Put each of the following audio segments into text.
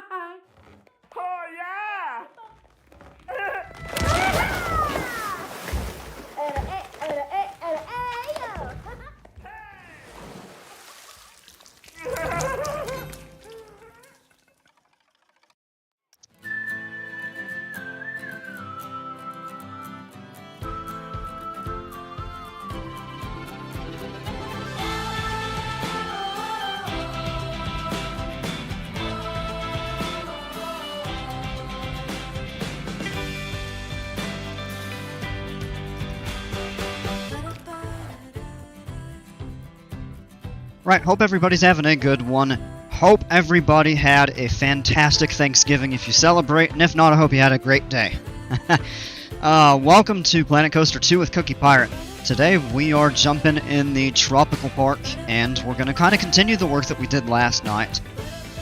Oh yeah! Right, hope everybody's having a good one. Hope everybody had a fantastic Thanksgiving if you celebrate, and if not, I hope you had a great day. Welcome to Planet Coaster 2 with Cookie Pirate. Today we are jumping in the Tropical Park, and we're going to kind of continue the work that we did last night.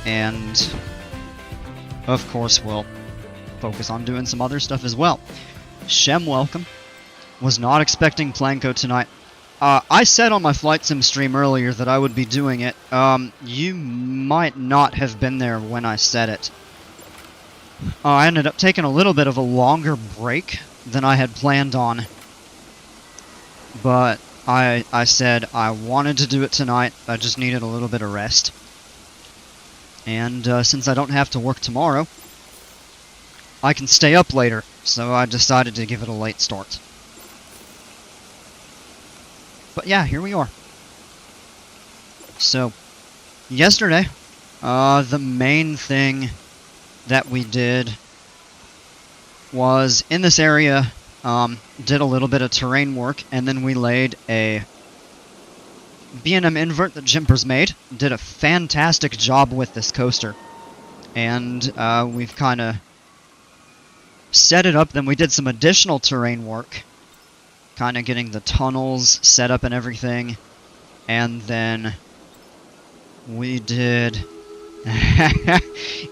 And, of course, we'll focus on doing some other stuff as well. Shem, welcome. Was not expecting Planko tonight. I said on my Flight Sim stream earlier that I would be doing it. You might not have been there when I said it. I ended up taking a little bit of a longer break than I had planned on. But I said I wanted to do it tonight, I just needed a little bit of rest. And since I don't have to work tomorrow, I can stay up later, so I decided to give it a late start. But yeah, here we are. So, yesterday, the main thing that we did was in this area, did a little bit of terrain work, and then we laid a B&M invert that Jimpers made. Did a fantastic job with this coaster. And we've kind of set it up, then we did some additional terrain work. Kind of getting the tunnels set up and everything. And then we did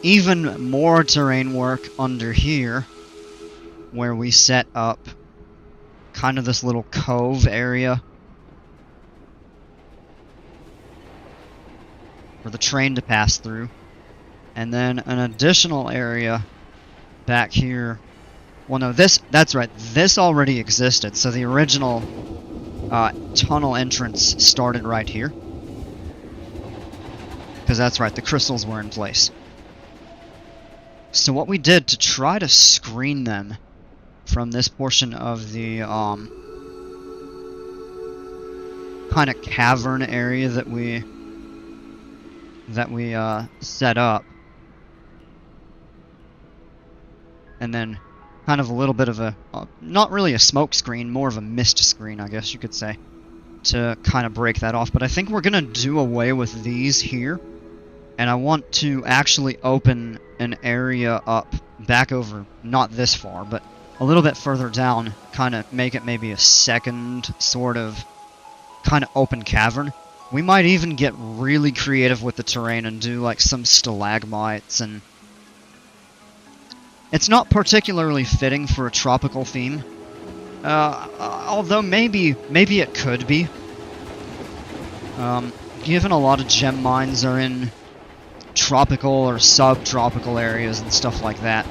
even more terrain work under here, where we set up kind of this little cove area for the train to pass through. And then an additional area back here. Well, no, that's right, this already existed, so the original tunnel entrance started right here. Because that's right, the crystals were in place. So what we did to try to screen them from this portion of the kind of cavern area that we set up, and then kind of a little bit of a, not really a smoke screen, more of a mist screen, I guess you could say, to kind of break that off. But I think we're going to do away with these here, and I want to actually open an area up back over, not this far, but a little bit further down, kind of make it maybe a second sort of kind of open cavern. We might even get really creative with the terrain and do like some stalagmites, and it's not particularly fitting for a tropical theme, although maybe it could be. Given a lot of gem mines are in tropical or subtropical areas and stuff like that,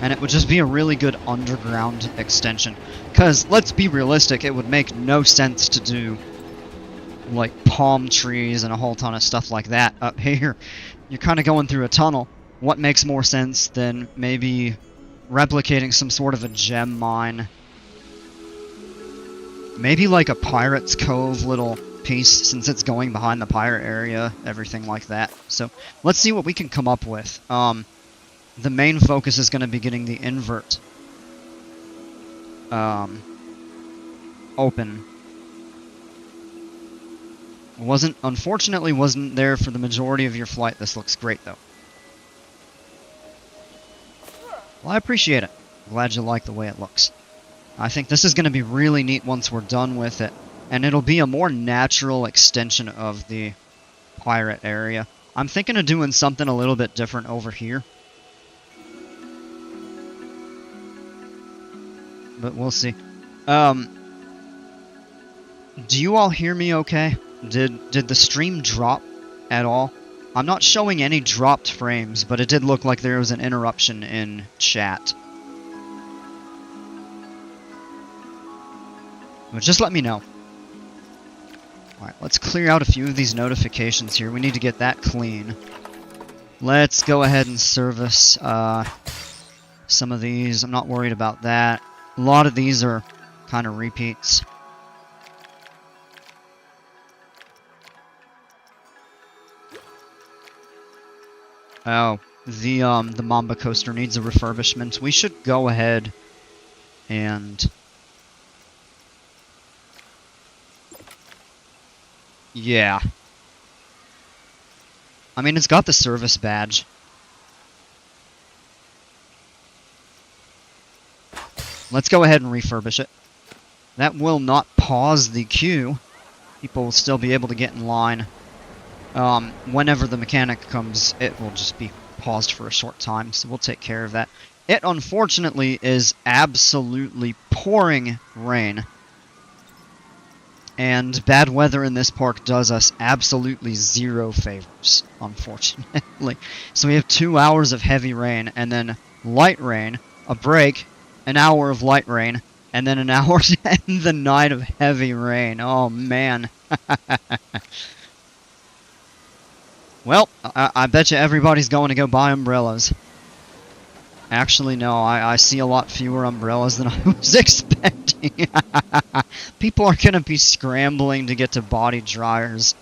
and it would just be a really good underground extension. Because, let's be realistic, it would make no sense to do like palm trees and a whole ton of stuff like that up here. You're kind of going through a tunnel. What makes more sense than maybe replicating some sort of a gem mine? Maybe like a Pirate's Cove little piece, since it's going behind the pirate area, everything like that. So let's see what we can come up with. The main focus is going to be getting the invert open. Unfortunately wasn't there for the majority of your flight. This looks great though. Well, I appreciate it. Glad you like the way it looks. I think this is going to be really neat once we're done with it. And it'll be a more natural extension of the pirate area. I'm thinking of doing something a little bit different over here. But we'll see. Do you all hear me okay? Did the stream drop at all? I'm not showing any dropped frames, but it did look like there was an interruption in chat. But just let me know. Alright, let's clear out a few of these notifications here. We need to get that clean. Let's go ahead and service some of these. I'm not worried about that. A lot of these are kind of repeats. Oh, the Mamba coaster needs a refurbishment. We should go ahead and... yeah. I mean, it's got the service badge. Let's go ahead and refurbish it. That will not pause the queue. People will still be able to get in line. Whenever the mechanic comes, it will just be paused for a short time, so we'll take care of that. It, unfortunately, is absolutely pouring rain. And bad weather in this park does us absolutely zero favors, unfortunately. So we have 2 hours of heavy rain, and then light rain, a break, an hour of light rain, and then an hour to end the night of heavy rain. Oh, man. Well, I bet you everybody's going to go buy umbrellas. Actually, no, I see a lot fewer umbrellas than I was expecting. People are going to be scrambling to get to body dryers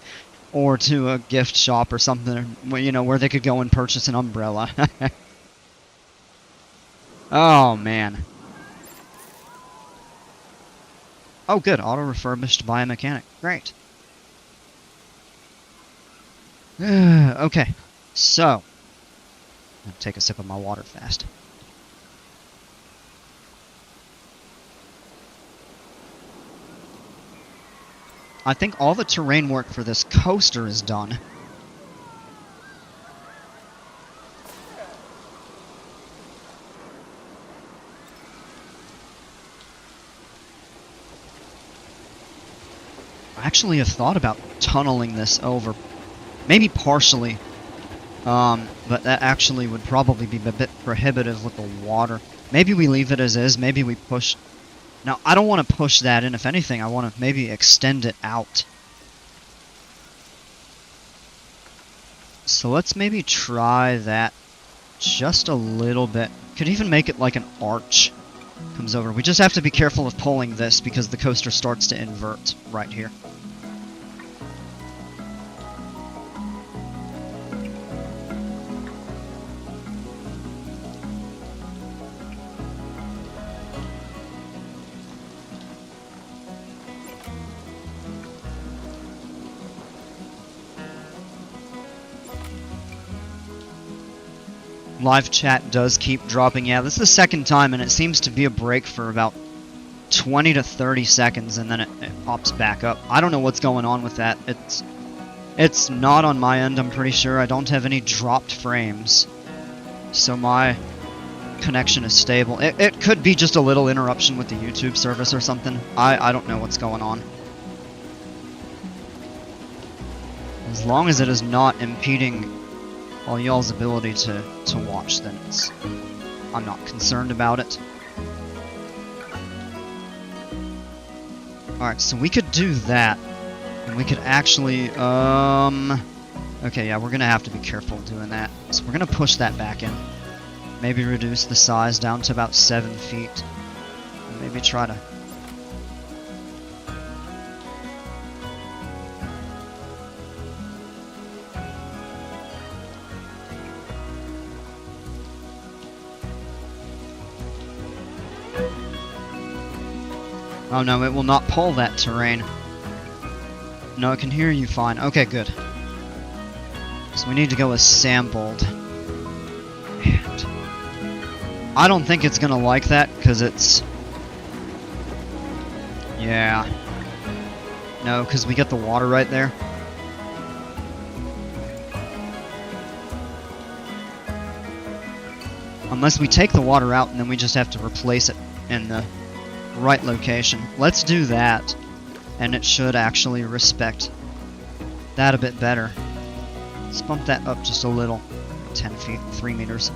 or to a gift shop or something, you know, where they could go and purchase an umbrella. Oh, man. Oh, good. Auto refurbished by a mechanic. Great. Okay, so I'll take a sip of my water fast. I think all the terrain work for this coaster is done. I actually have thought about tunneling this over. Maybe partially, but that actually would probably be a bit prohibitive with the water. Maybe we leave it as is, maybe we push... Now, I don't want to push that in. If anything, I want to maybe extend it out. So let's maybe try that just a little bit. Could even make it like an arch comes over. We just have to be careful of pulling this because the coaster starts to invert right here. Live chat does keep dropping. Yeah, this is the second time, and it seems to be a break for about 20 to 30 seconds, and then it pops back up. I don't know what's going on with that. It's not on my end, I'm pretty sure. I don't have any dropped frames, so my connection is stable. It could be just a little interruption with the YouTube service or something. I don't know what's going on. As long as it is not impeding all y'all's ability to watch, then I'm not concerned about it. Alright, so we could do that. And we could actually, okay, yeah, we're gonna have to be careful doing that. So we're gonna push that back in. Maybe reduce the size down to about 7 feet. And maybe try to... Oh no, it will not pull that terrain. No, it can hear you fine. Okay, good. So we need to go with sampled. And I don't think it's gonna like that, because it's... Yeah. No, because we get the water right there. Unless we take the water out and then we just have to replace it in the right location. Let's do that, and it should actually respect that a bit better. Let's bump that up just a little. 10 feet, 3 meters.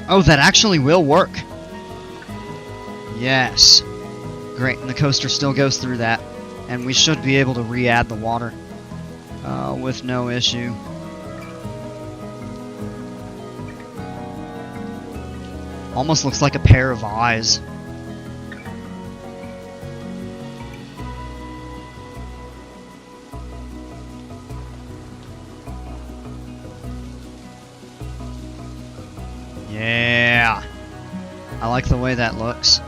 Oh, that actually will work. Yes. Great, and the coaster still goes through that. And we should be able to re-add the water with no issue. Almost looks like a pair of eyes. Yeah. I like the way that looks.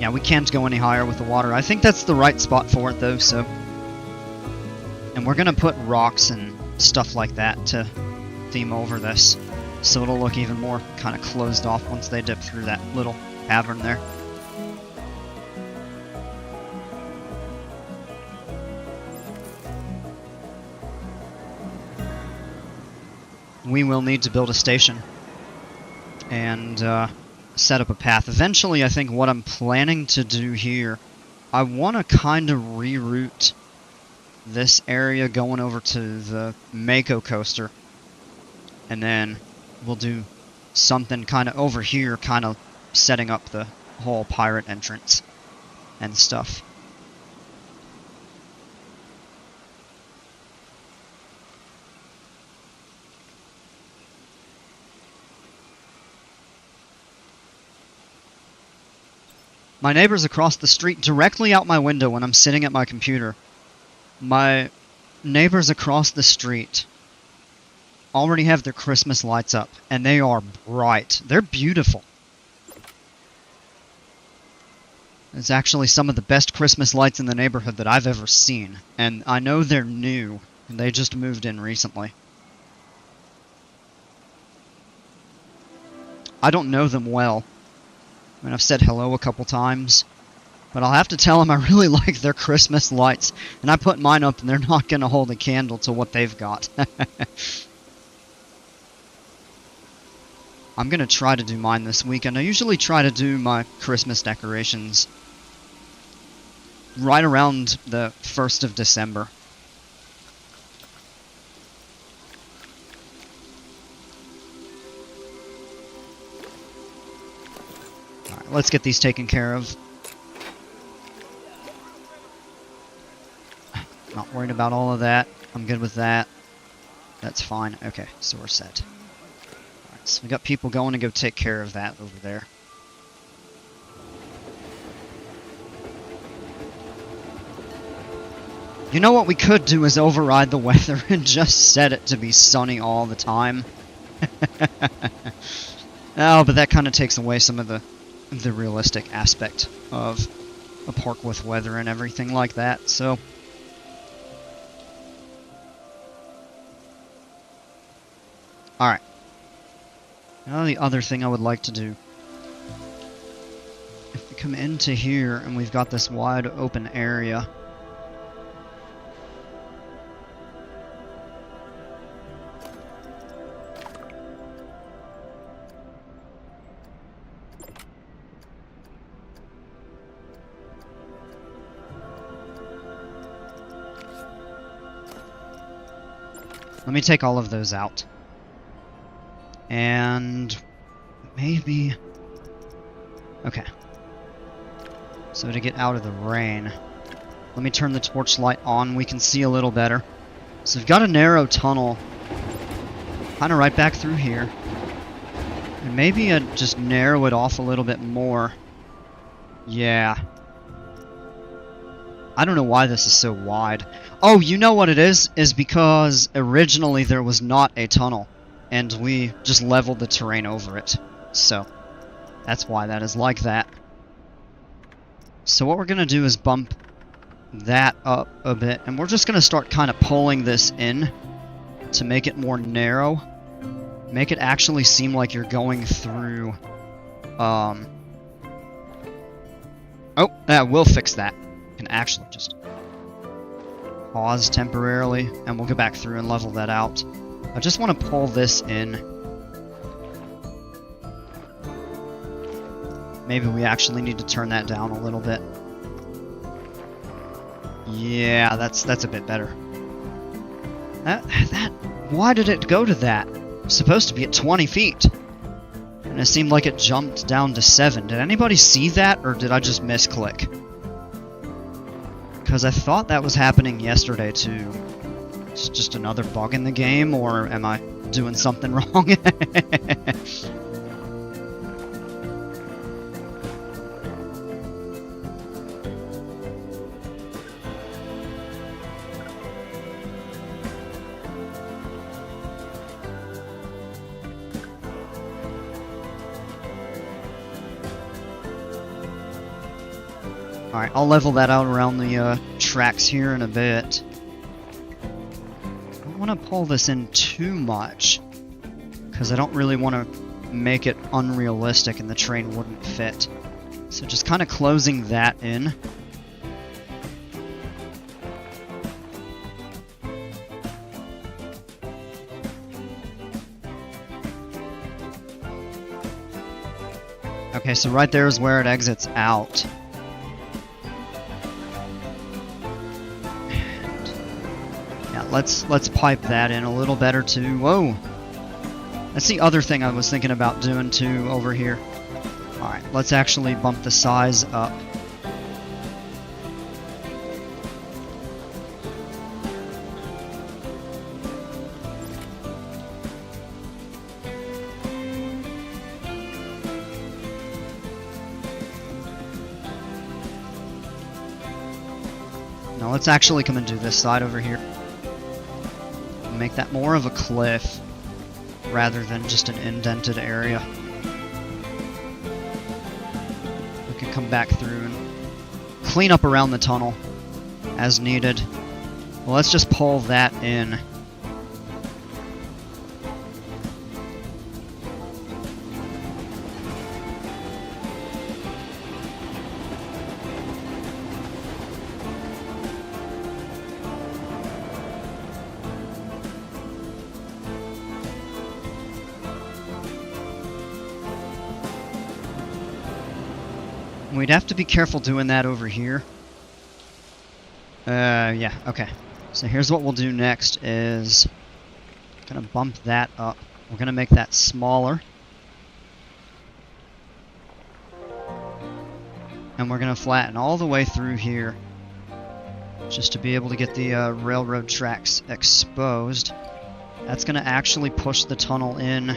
Yeah, we can't go any higher with the water. I think that's the right spot for it, though, so... And we're gonna put rocks and stuff like that to theme over this, so it'll look even more kind of closed off once they dip through that little cavern there. We will need to build a station and set up a path. Eventually, I think what I'm planning to do here, I want to kind of reroute this area going over to the Mako coaster, and then we'll do something kind of over here, kind of setting up the whole pirate entrance and stuff. My neighbor's across the street, directly out my window when I'm sitting at my computer. My neighbors across the street already have their Christmas lights up, and they are bright. They're beautiful. It's actually some of the best Christmas lights in the neighborhood that I've ever seen, and I know they're new, and they just moved in recently. I don't know them well. I mean, I've said hello a couple times, but I'll have to tell them I really like their Christmas lights, and I put mine up and they're not going to hold a candle to what they've got. I'm going to try to do mine this weekend. I usually try to do my Christmas decorations right around the 1st of December. Alright, let's get these taken care of. Not worried about all of that. I'm good with that. That's fine. Okay, so we're set. Alright, so we got people going to go take care of that over there. You know what we could do is override the weather and just set it to be sunny all the time. Oh, but that kind of takes away some of the realistic aspect of a park with weather and everything like that, so... Alright. Now the other thing I would like to do. If we come into here and we've got this wide open area... Let me take all of those out. And maybe... Okay. So to get out of the rain, let me turn the torchlight on. We can see a little better. So we've got a narrow tunnel kind of right back through here. And maybe I'd just narrow it off a little bit more. Yeah. I don't know why this is so wide. Oh, you know what it is? Is because originally there was not a tunnel, and we just leveled the terrain over it. So, that's why that is like that. So what we're going to do is bump that up a bit, and we're just going to start kind of pulling this in to make it more narrow. make it actually seem like you're going through, oh, we'll fix that. You can actually just pause temporarily, and we'll go back through and level that out. I just want to pull this in. Maybe we actually need to turn that down a little bit. Yeah, that's a bit better. Why did it go to that? It's supposed to be at 20 feet. And it seemed like it jumped down to 7. Did anybody see that, or did I just misclick? Because I thought that was happening yesterday too. It's just another bug in the game, or am I doing something wrong? Alright, I'll level that out around the tracks here in a bit. I don't want to pull this in too much, because I don't really want to make it unrealistic and the train wouldn't fit. So just kind of closing that in. Okay, so right there is where it exits out. Let's pipe that in a little better too. Whoa! That's the other thing I was thinking about doing too over here. Alright, let's actually bump the size up. Now let's actually come and do this side over here. Make that more of a cliff rather than just an indented area. We can come back through and clean up around the tunnel as needed. Well, let's just pull that in. We'd have to be careful doing that over here. Yeah, okay. So here's what we'll do next is gonna bump that up. We're gonna make that smaller. And we're gonna flatten all the way through here just to be able to get the railroad tracks exposed. That's gonna actually push the tunnel in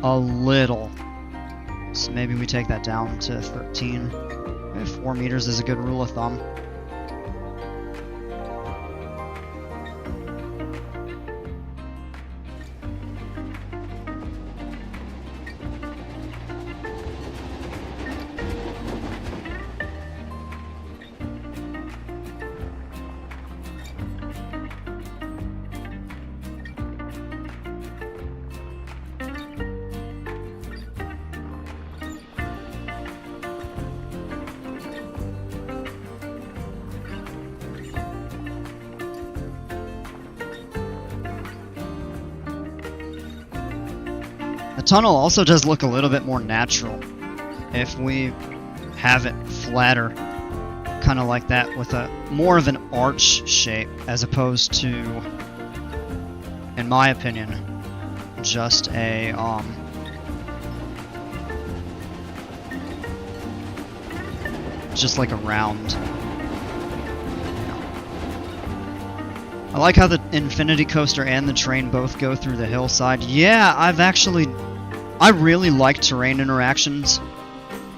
a little. So maybe we take that down to 13. Maybe 4 meters is a good rule of thumb. The tunnel also does look a little bit more natural if we have it flatter, kind of like that, with a more of an arch shape as opposed to, in my opinion, just a just like a round. I like how the Infinity Coaster and the train both go through the hillside. Yeah, I really like terrain interactions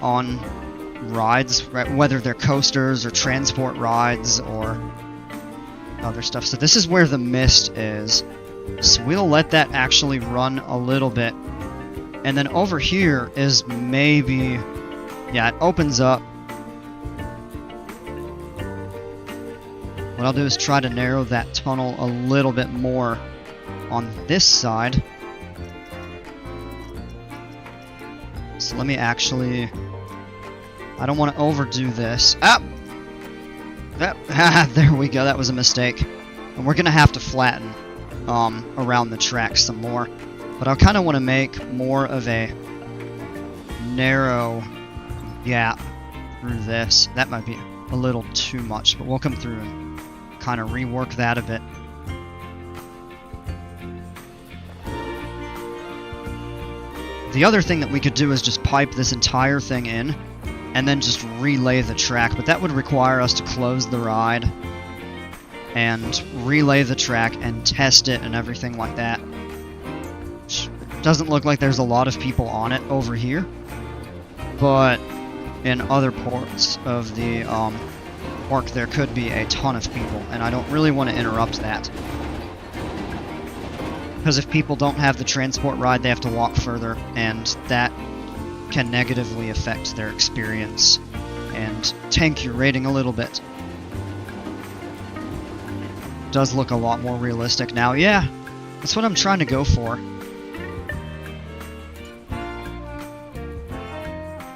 on rides, right? Whether they're coasters or transport rides or other stuff. So this is where the mist is. So we'll let that actually run a little bit. And then over here is maybe, yeah, it opens up. What I'll do is try to narrow that tunnel a little bit more on this side. So let me actually... I don't want to overdo this. Ah! There we go, that was a mistake. And we're going to have to flatten around the track some more. But I kind of want to make more of a narrow gap through this. That might be a little too much, but we'll come through and kind of rework that a bit. The other thing that we could do is just pipe this entire thing in and then just relay the track, but that would require us to close the ride and relay the track and test it and everything like that. Doesn't look like there's a lot of people on it over here, but in other parts of the park there could be a ton of people, and I don't really want to interrupt that. Because if people don't have the transport ride, they have to walk further, and that can negatively affect their experience and tank your rating a little bit. Does look a lot more realistic now. Yeah, that's what I'm trying to go for.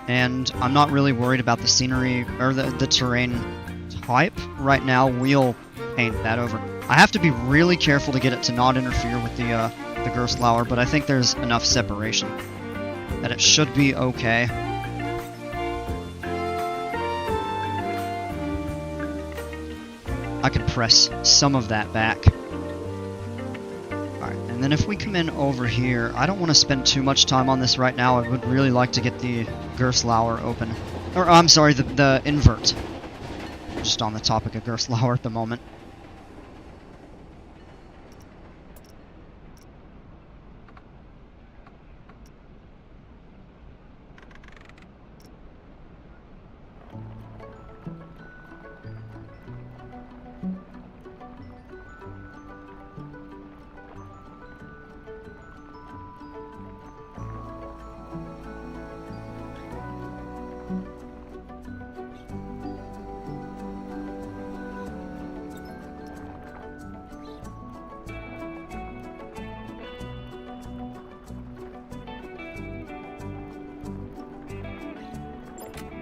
And I'm not really worried about the scenery or the terrain type right now. We'll paint that over. I have to be really careful to get it to not interfere with the Gerstlauer, but I think there's enough separation that it should be okay. I can press some of that back. Alright, and then if we come in over here, I don't want to spend too much time on this right now. I would really like to get the Gerstlauer open. Or, I'm sorry, the invert. Just on the topic of Gerstlauer at the moment.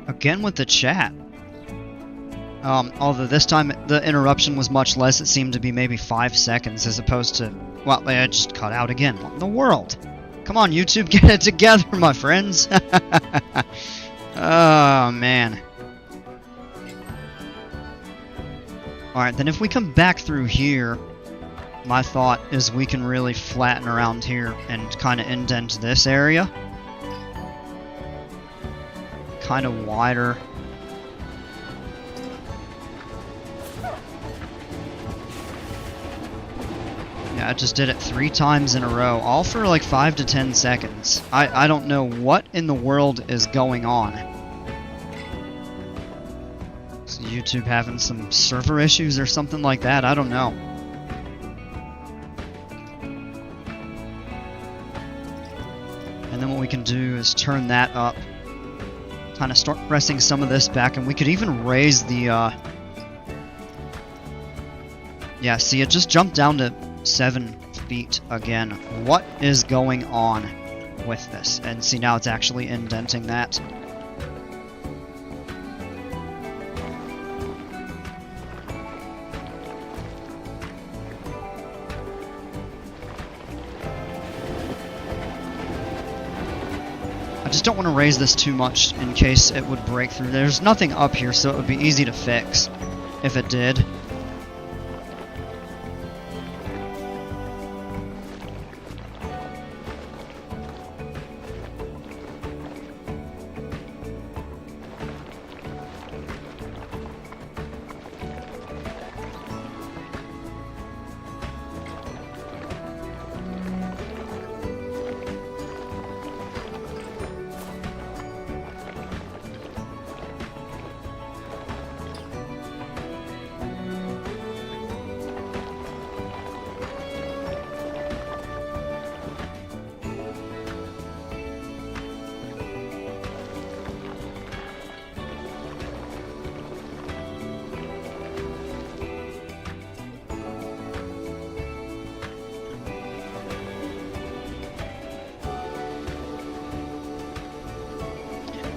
Again with the chat. Although this time the interruption was much less, it seemed to be maybe 5 seconds as opposed to... Well, it just cut out again. What in the world? Come on, YouTube, get it together, my friends! Oh, man. Alright, then if we come back through here, my thought is we can really flatten around here and kind of indent this area. Kind of wider. Yeah, I just did it 3 times in a row, all for like 5 to 10 seconds. I don't know what in the world is going on. Is YouTube having some server issues or something like that? I don't know. And then what we can do is turn that up. Kind of start pressing some of this back, and we could even raise the yeah, see, it just jumped down to 7 feet again. What is going on with this? And see, now it's actually indenting that. I just don't want to raise this too much in case it would break through. There's nothing up here, so it would be easy to fix if it did.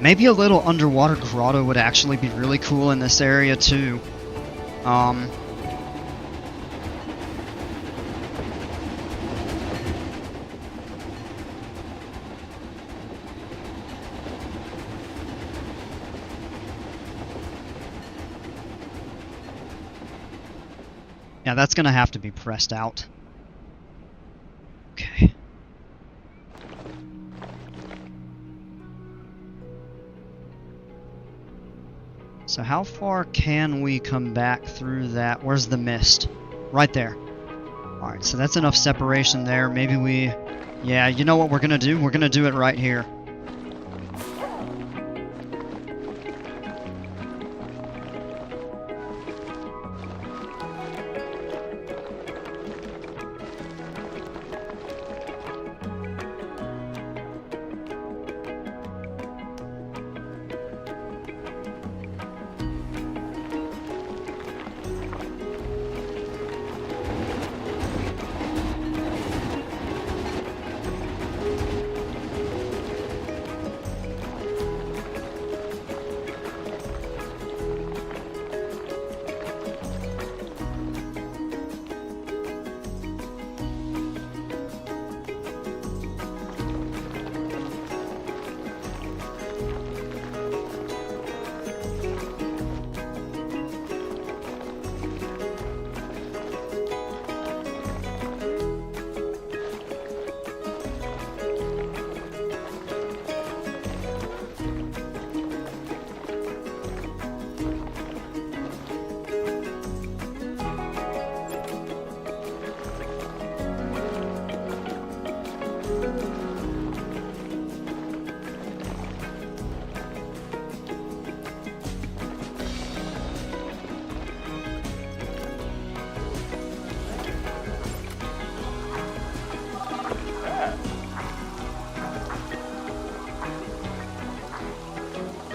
Maybe a little underwater grotto would actually be really cool in this area too. Yeah, that's gonna have to be pressed out. Okay. So how far can we come back through that? Where's the mist? Right there. Alright, so that's enough separation there. Maybe we... Yeah, you know what we're gonna do? We're gonna do it right here.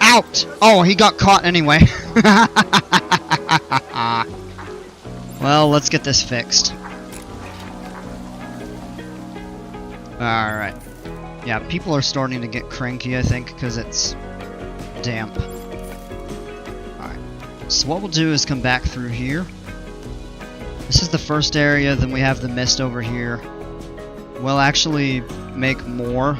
Out! Oh, he got caught anyway. Well, let's get this fixed. Alright. Yeah, people are starting to get cranky, I think, because it's damp. Alright. So what we'll do is come back through here. This is the first area, then we have the mist over here. We'll actually make more.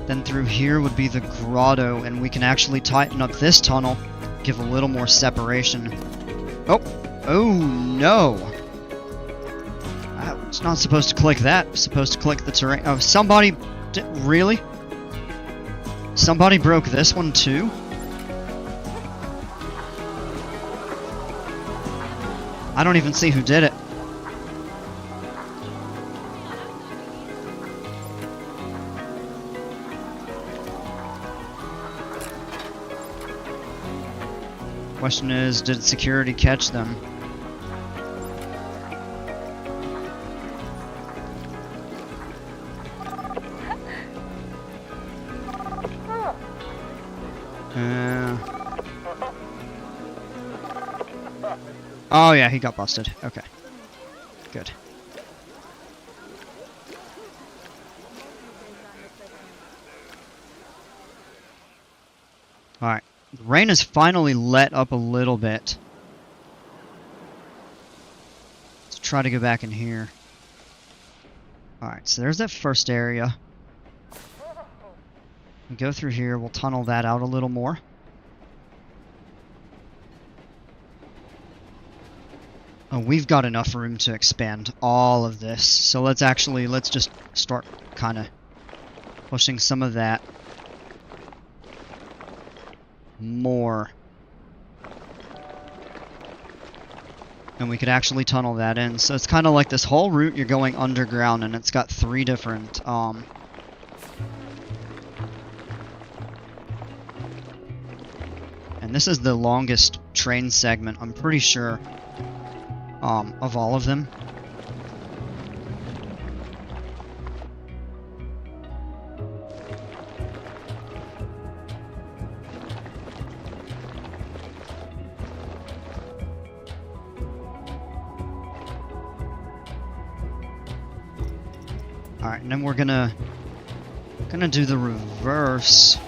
Then through here would be the grotto, and we can actually tighten up this tunnel, give a little more separation. Oh! Oh no! I was not supposed to click that. I was supposed to click the terrain. Oh, somebody... Really? Somebody broke this one too? I don't even see who did it. Question is, did security catch them? Oh yeah, he got busted. Okay. Good. Alright. The rain has finally let up a little bit. Let's try to go back in here. Alright, so there's that first area. We go through here, we'll tunnel that out a little more. Oh, we've got enough room to expand all of this. So let's just start kind of pushing some of that more. And we could actually tunnel that in. So it's kind of like this whole route you're going underground, and it's got 3 different and this is the longest train segment, I'm pretty sure, of all of them. Alright, and then we're gonna do the reverse.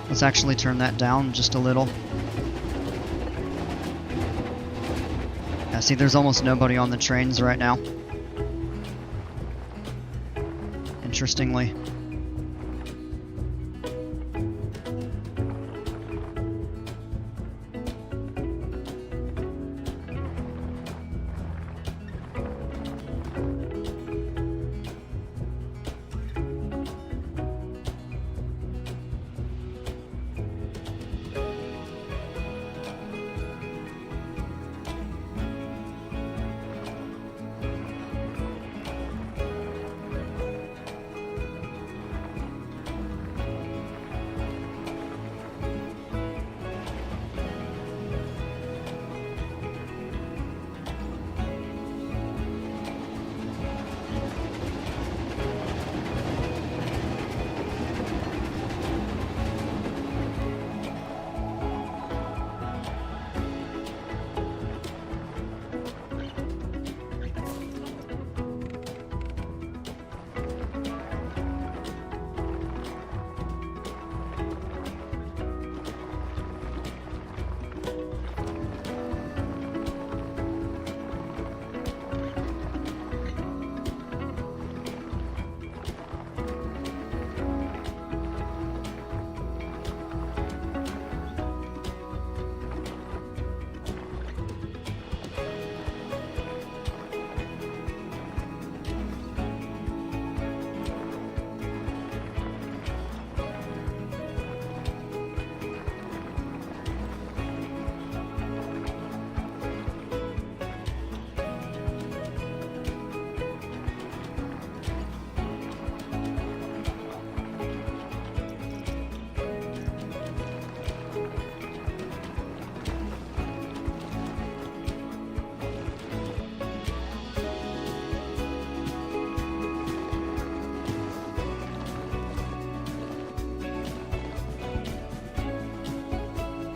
Let's actually turn that down just a little. Yeah, see, there's almost nobody on the trains right now. Interestingly.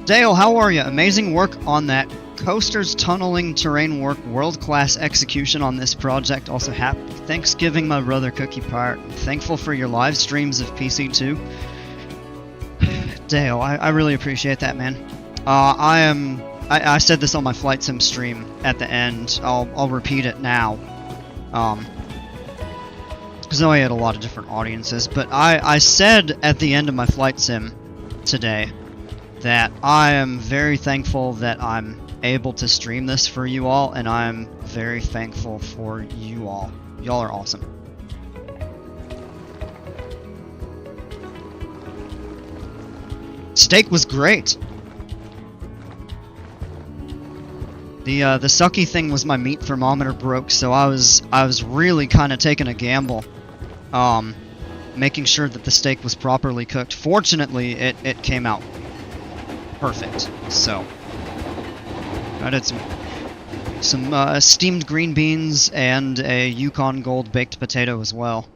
Dale, how are you? Amazing work on that. Coasters, tunneling, terrain work, world-class execution on this project. Also, happy Thanksgiving, my brother Cookie Pirate. I'm thankful for your live streams of PC2. Dale, I really appreciate that, man. I said this on my Flight Sim stream at the end. I'll repeat it now. Because I know I had a lot of different audiences, but I said at the end of my Flight Sim today that I am very thankful that I'm able to stream this for you all, and I'm very thankful for you all. Y'all are awesome. Steak was great. The sucky thing was my meat thermometer broke, so I was really kind of taking a gamble, making sure that the steak was properly cooked. Fortunately, it came out perfect. So I did some steamed green beans and a Yukon Gold baked potato as well.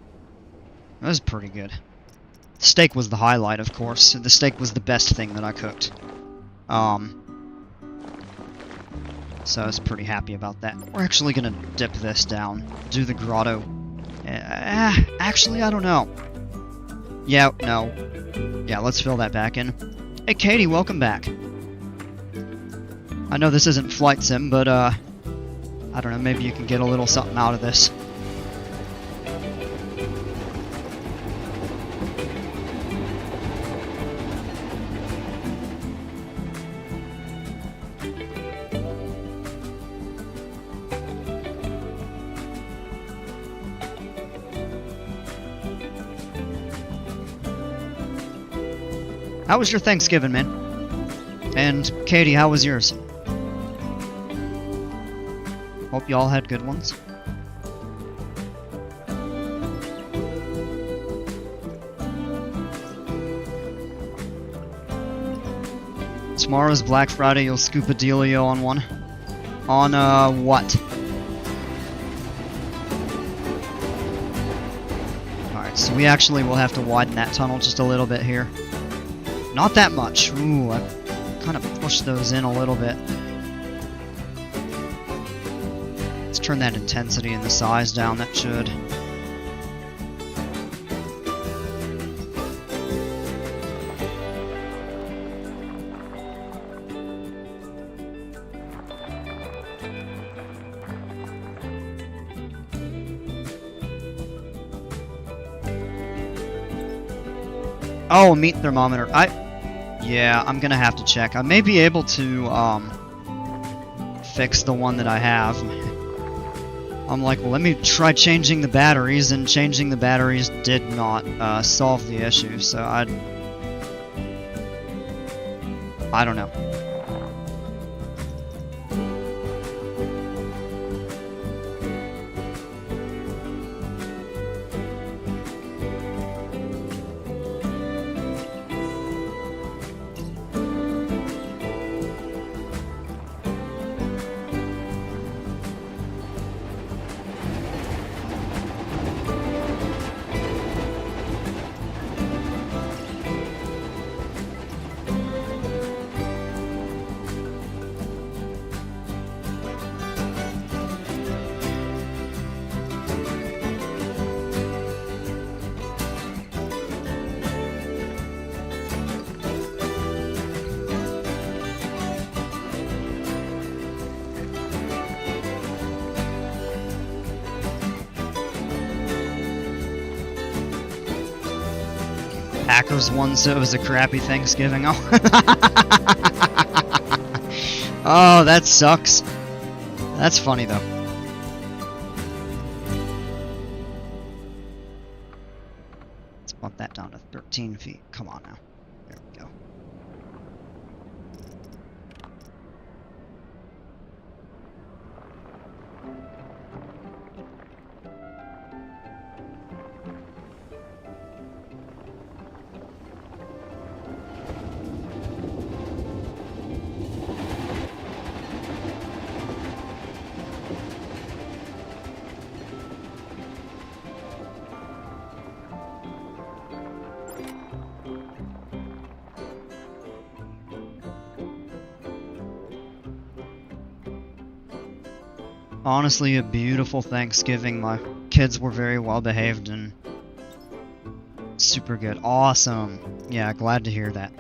That was pretty good. The steak was the highlight, of course. The steak was the best thing that I cooked. So I was pretty happy about that. We're actually gonna dip this down, do the grotto. Actually, I don't know. Yeah, no. Yeah, let's fill that back in. Hey, Katie, welcome back. I know this isn't Flight Sim, but, I don't know, maybe you can get a little something out of this. How was your Thanksgiving, man? And Katie, how was yours? Hope you all had good ones. Tomorrow's Black Friday, you'll scoop a dealio on one. On, what? Alright, so we actually will have to widen that tunnel just a little bit here. Not that much. Ooh, I kind of pushed those in a little bit. Let's turn that intensity and the size down, that should. Oh, meat thermometer. Yeah, I'm gonna have to check. I may be able to, fix the one that I have. I'm like, well, let me try changing the batteries, and changing the batteries did not, solve the issue, so I don't know. Packers won, so it was a crappy Thanksgiving. Oh, oh, that sucks. That's funny though. Let's bump that down to 13 feet. Come on now. There we go. Honestly, a beautiful Thanksgiving. My kids were very well behaved and super good. Awesome. Yeah, glad to hear that.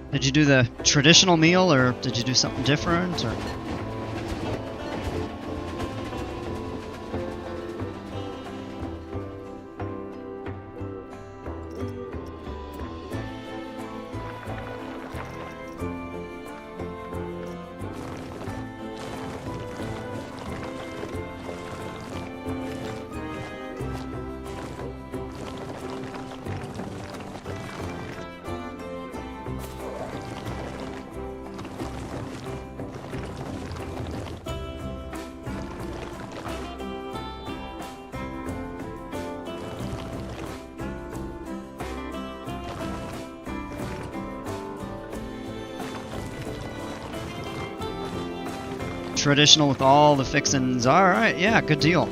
Did you do the traditional meal, or did you do something different, or? Traditional with all the fixins. Alright, yeah, good deal.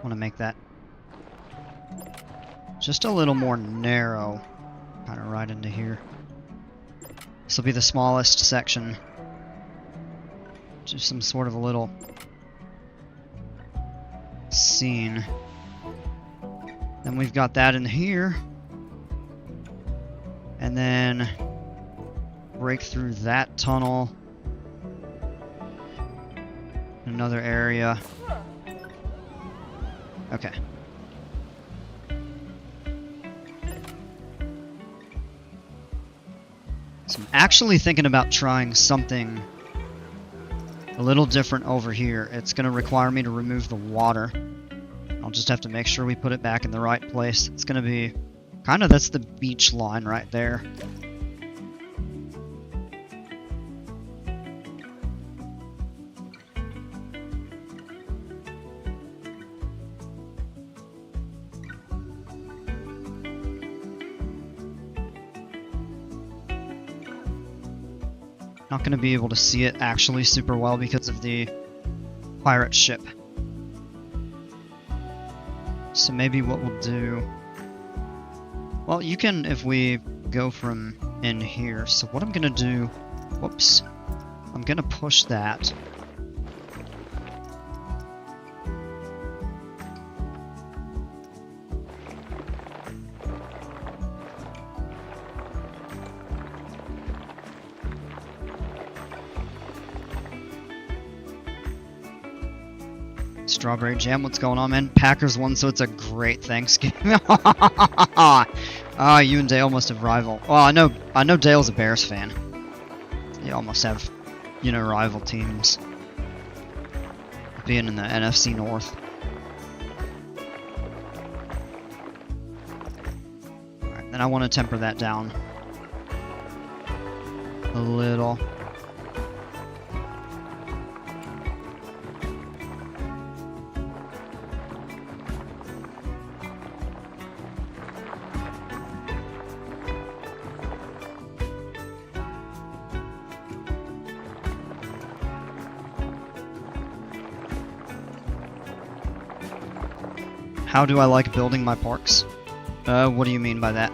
Want to make that just a little more narrow, kind of right into here. This will be the smallest section. Just some sort of a little scene. Then we've got that in here. And then break through that tunnel. Another area. Okay. So I'm actually thinking about trying something a little different over here. It's going to require me to remove the water. I'll just have to make sure we put it back in the right place. It's going to be kind of, that's the beach line right there. Not going to be able to see it actually super well because of the pirate ship. So maybe what we'll do... Well, you can, if we go from in here. So what I'm going to do... Whoops. I'm going to push that. Strawberry Jam, what's going on, man? Packers won, so it's a great Thanksgiving. You and Dale must have rival. Well, I know Dale's a Bears fan. You all must have, you know, rival teams. Being in the NFC North. Alright, then I want to temper that down a little. How do I like building my parks? What do you mean by that?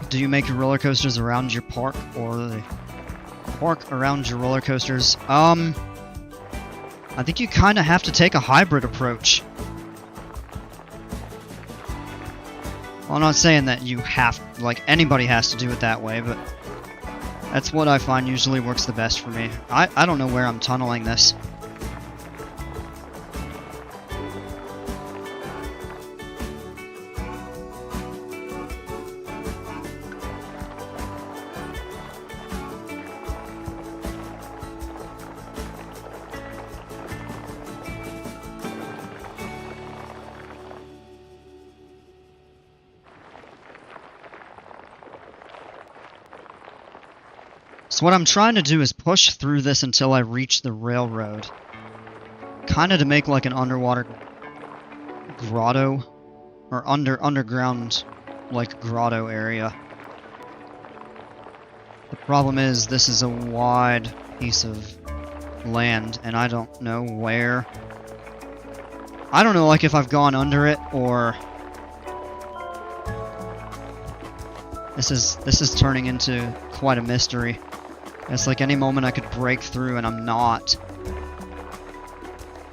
Do you make your roller coasters around your park, or the park around your roller coasters? I think you kind of have to take a hybrid approach. Well, I'm not saying that you have, like, anybody has to do it that way, but that's what I find usually works the best for me. I don't know where I'm tunneling this. So what I'm trying to do is push through this until I reach the railroad. Kind of to make like an underwater grotto, or underground like grotto area. The problem is this is a wide piece of land and I don't know where. I don't know like if I've gone under it or this is turning into quite a mystery. It's like any moment I could break through and I'm not.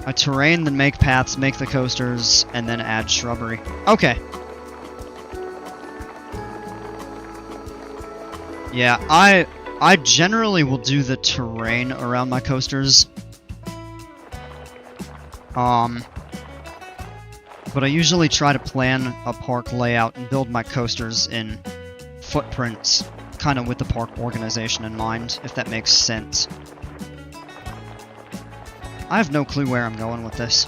A terrain, then make paths, make the coasters, and then add shrubbery. Okay. Yeah, I generally will do the terrain around my coasters. But I usually try to plan a park layout and build my coasters in footprints, kind of with the park organization in mind, if that makes sense. I have no clue where I'm going with this.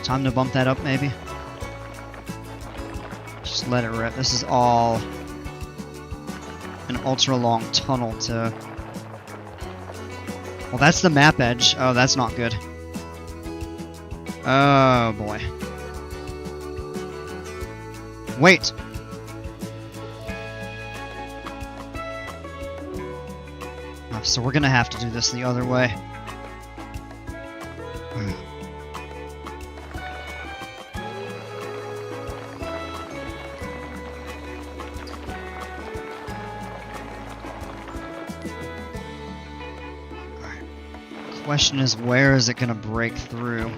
Time to bump that up, maybe? Just let it rip. This is all an ultra-long tunnel to... Well, that's the map edge. Oh, that's not good. Oh, boy. Wait! Oh, so we're gonna have to do this the other way. Question is, where is it gonna break through?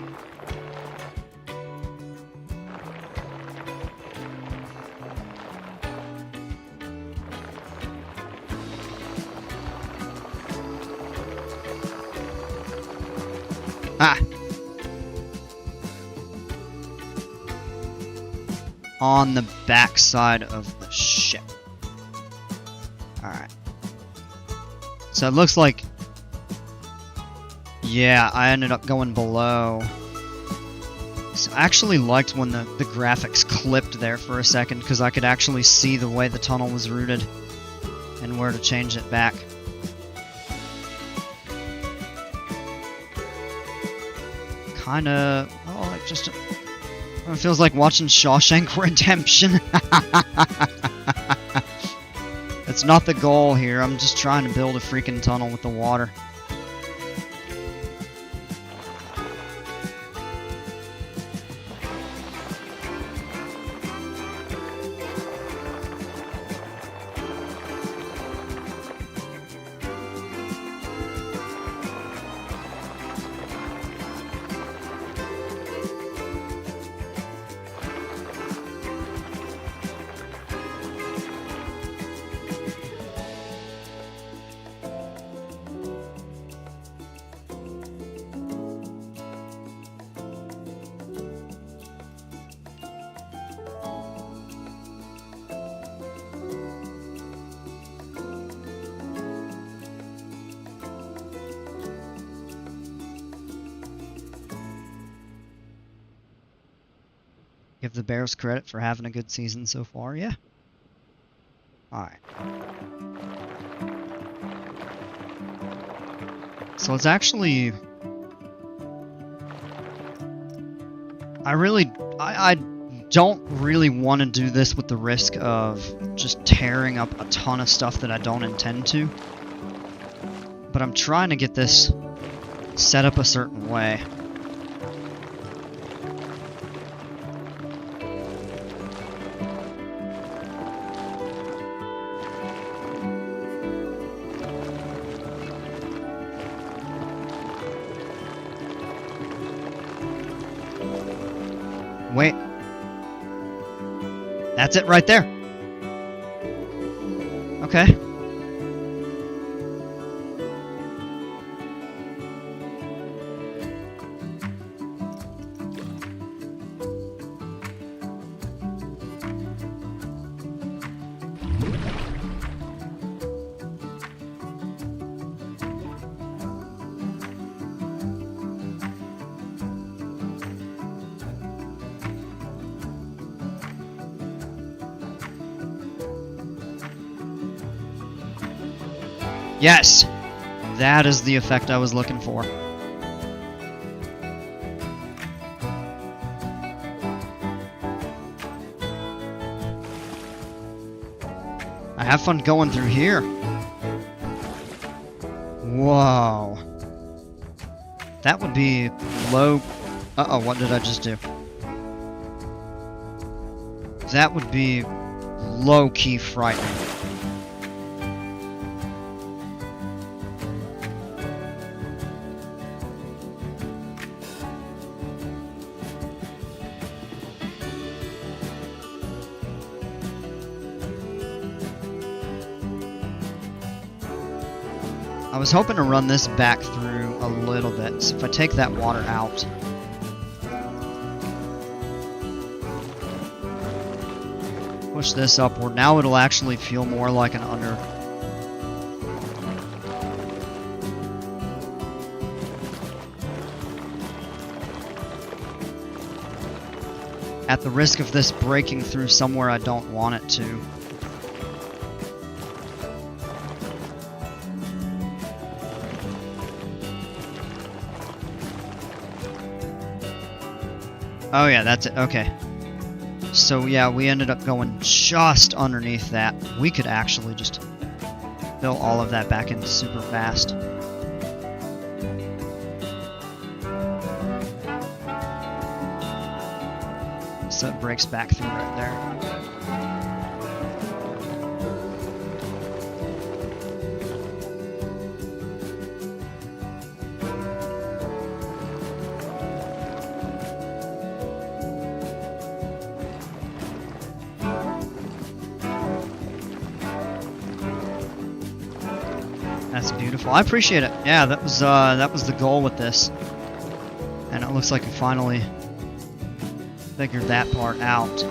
Ah! On the backside of the ship. Alright. So it looks like... Yeah, I ended up going below. So I actually liked when the graphics clipped there for a second, because I could actually see the way the tunnel was routed and where to change it back. Kinda... Oh, like just... It feels like watching Shawshank Redemption. That's not the goal here. I'm just trying to build a freaking tunnel with the water. Give the Bears credit for having a good season so far, yeah. Alright. So it's actually... I don't really want to do this with the risk of just tearing up a ton of stuff that I don't intend to. But I'm trying to get this set up a certain way. Wait. That's it right there. Okay. Yes! That is the effect I was looking for. I have fun going through here. Whoa. That would be low... Uh-oh, what did I just do? That would be low-key frightening. I was hoping to run this back through a little bit. So if I take that water out, push this upward, now it'll actually feel more like an under. At the risk of this breaking through somewhere I don't want it to. Oh yeah, that's it. Okay. So yeah, we ended up going just underneath that. We could actually just fill all of that back in super fast. So it breaks back through right there. That's beautiful. I appreciate it. Yeah, that was the goal with this. And it looks like we finally figured that part out.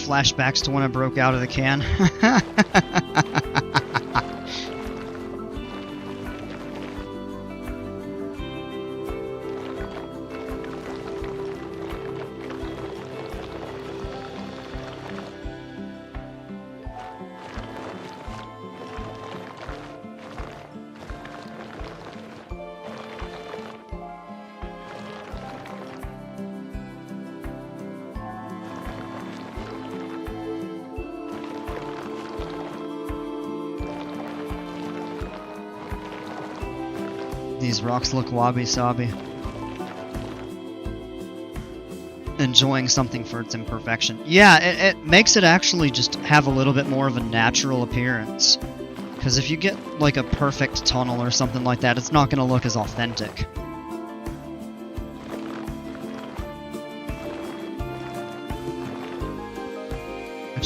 Flashbacks to when I broke out of the can. These rocks look wabi-sabi. Enjoying something for its imperfection. Yeah, it makes it actually just have a little bit more of a natural appearance. Because if you get like a perfect tunnel or something like that, it's not going to look as authentic.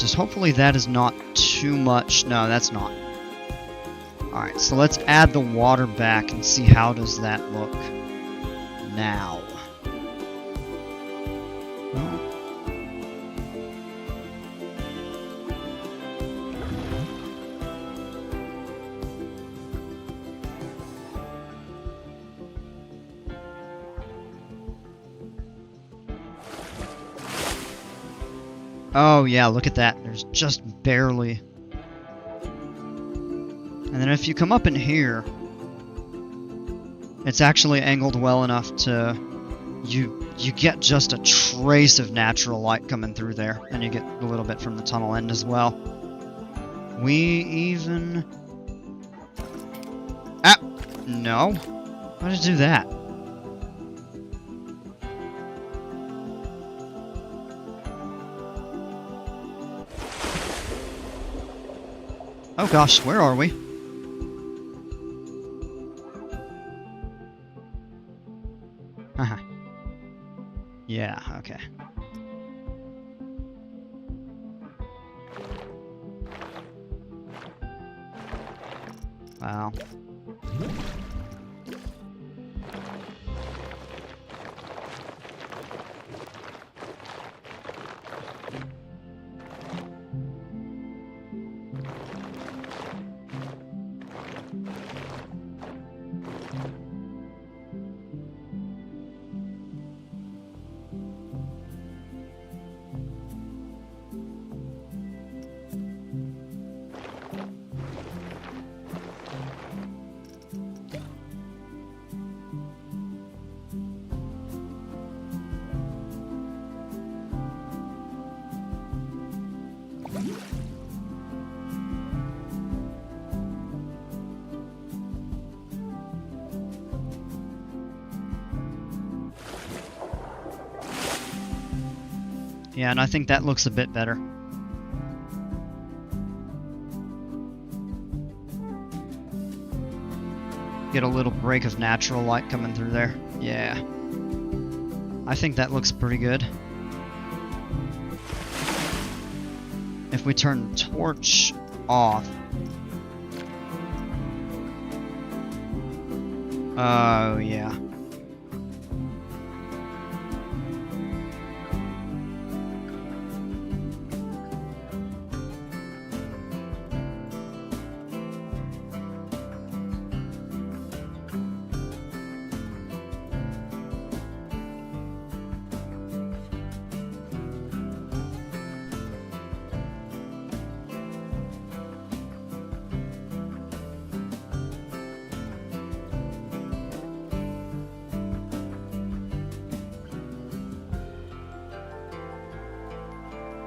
Just hopefully that is not too much. No, that's not. Alright, so let's add the water back and see how does that look now. Oh. Oh yeah, look at that. There's just barely. And then if you come up in here, it's actually angled well enough to you get just a trace of natural light coming through there, and you get a little bit from the tunnel end as well. We even no. Why did it do that? Oh gosh, where are we? Haha. Yeah, okay. Wow. Yeah, and I think that looks a bit better. Get a little break of natural light coming through there. Yeah. I think that looks pretty good. If we turn the torch off. Oh, yeah.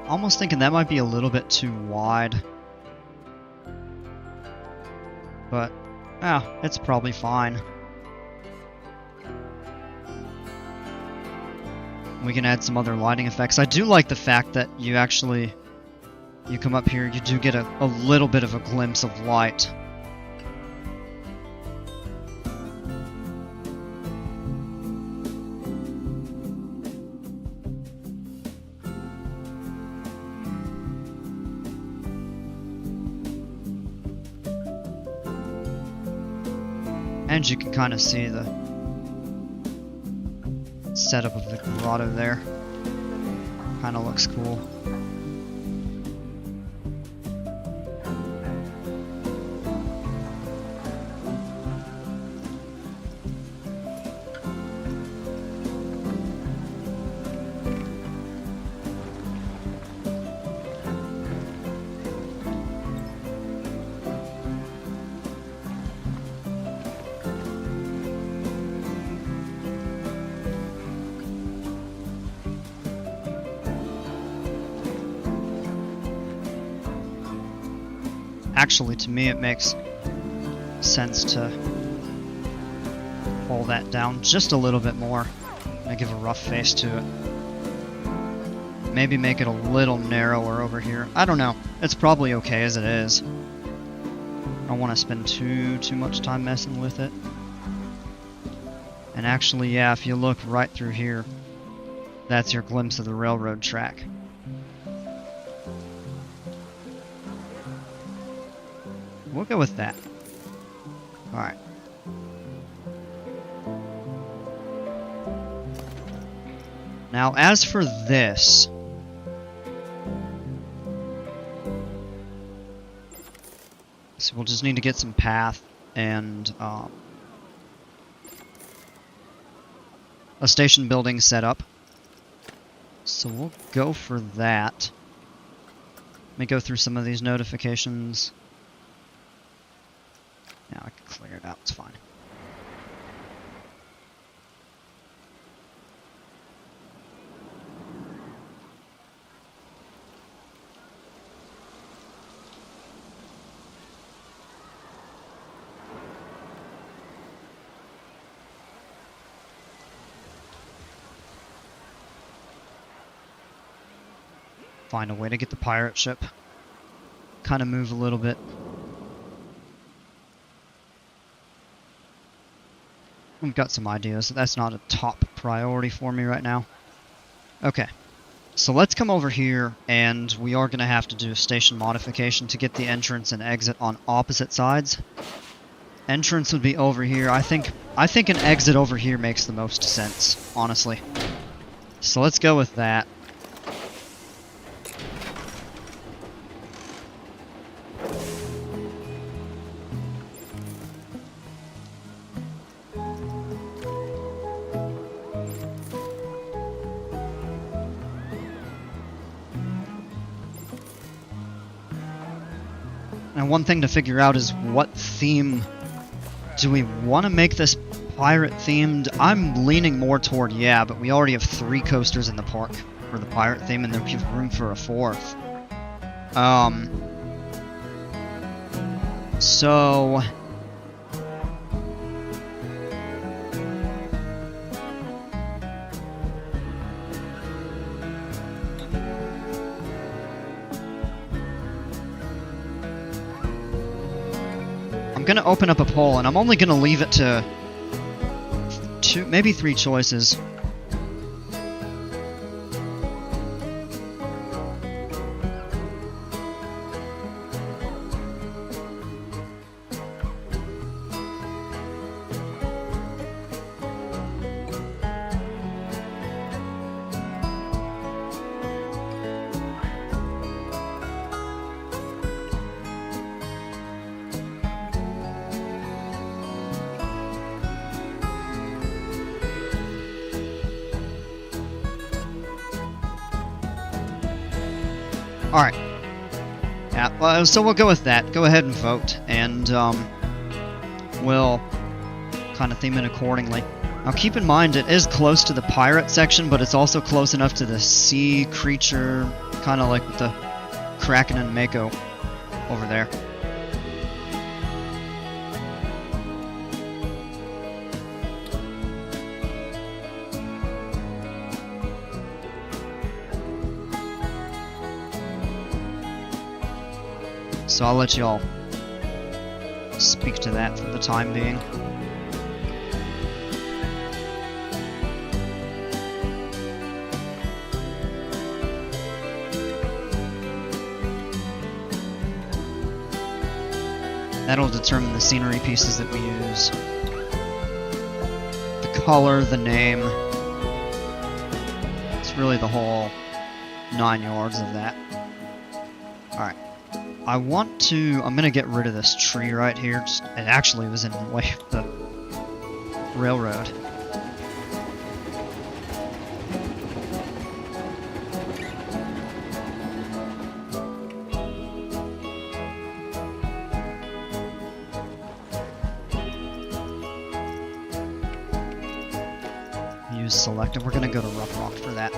Almost thinking that might be a little bit too wide. But, it's probably fine. We can add some other lighting effects. I do like the fact that you come up here, you do get a little bit of a glimpse of light. And you can kind of see the setup of the grotto there. Kind of looks cool. Actually, to me, it makes sense to pull that down just a little bit more and give a rough face to it. Maybe make it a little narrower over here. I don't know. It's probably okay as it is. I don't want to spend too much time messing with it. And actually, yeah, if you look right through here, that's your glimpse of the railroad track. we'll go with that. Alright. Now, as for this... So we'll just need to get some path and a station building set up. So we'll go for that. Let me go through some of these notifications. Now I can clear it out, it's fine. Find a way to get the pirate ship. Kind of move a little bit. We've got some ideas. That's not a top priority for me right now. Okay. So let's come over here, and we are going to have to do a station modification to get the entrance and exit on opposite sides. Entrance would be over here. I think an exit over here makes the most sense, honestly. So let's go with that. And one thing to figure out is what theme do we want to make this pirate themed? I'm leaning more toward yeah, but we already have 3 coasters in the park for the pirate theme, and there's room for a 4th. So I'm going to open up a poll, and I'm only going to leave it to 2, maybe 3 choices. Alright. Yeah, well, so we'll go with that. Go ahead and vote, and we'll kind of theme it accordingly. Now keep in mind, it is close to the pirate section, but it's also close enough to the sea creature, kind of like with the Kraken and Mako over there. So I'll let y'all speak to that for the time being. That'll determine the scenery pieces that we use. The color, the name. It's really the whole 9 yards of that. Alright. I'm gonna get rid of this tree right here. It actually was in the way of the railroad. Use selective. We're gonna go to Rough Rock for that.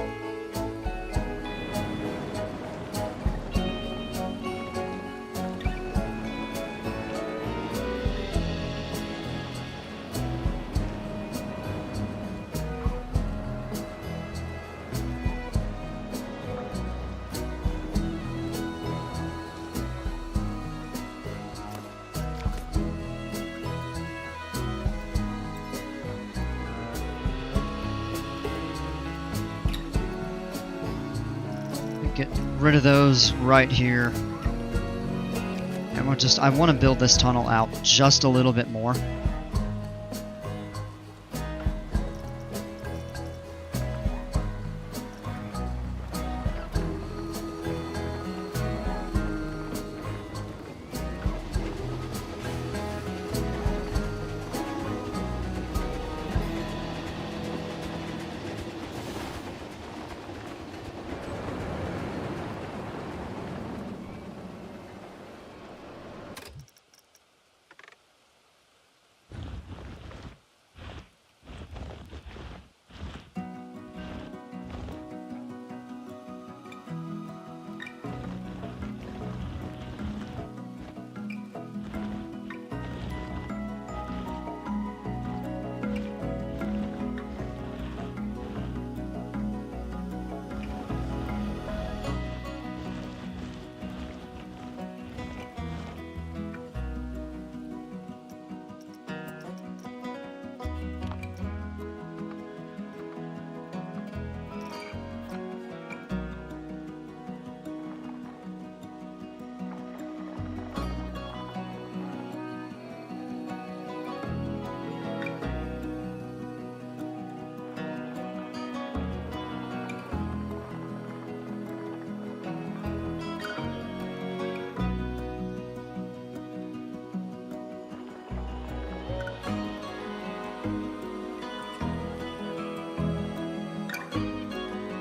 Get rid of those right here. And I want to build this tunnel out just a little bit more.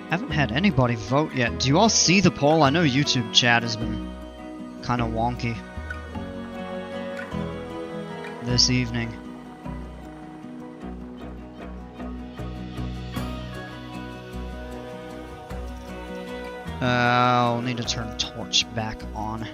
Haven't had anybody vote yet. Do you all see the poll? I know YouTube chat has been kind of wonky this evening. I'll need to turn torch back on.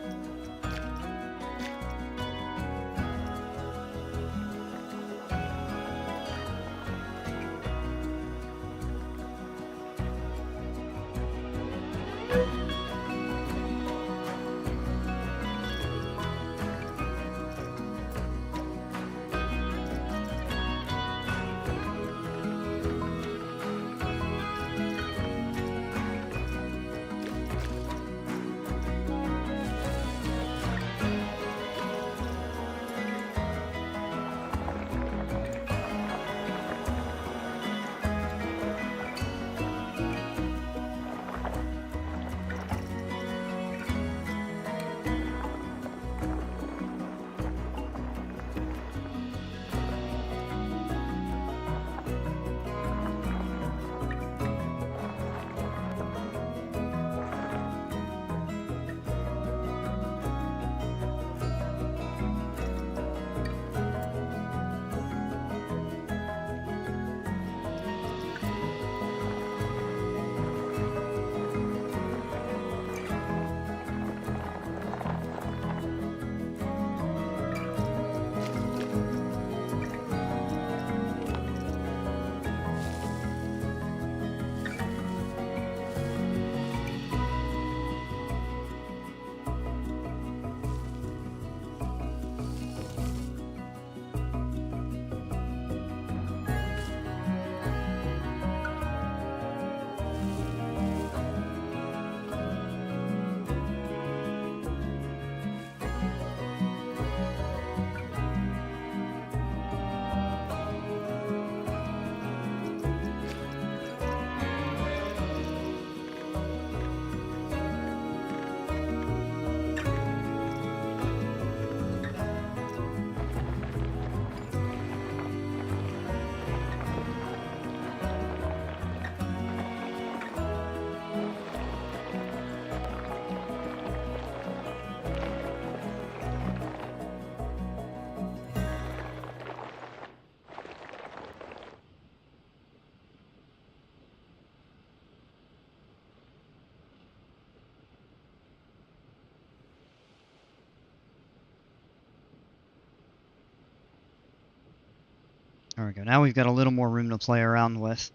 There we go. Now we've got a little more room to play around with.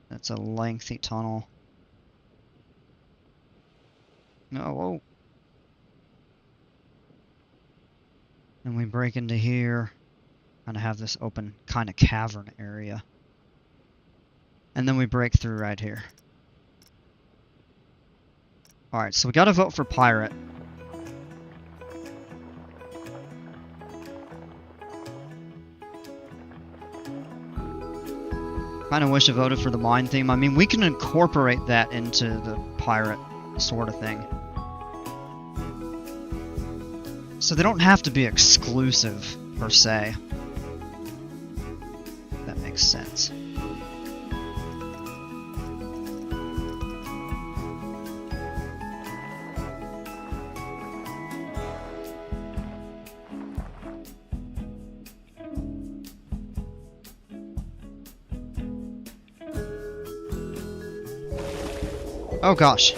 That's a lengthy tunnel. No, whoa. And we break into here. Kind of have this open kind of cavern area. And then we break through right here. Alright, so we gotta vote for Pirate. Kind of wish I voted for the mine theme. I mean, we can incorporate that into the pirate sort of thing. So they don't have to be exclusive, per se. That makes sense. Oh gosh.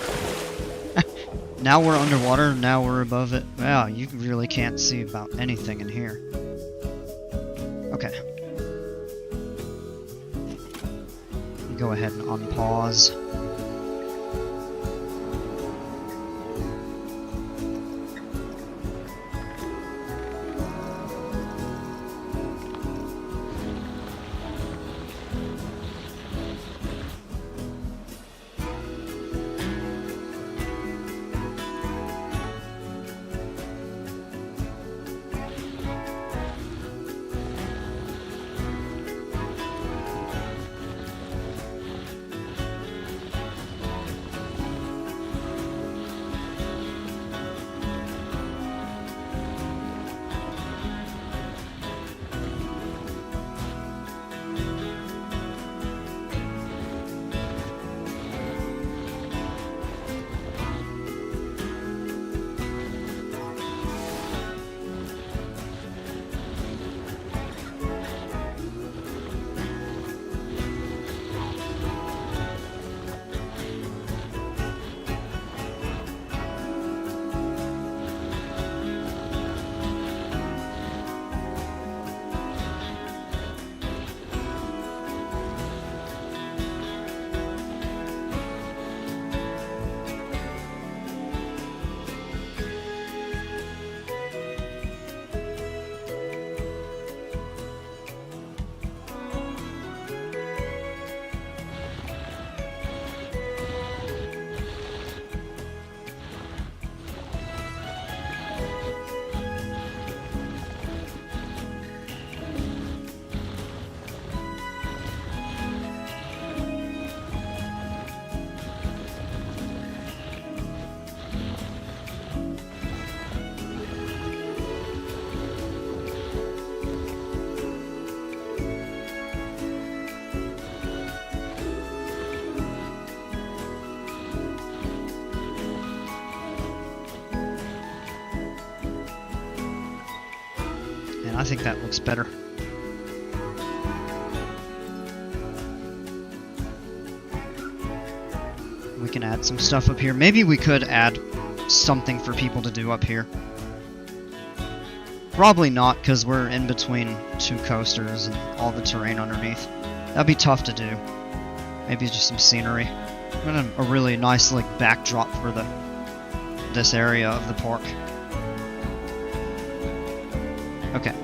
Now we're underwater, now we're above it. Wow, you really can't see about anything in here. Okay. Go ahead and unpause. I think that looks better. We can add some stuff up here. Maybe we could add something for people to do up here. Probably not, because we're in between two coasters and all the terrain underneath. That'd be tough to do. Maybe just some scenery. And a really nice like backdrop for this area of the park. Okay.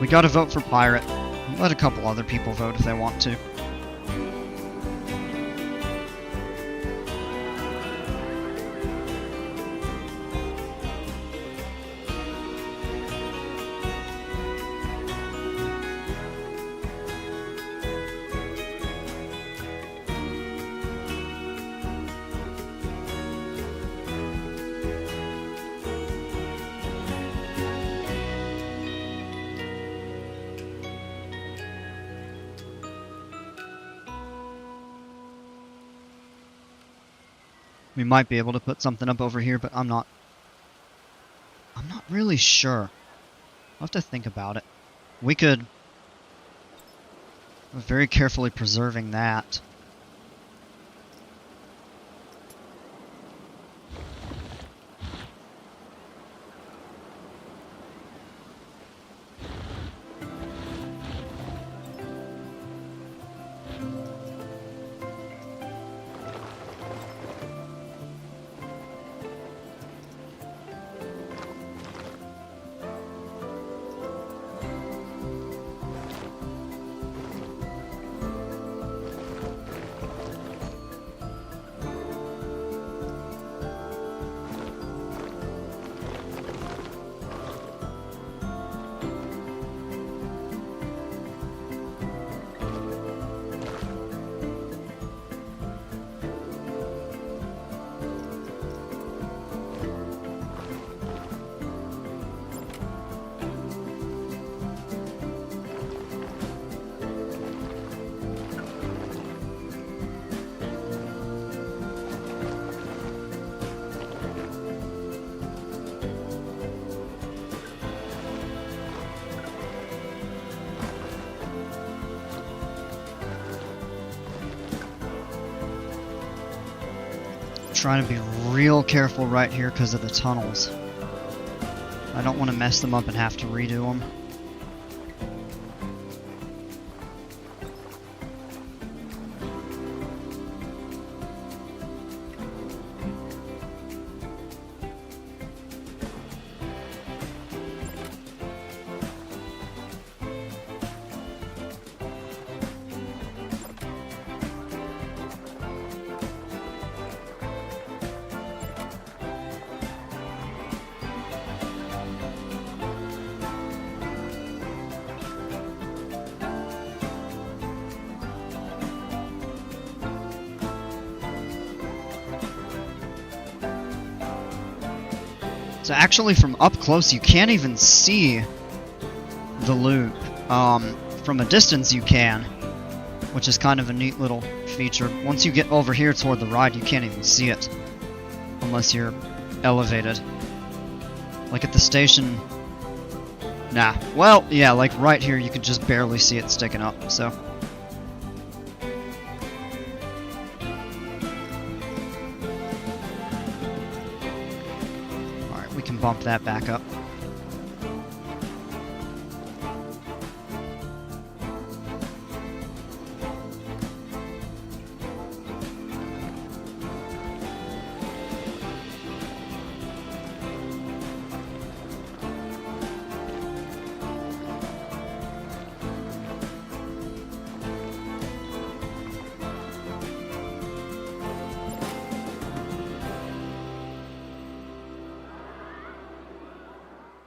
We gotta vote for pirate. Let a couple other people vote if they want to. We might be able to put something up over here, but I'm not really sure. I'll have to think about it. We could... We're very carefully preserving that. trying to be real careful right here because of the tunnels. I don't want to mess them up and have to redo them. So actually from up close you can't even see the loop. From a distance you can, which is kind of a neat little feature. Once you get over here toward the ride you can't even see it unless you're elevated. Like at the station... Nah. Well, yeah, like right here you could just barely see it sticking up, so... We can bump that back up.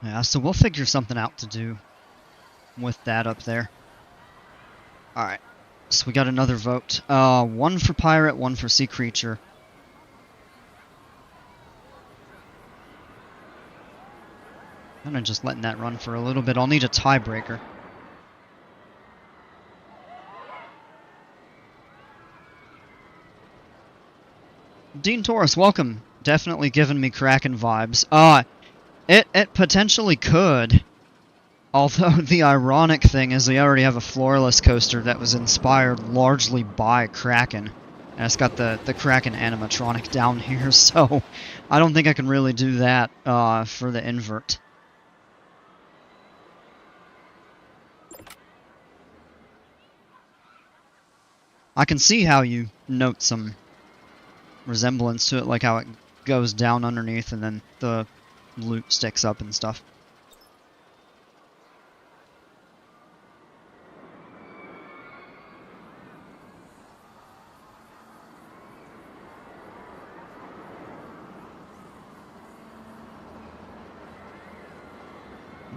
Yeah, so we'll figure something out to do with that up there. Alright, so we got another vote. One for pirate, one for sea creature. I'm just letting that run for a little bit. I'll need a tiebreaker. Dean Taurus, welcome. Definitely giving me Kraken vibes. It potentially could. Although the ironic thing is we already have a floorless coaster that was inspired largely by Kraken. And it's got the Kraken animatronic down here, so I don't think I can really do that for the invert. I can see how you note some resemblance to it, like how it goes down underneath and then the loop sticks up and stuff.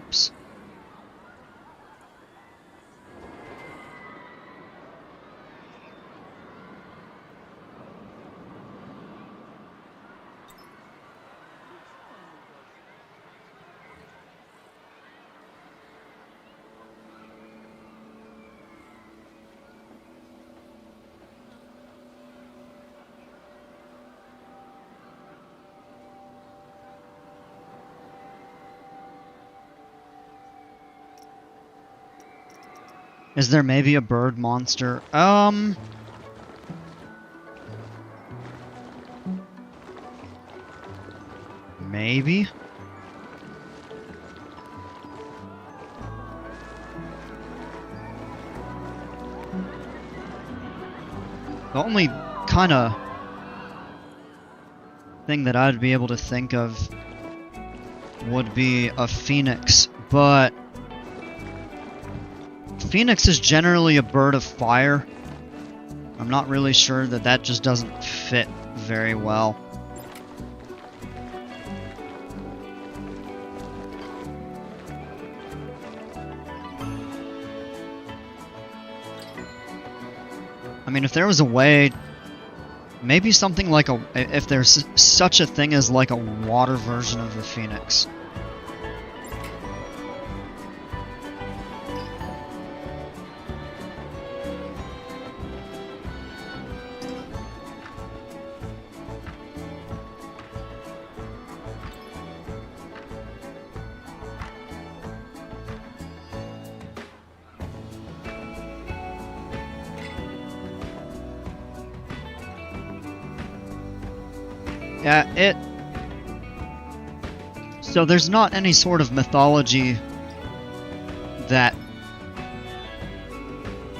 Oops. Is there maybe a bird monster? Maybe? The only kind of thing that I'd be able to think of would be a phoenix, but Phoenix is generally a bird of fire. I'm not really sure that that just doesn't fit very well. I mean, if there was a way, maybe something like if there's such a thing as like a water version of the Phoenix. it... So there's not any sort of mythology that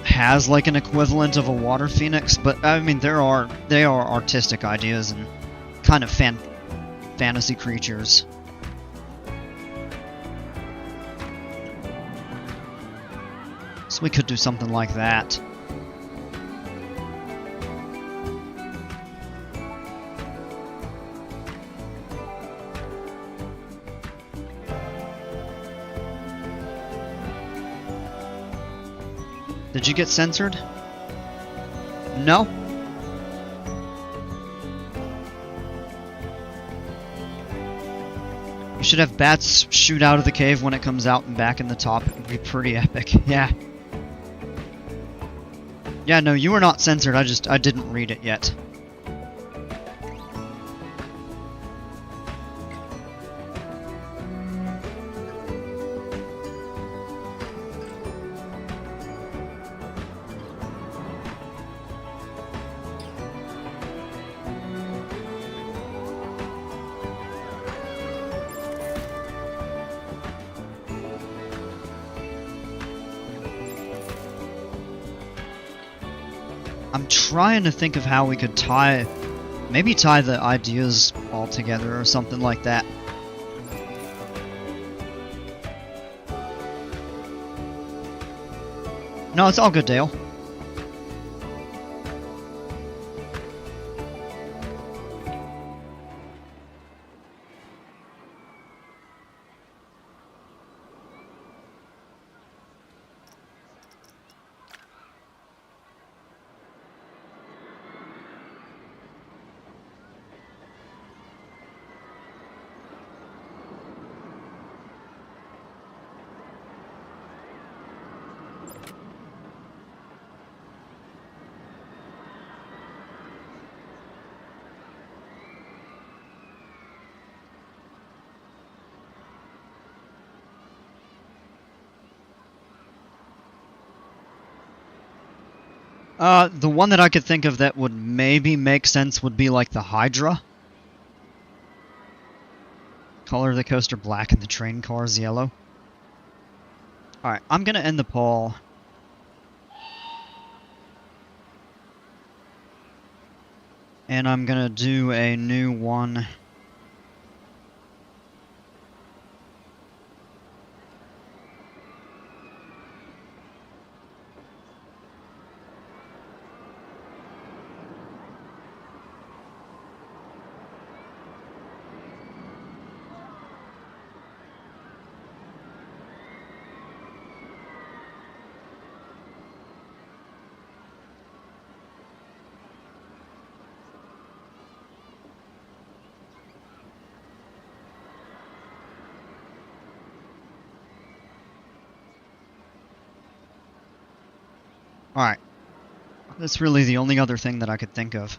has like an equivalent of a water phoenix, but I mean they are artistic ideas and kind of fantasy creatures. So we could do something like that. Did you get censored? No? You should have bats shoot out of the cave when it comes out and back in the top. It would be pretty epic. Yeah. Yeah, no, you were not censored. I didn't read it yet. I'm trying to think of how we could maybe tie the ideas all together or something like that. No, it's all good, Dale. The one that I could think of that would maybe make sense would be like the Hydra. Color of the coaster black and the train cars yellow. Alright, I'm gonna end the poll. And I'm gonna do a new one. Alright. That's really the only other thing that I could think of.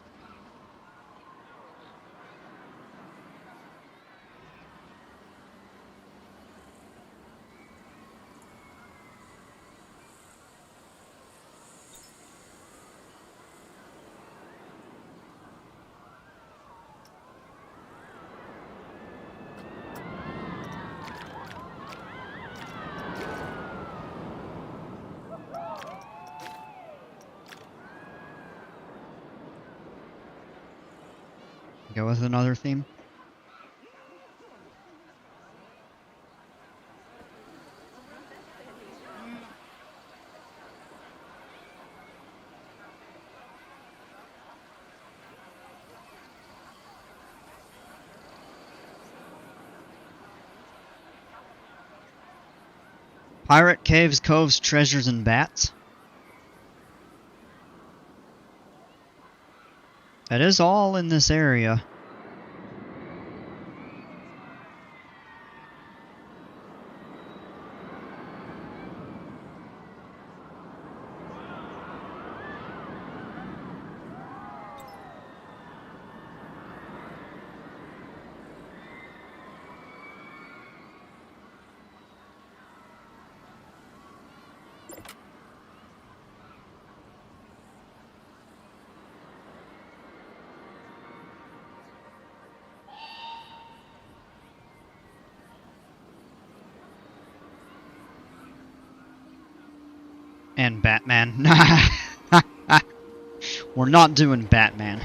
Go with another theme. Pirate caves, coves, treasures, and bats. That is all in this area. And Batman. We're not doing Batman.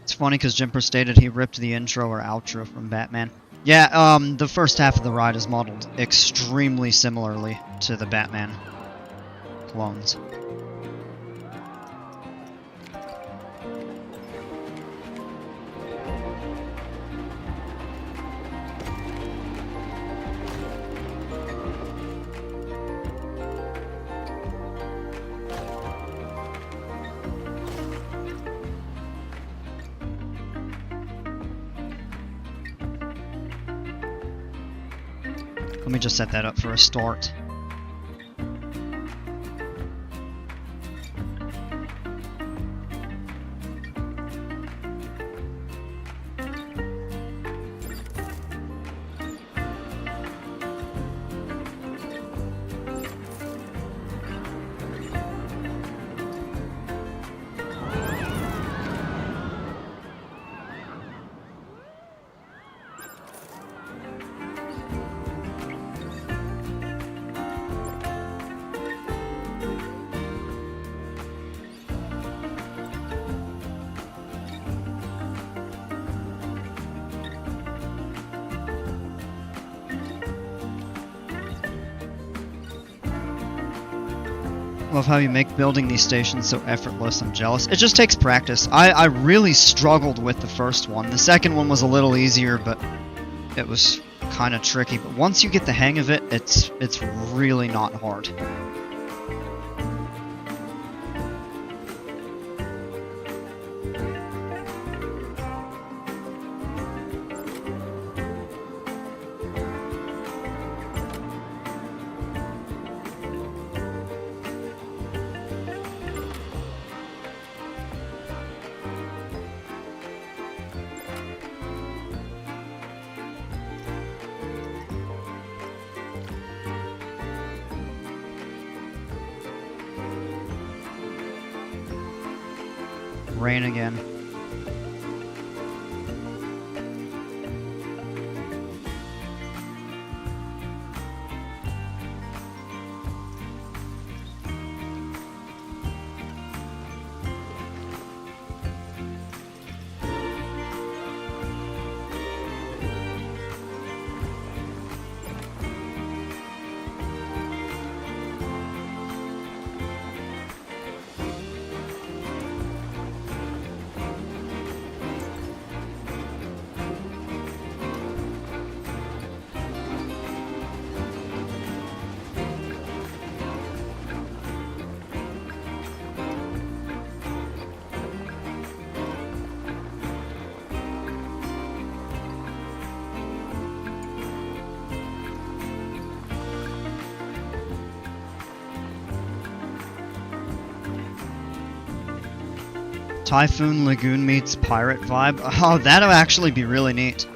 It's funny because Jimper stated he ripped the intro or outro from Batman. Yeah, the first half of the ride is modeled extremely similarly to the Batman clones. Let me just set that up for a start. Love how you make building these stations so effortless. I'm jealous. It just takes practice. I really struggled with the first one. The second one was a little easier, but it was kind of tricky. But once you get the hang of it, it's really not hard. Rain again. Typhoon Lagoon meets pirate vibe. Oh, that'll actually be really neat.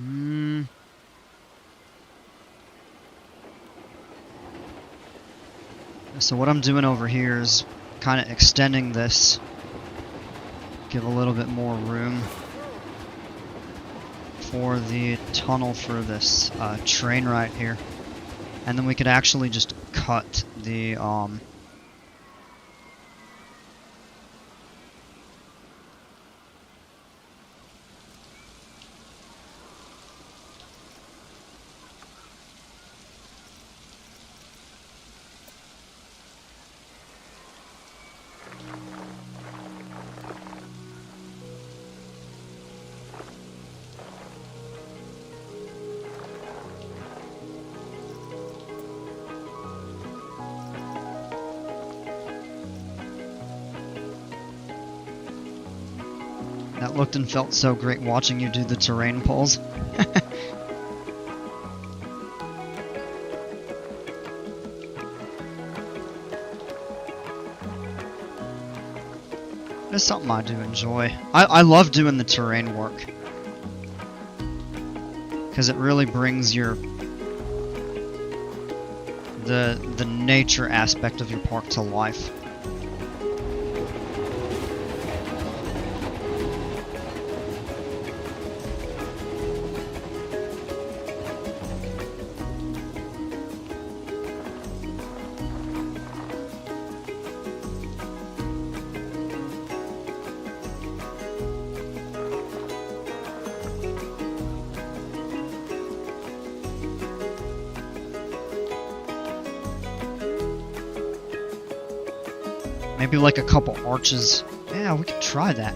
Hmm. So what I'm doing over here is kind of extending this, give a little bit more room for the tunnel for this train right here. And then we could actually just cut the that looked and felt so great watching you do the terrain pulls. It's something I do enjoy. I love doing the terrain work, because it really brings the nature aspect of your park to life. Maybe like a couple arches. Yeah, we could try that.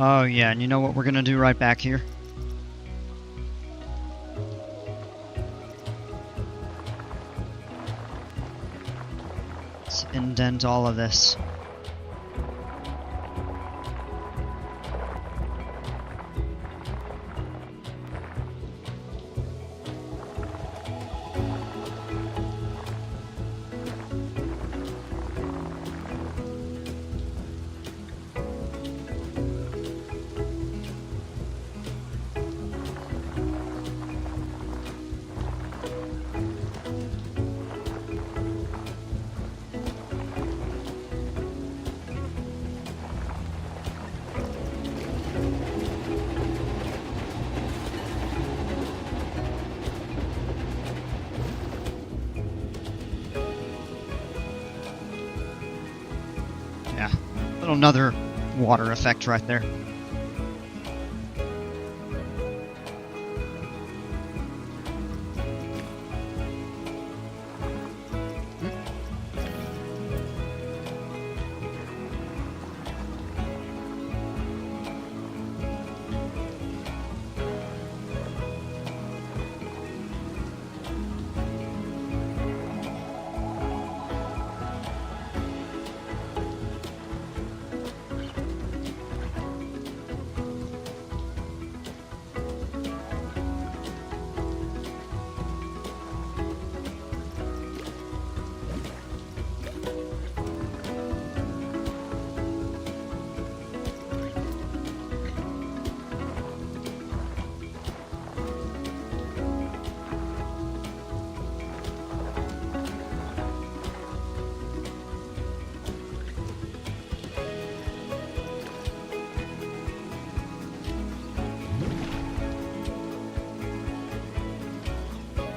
Oh yeah, and you know what we're gonna do right back here? Let's indent all of this. Little another water effect right there.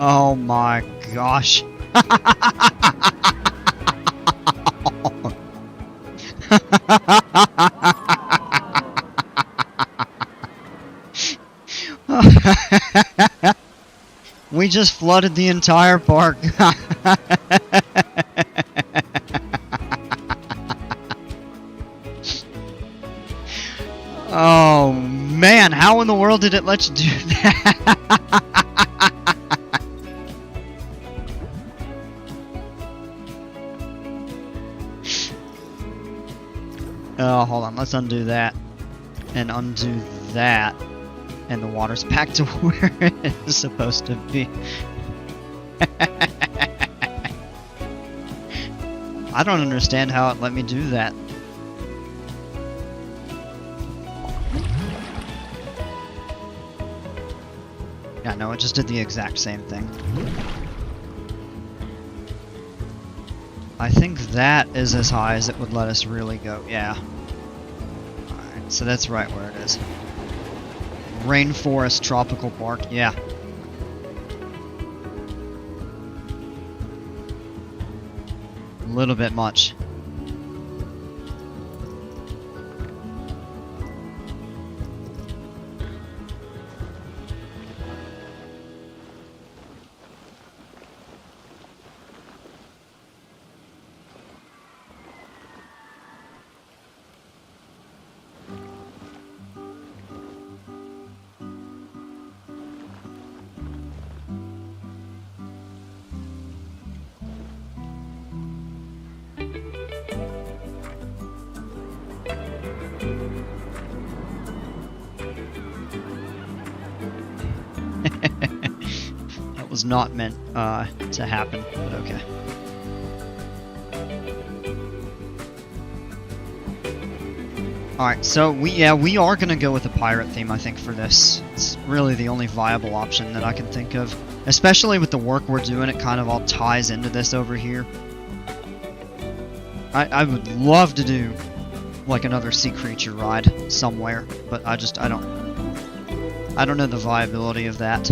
Oh my gosh. We just flooded the entire park. Oh man, how in the world did it let you do that? Oh, hold on, let's undo that. And undo that. And the water's back to where it is supposed to be. I don't understand how it let me do that. Yeah, no, it just did the exact same thing. I think that is as high as it would let us really go, yeah. Alright, so that's right where it is. Rainforest Tropical Park, yeah. A little bit much. That was not meant to happen, but okay. Alright, so we are gonna go with a pirate theme, I think, for this. It's really the only viable option that I can think of. Especially with the work we're doing, it kind of all ties into this over here. I would love to do like another sea creature ride somewhere, but I don't know the viability of that.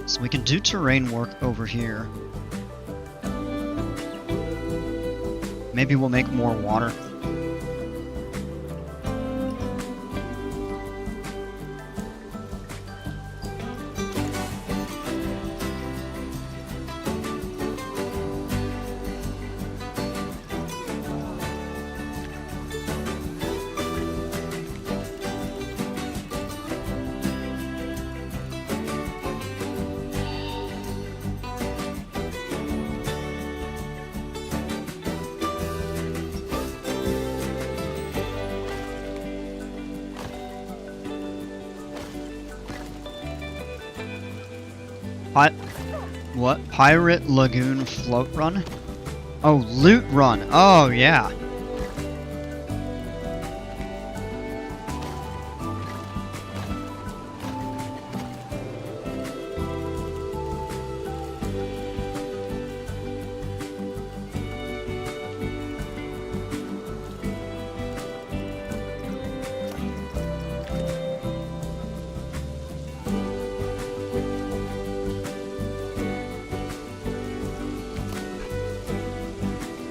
So we can do terrain work over here. Maybe we'll make more water. What? Pirate Lagoon Float Run? Oh, Loot Run. Oh, yeah.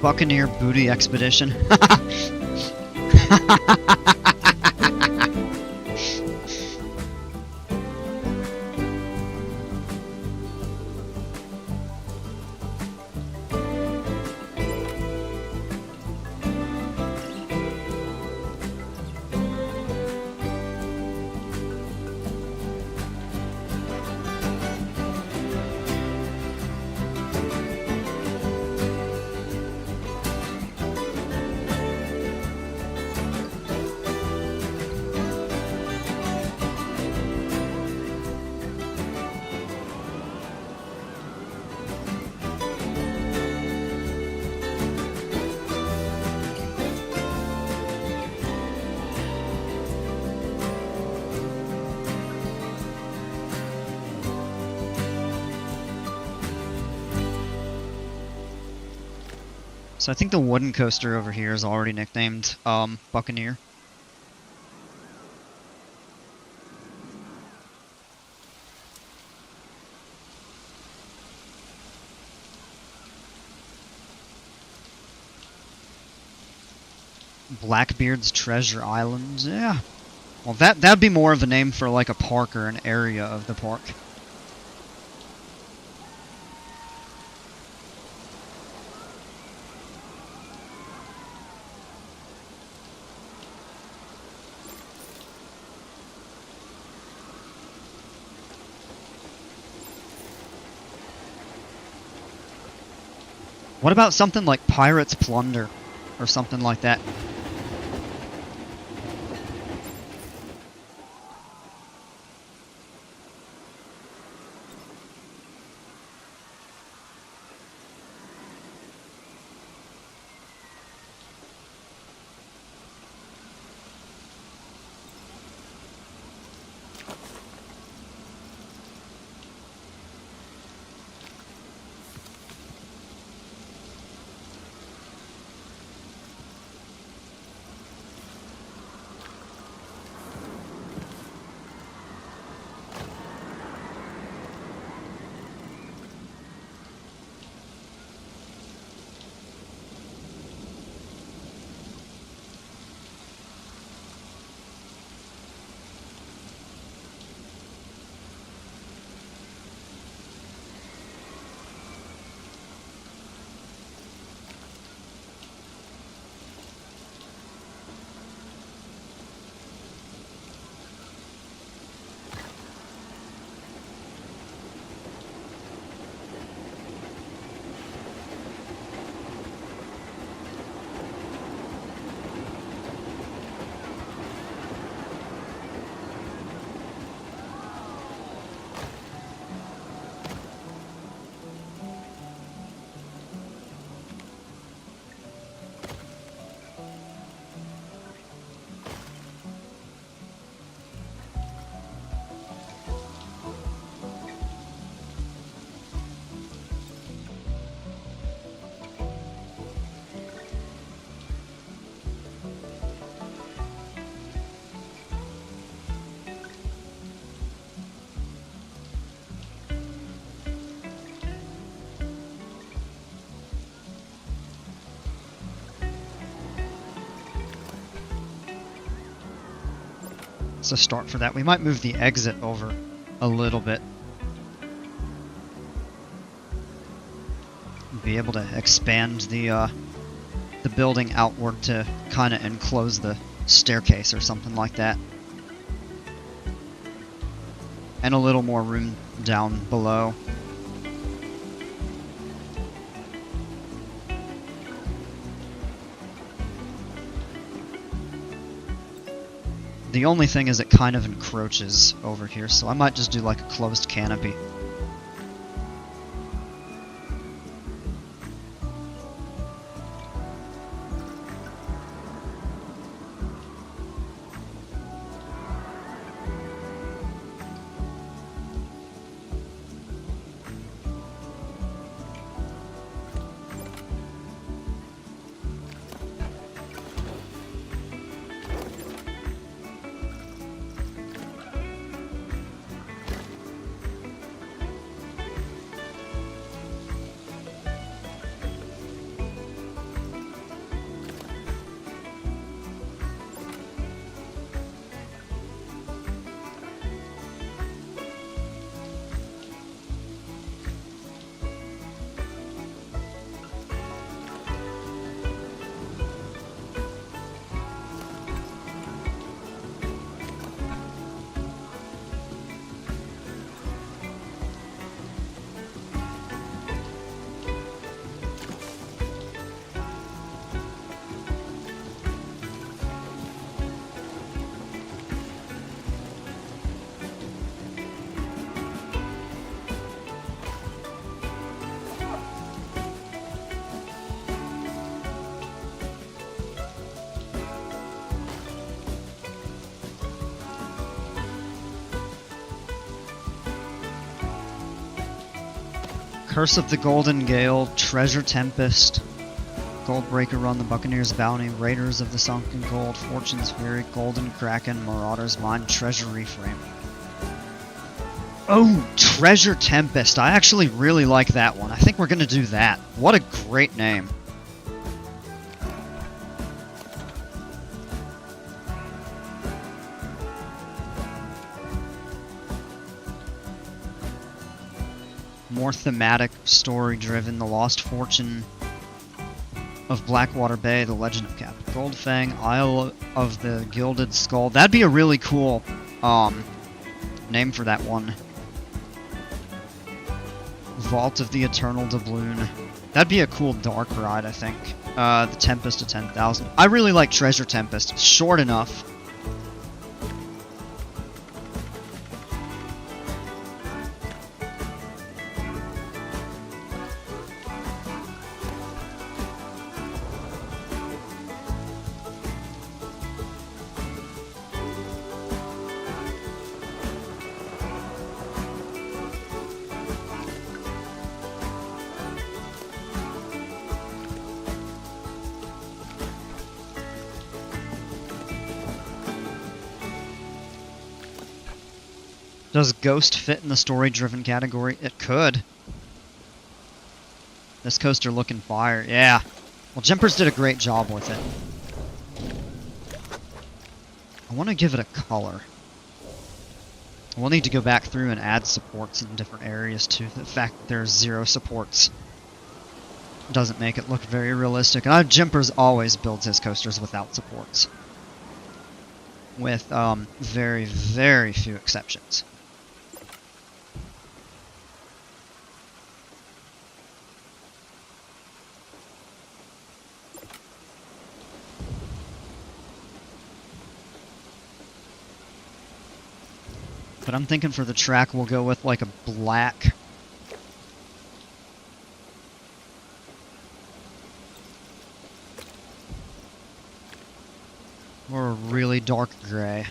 Buccaneer Booty Expedition. So I think the wooden coaster over here is already nicknamed Buccaneer. Blackbeard's Treasure Island, yeah. Well, that'd be more of a name for like a park or an area of the park. What about something like Pirate's Plunder or something like that? It's a start for that. We might move the exit over a little bit. Be able to expand the building outward to kind of enclose the staircase or something like that. And a little more room down below. The only thing is it kind of encroaches over here, so I might just do like a closed canopy. Curse of the Golden Gale, Treasure Tempest, Goldbreaker Run, the Buccaneer's Bounty, Raiders of the Sunken Gold, Fortune's Fury, Golden Kraken, Marauder's Mine, Treasure Reframe. Oh, Treasure Tempest. I actually really like that one. I think we're gonna do that. What a great name. More thematic, story-driven, The Lost Fortune of Blackwater Bay, The Legend of Captain Goldfang, Isle of the Gilded Skull. That'd be a really cool name for that one. Vault of the Eternal Doubloon. That'd be a cool dark ride, I think. The Tempest of 10,000. I really like Treasure Tempest. It's short enough. Does Ghost fit in the story-driven category? It could. This coaster looking fire. Yeah. Well, Jimpers did a great job with it. I want to give it a color. We'll need to go back through and add supports in different areas too. The fact that there's 0 supports doesn't make it look very realistic. And Jimpers always builds his coasters without supports. With very, very few exceptions. But I'm thinking for the track we'll go with like a black. Or a really dark gray.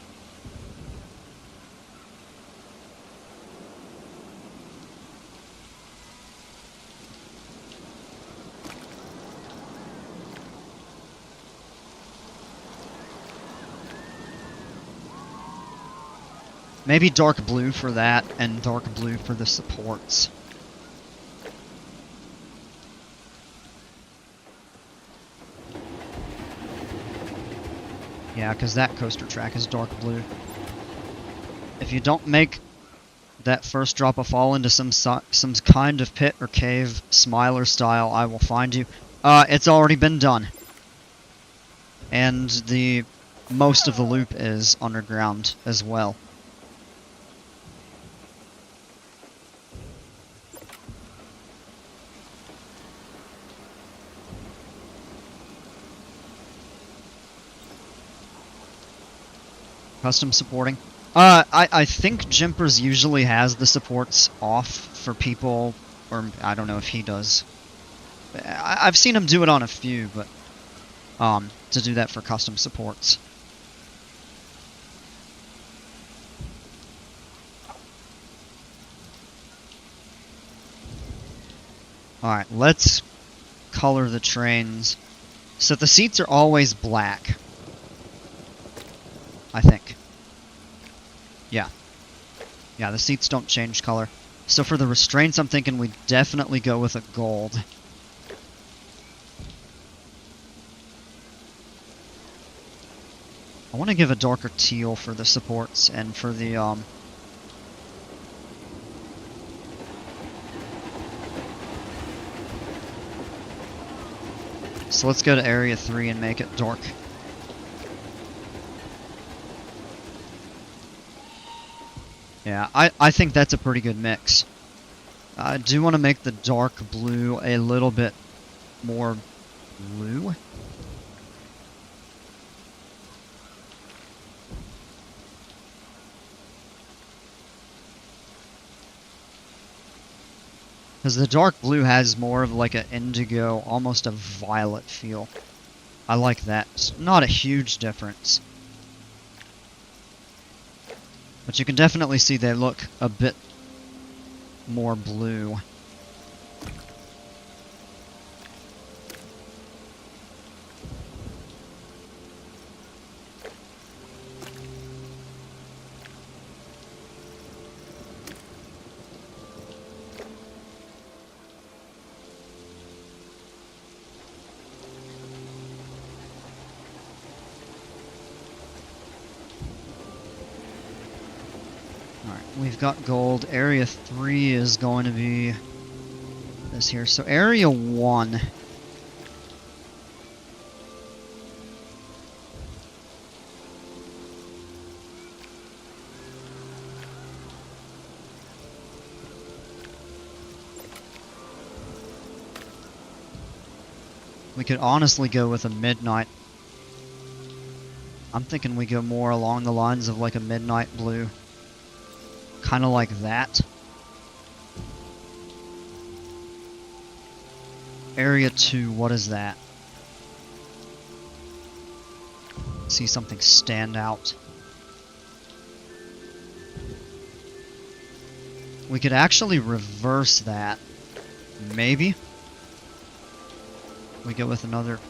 Maybe dark blue for that, and dark blue for the supports. Yeah, because that coaster track is dark blue. If you don't make that first drop of fall into some kind of pit or cave, Smiler style, I will find you. It's already been done. And most of the loop is underground as well. Custom supporting. I think Jimpers usually has the supports off for people, or I don't know if he does. I've seen him do it on a few, but to do that for custom supports. Alright, let's color the trains. So the seats are always black. I think. Yeah. Yeah, the seats don't change color. So for the restraints, I'm thinking we definitely go with a gold. I want to give a darker teal for the supports and for the, So let's go to Area 3 and make it dark. Yeah, I think that's a pretty good mix. I do want to make the dark blue a little bit more blue. Because the dark blue has more of like an indigo, almost a violet feel. I like that. It's not a huge difference. But you can definitely see they look a bit more blue. we've got gold. Area 3 is going to be this here. So Area 1. We could honestly go with a midnight. I'm thinking we go more along the lines of like a midnight blue. Kind of like that. Area 2, what is that? See something stand out. We could actually reverse that. Maybe. We go with another.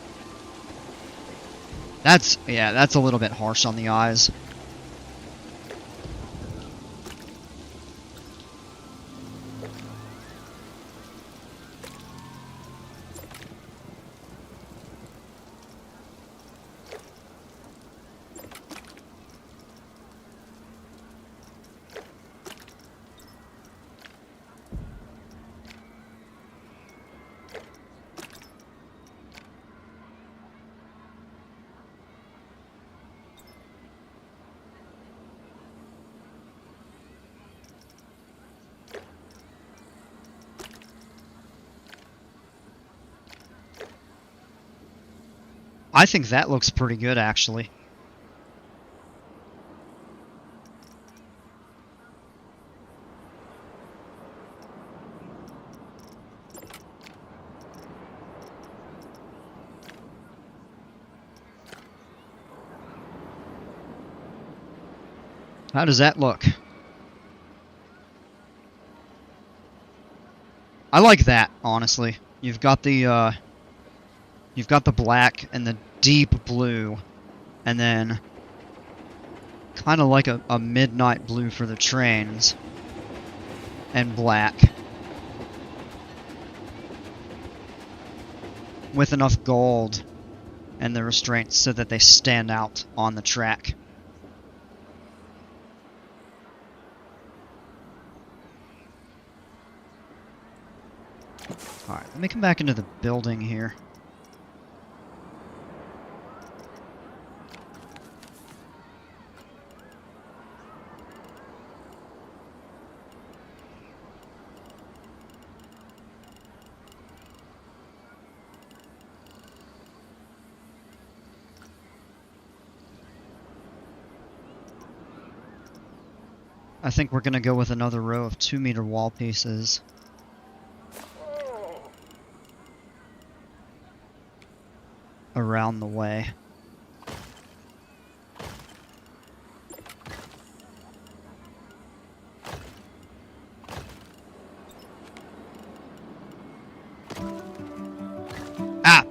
That's a little bit harsh on the eyes. I think that looks pretty good, actually. How does that look? I like that, honestly. You've got the black and the deep blue, and then kind of like a midnight blue for the trains, and black. With enough gold and the restraints so that they stand out on the track. Alright, let me come back into the building here. I think we're going to go with another row of 2-meter wall pieces. Around the way. Ah!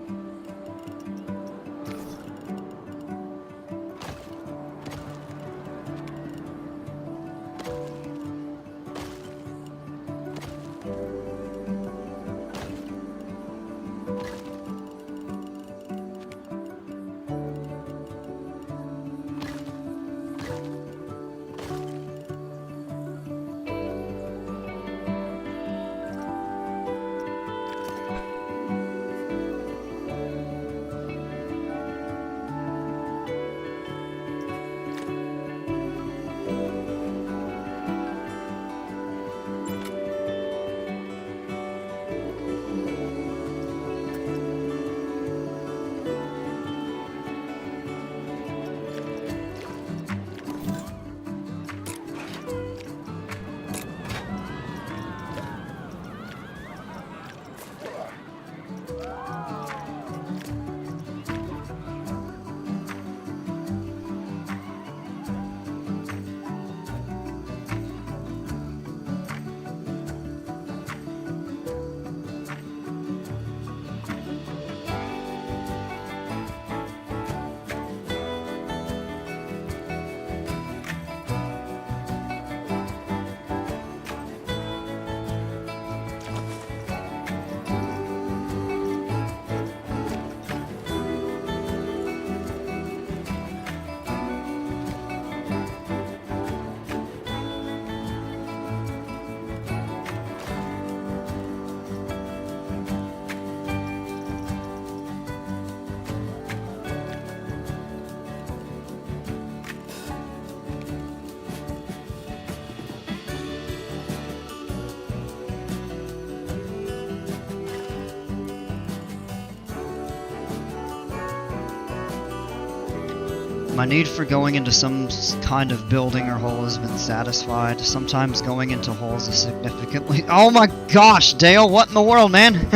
My need for going into some kind of building or hole has been satisfied. Sometimes going into holes is significantly... Oh my gosh, Dale, what in the world, man?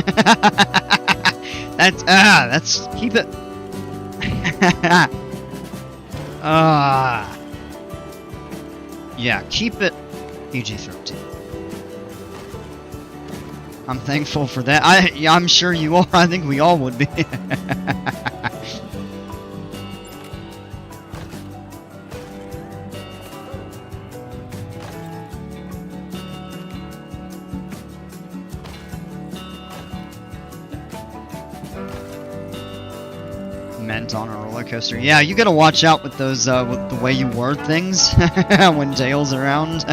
That's... Keep it... Yeah, keep it PG-13. I'm thankful for that. I'm sure you are. I think we all would be. Meant on a roller coaster. Yeah, you gotta watch out with those, with the way you word things when Dale's around.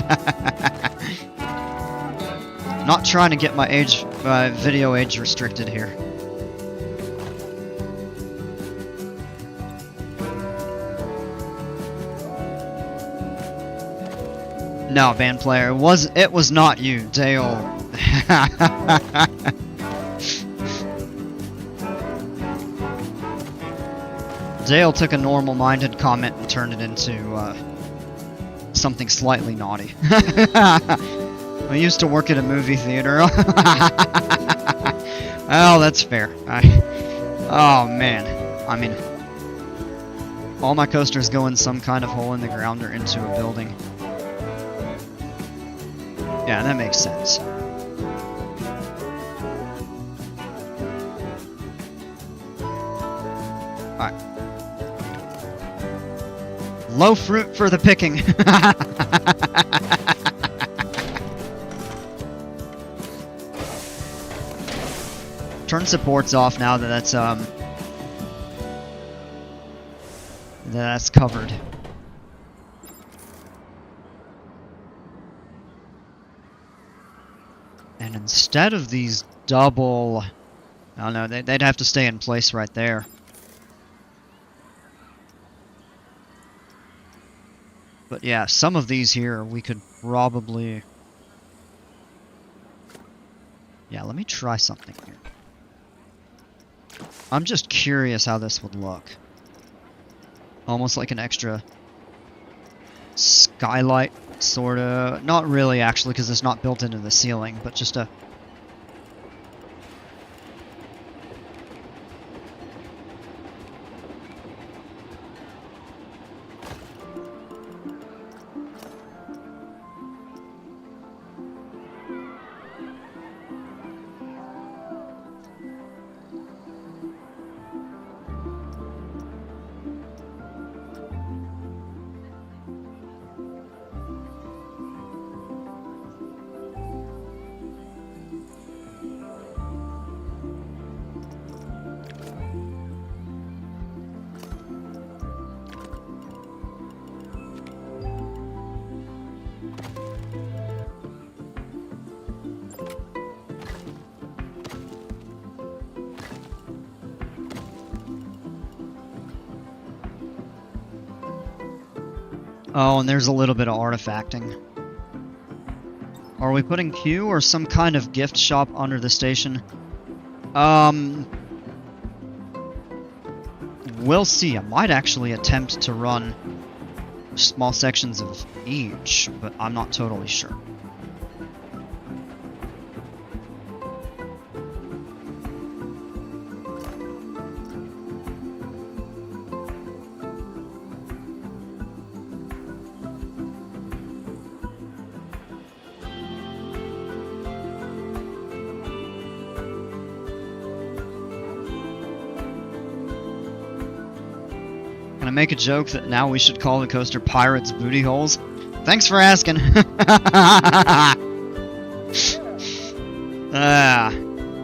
Not trying to get my age, video age restricted here. No, band player, it was not you, Dale. Dale took a normal-minded comment and turned it into, something slightly naughty. I used to work at a movie theater. Oh, that's fair. Oh, man. I mean, all my coasters go in some kind of hole in the ground or into a building. Yeah, that makes sense. Alright. Low fruit for the picking. Turn supports off now that that's covered. And instead of these double... Oh no, they'd have to stay in place right there. But yeah, some of these here we could probably... Yeah, let me try something here. I'm just curious how this would look. Almost like an extra skylight, sorta. Not really, actually, because it's not built into the ceiling, but just a... Oh, and there's a little bit of artifacting. Are we putting Q or some kind of gift shop under the station? We'll see. I might actually attempt to run small sections of each, but I'm not totally sure. Make a joke that now we should call the coaster Pirates Booty Holes? Thanks for asking.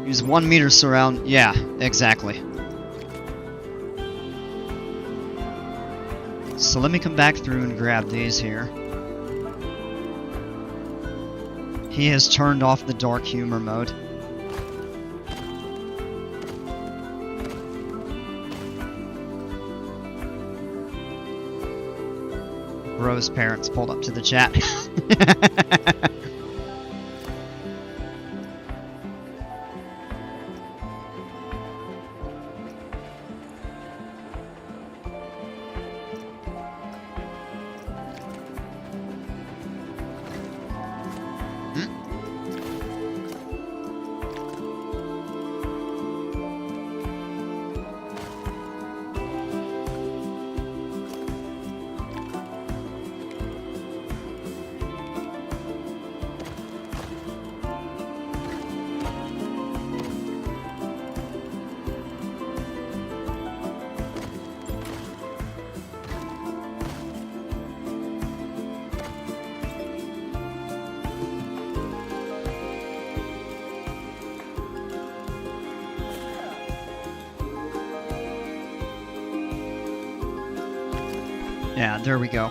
Use 1 meter surround. Yeah, exactly. So let me come back through and grab these here. He has turned off the dark humor mode. Bro's parents pulled up to the chat. Yeah, there we go.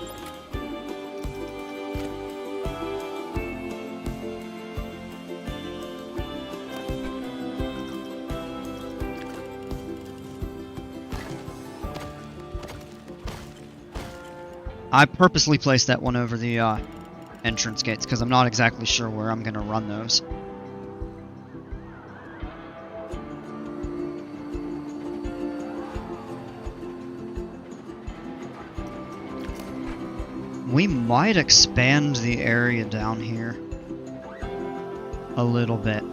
I purposely placed that one over the entrance gates because I'm not exactly sure where I'm going to run those. We might expand the area down here a little bit.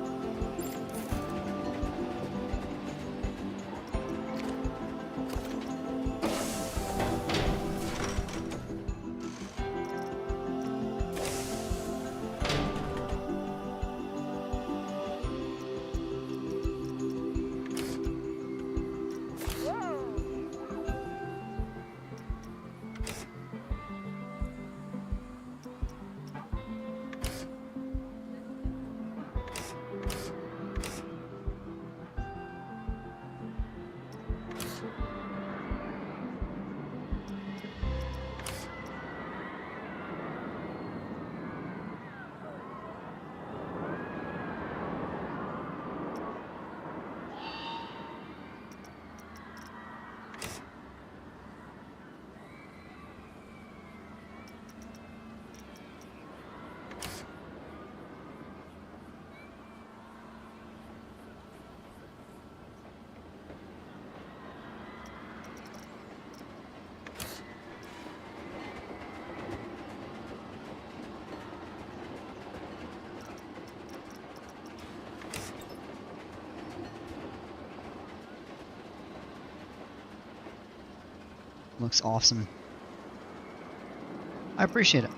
Looks awesome. I appreciate it.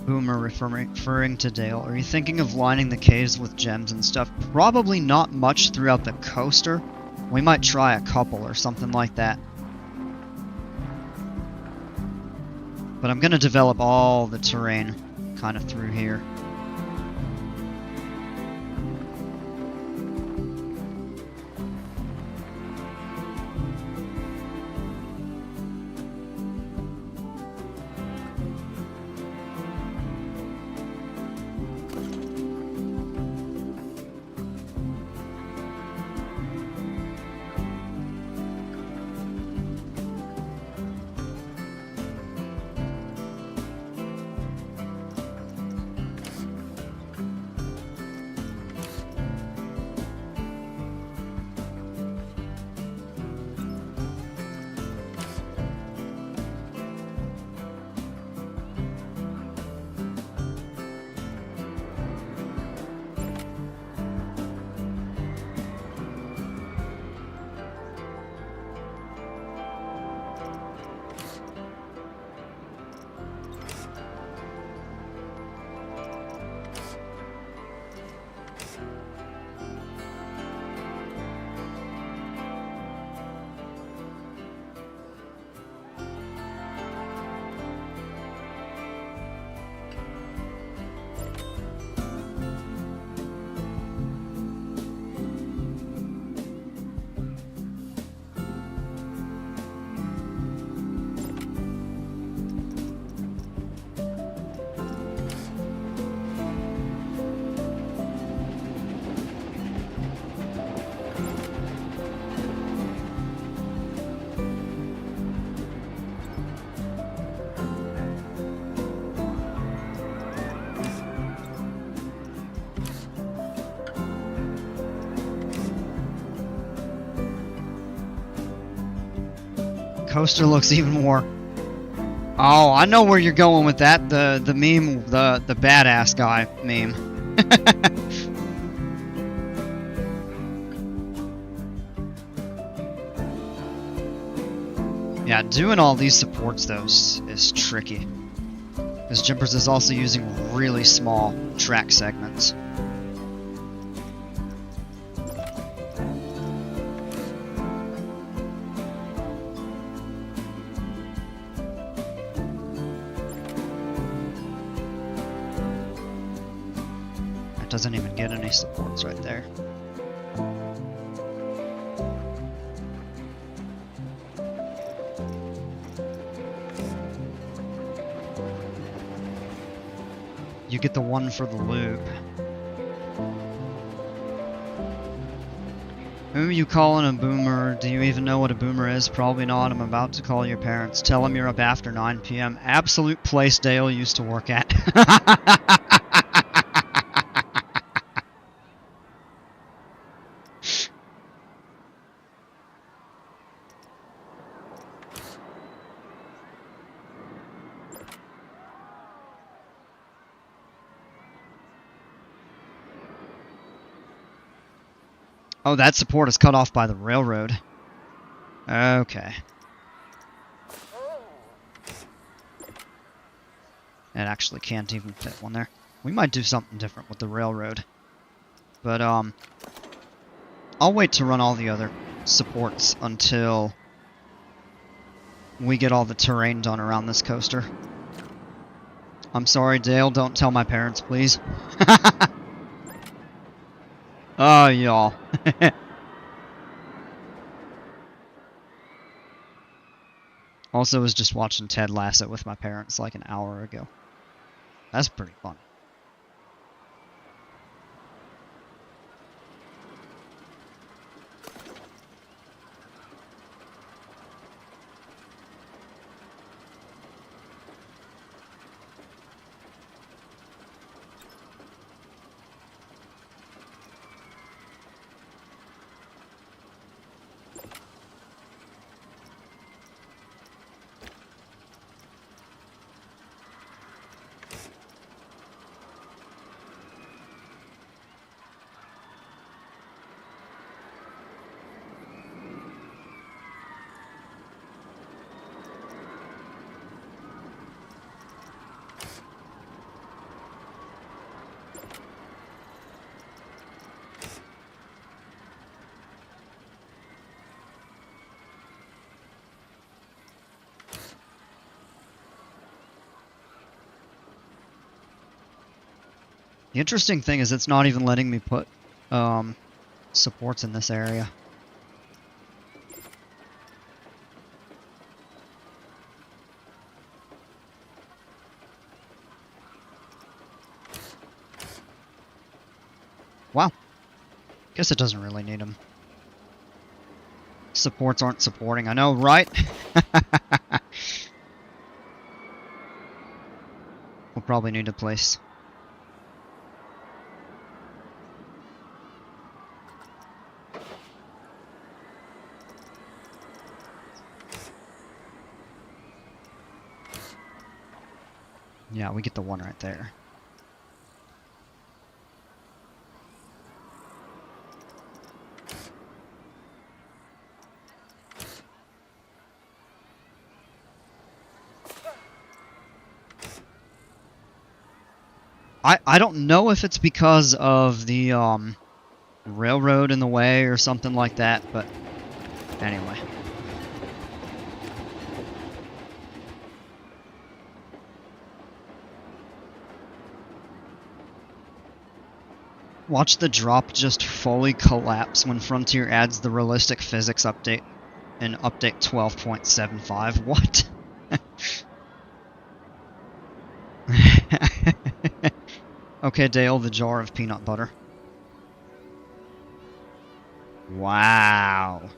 Boomer referring to Dale. Are you thinking of lining the caves with gems and stuff? Probably not much throughout the coaster. We might try a couple or something like that. But I'm going to develop all the terrain kind of through here. coaster looks even more... Oh, I know where you're going with that. The meme, the badass guy meme. Yeah, doing all these supports though is tricky. Because Jimpers is also using really small track segments. Doesn't even get any supports right there. You get the one for the loop. Who are you calling a boomer? Do you even know what a boomer is? Probably not. I'm about to call your parents. Tell them you're up after 9 p.m. Absolute place Dale used to work at. Oh, that support is cut off by the railroad. Okay. It actually can't even fit one there. We might do something different with the railroad. But, I'll wait to run all the other supports until we get all the terrain done around this coaster. I'm sorry, Dale. Don't tell my parents, please. Oh, y'all. Also was just watching Ted Lasso with my parents like an hour ago. That's pretty fun. The interesting thing is it's not even letting me put supports in this area. Wow. Guess it doesn't really need them. Supports aren't supporting, I know, right? We'll probably need a place. Yeah, we get the one right there. I don't know if it's because of the railroad in the way or something like that, but anyway. Watch the drop just fully collapse when Frontier adds the realistic physics update in update 12.75. What? Okay, Dale, the jar of peanut butter. Wow.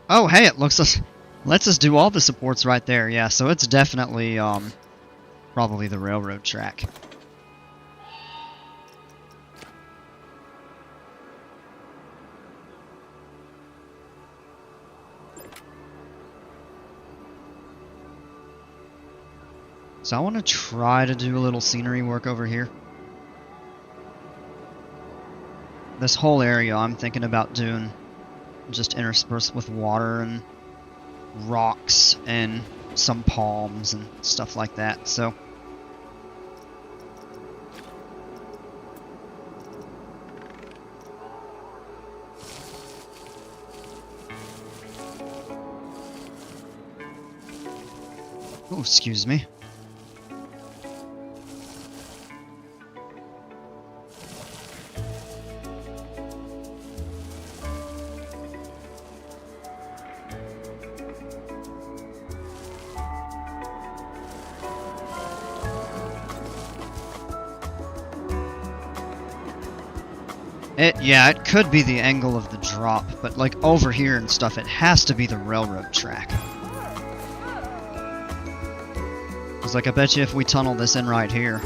Oh, hey, it looks Lets us do all the supports right there, yeah, so it's definitely, probably the railroad track. So I want to try to do a little scenery work over here. This whole area I'm thinking about doing just interspersed with water and rocks and some palms and stuff like that, so oh, excuse me. Yeah, it could be the angle of the drop, but like over here and stuff, it has to be the railroad track. Cause like I bet you if we tunnel this in right here.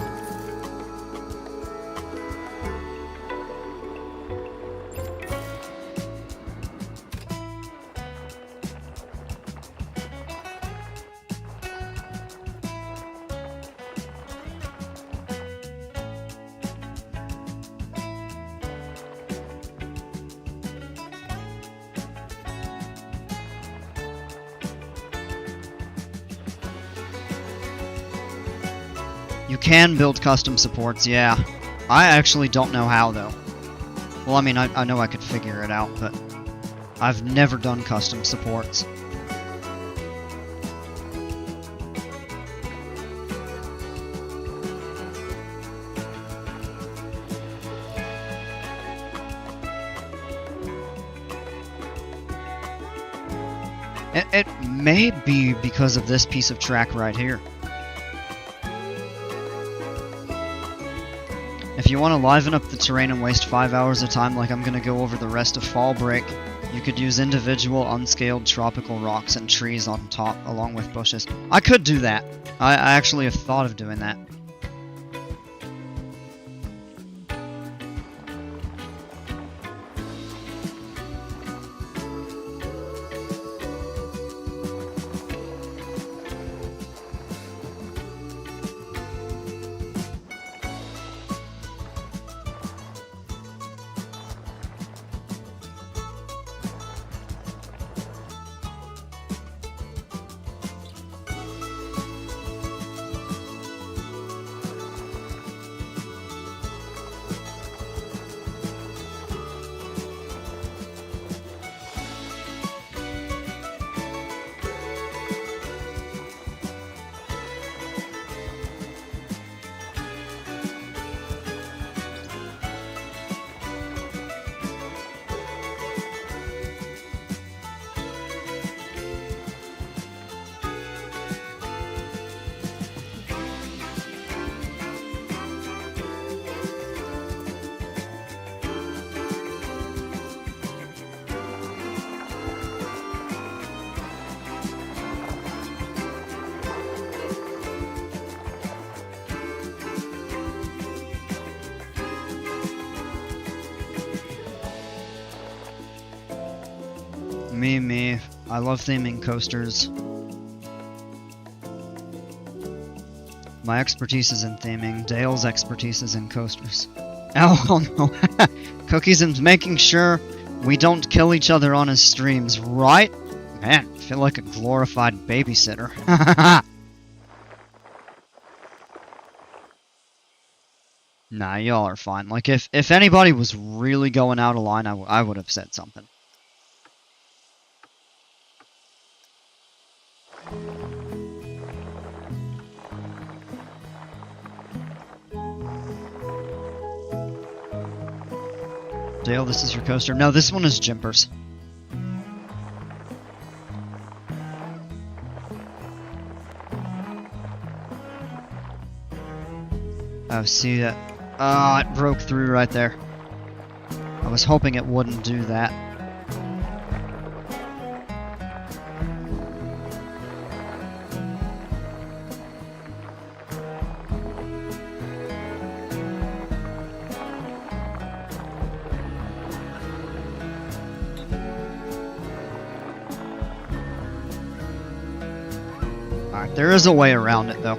You can build custom supports, yeah. I actually don't know how, though. Well, I mean, I know I could figure it out, but I've never done custom supports. It may be because of this piece of track right here. If you want to liven up the terrain and waste 5 hours of time like I'm going to go over the rest of Fall Break, you could use individual unscaled tropical rocks and trees on top along with bushes. I could do that. I actually have thought of doing that. Me. I love theming coasters. My expertise is in theming. Dale's expertise is in coasters. Oh no. Cookies and making sure we don't kill each other on his streams, right? Man, I feel like a glorified babysitter. Nah, y'all are fine. Like, if anybody was really going out of line, I would have said something. Dale, this is your coaster. No, this one is Jimpers. Oh, see that? Oh, it broke through right there. I was hoping it wouldn't do that. Alright, there is a way around it, though.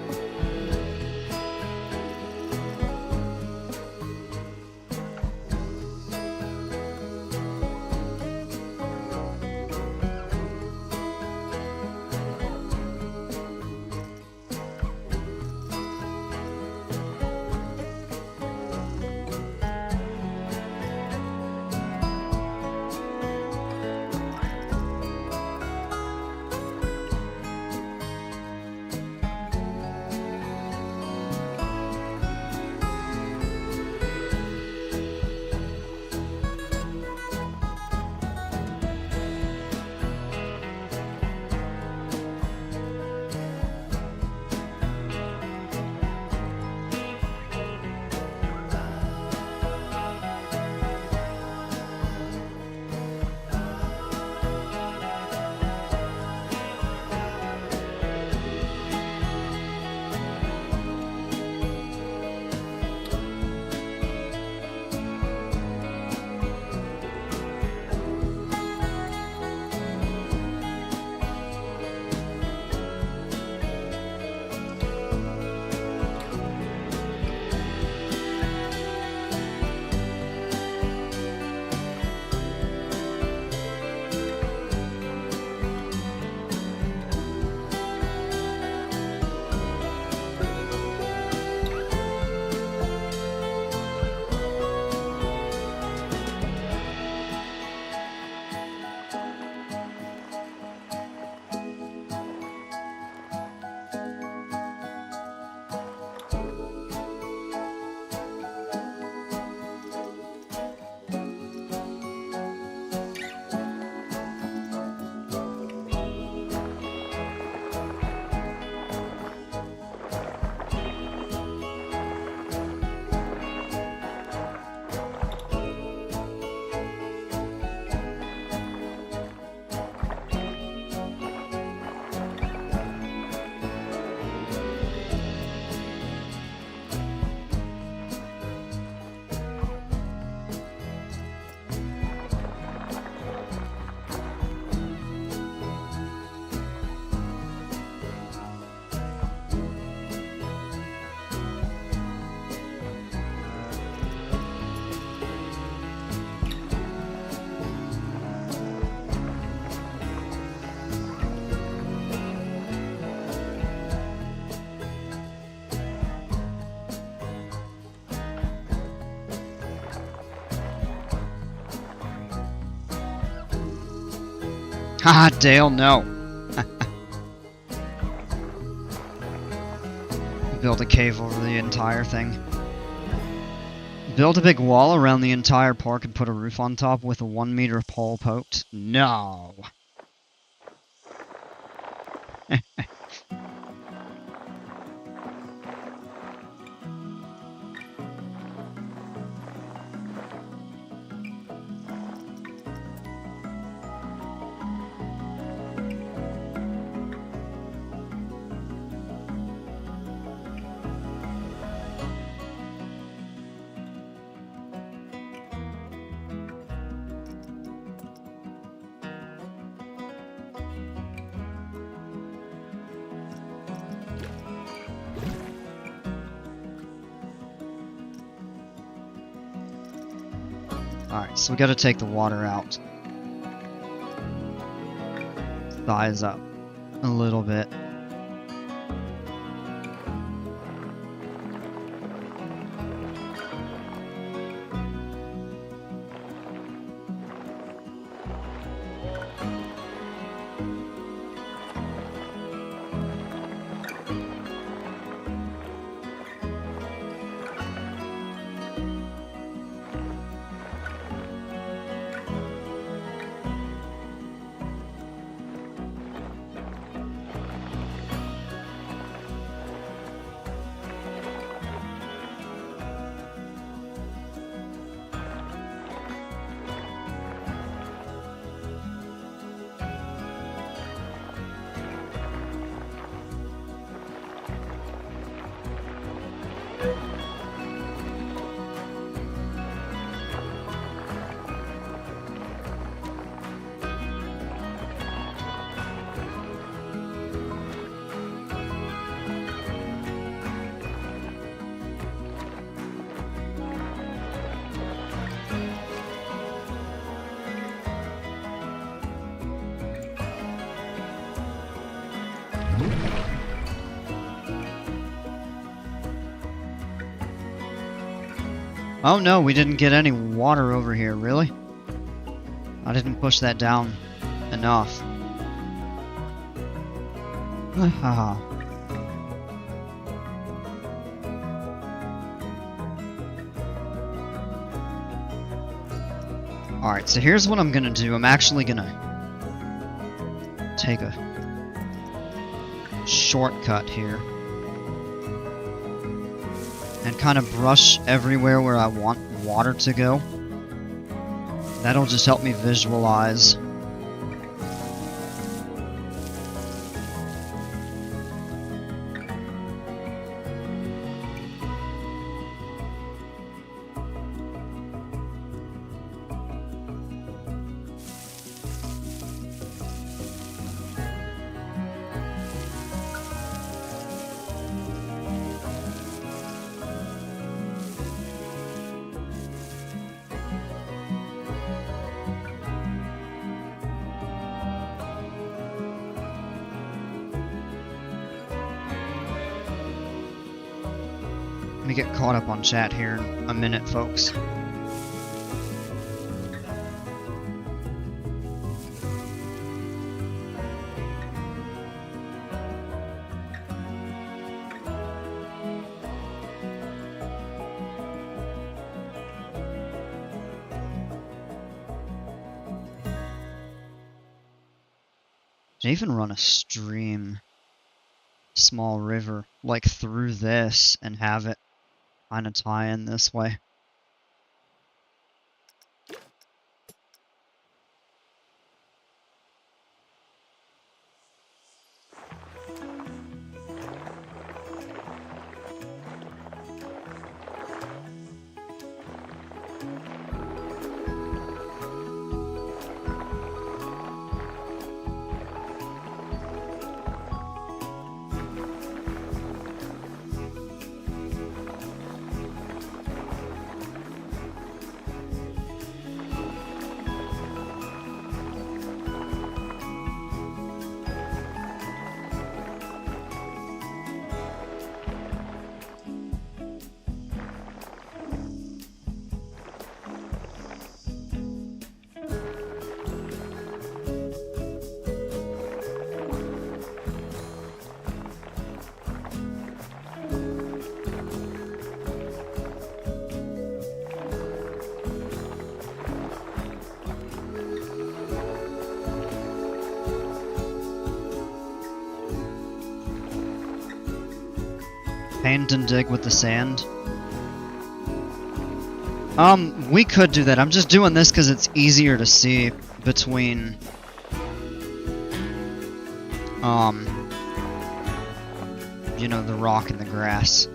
Haha, Dale, no. Build a cave over the entire thing. Build a big wall around the entire park and put a roof on top with a 1 meter pole poked? No. Alright, so we gotta take the water out. Size up a little bit. Oh no, we didn't get any water over here, really? I didn't push that down enough. Haha. Alright, so here's what I'm gonna do. I'm actually gonna take a shortcut here and kind of brush everywhere where I want water to go. That'll just help me visualize. Let me get caught up on chat here in a minute, folks. Can I even run a stream, small river, like through this and have it kind of tie in this way? Paint and dig with the sand. We could do that. I'm just doing this because it's easier to see between, you know, the rock and the grass.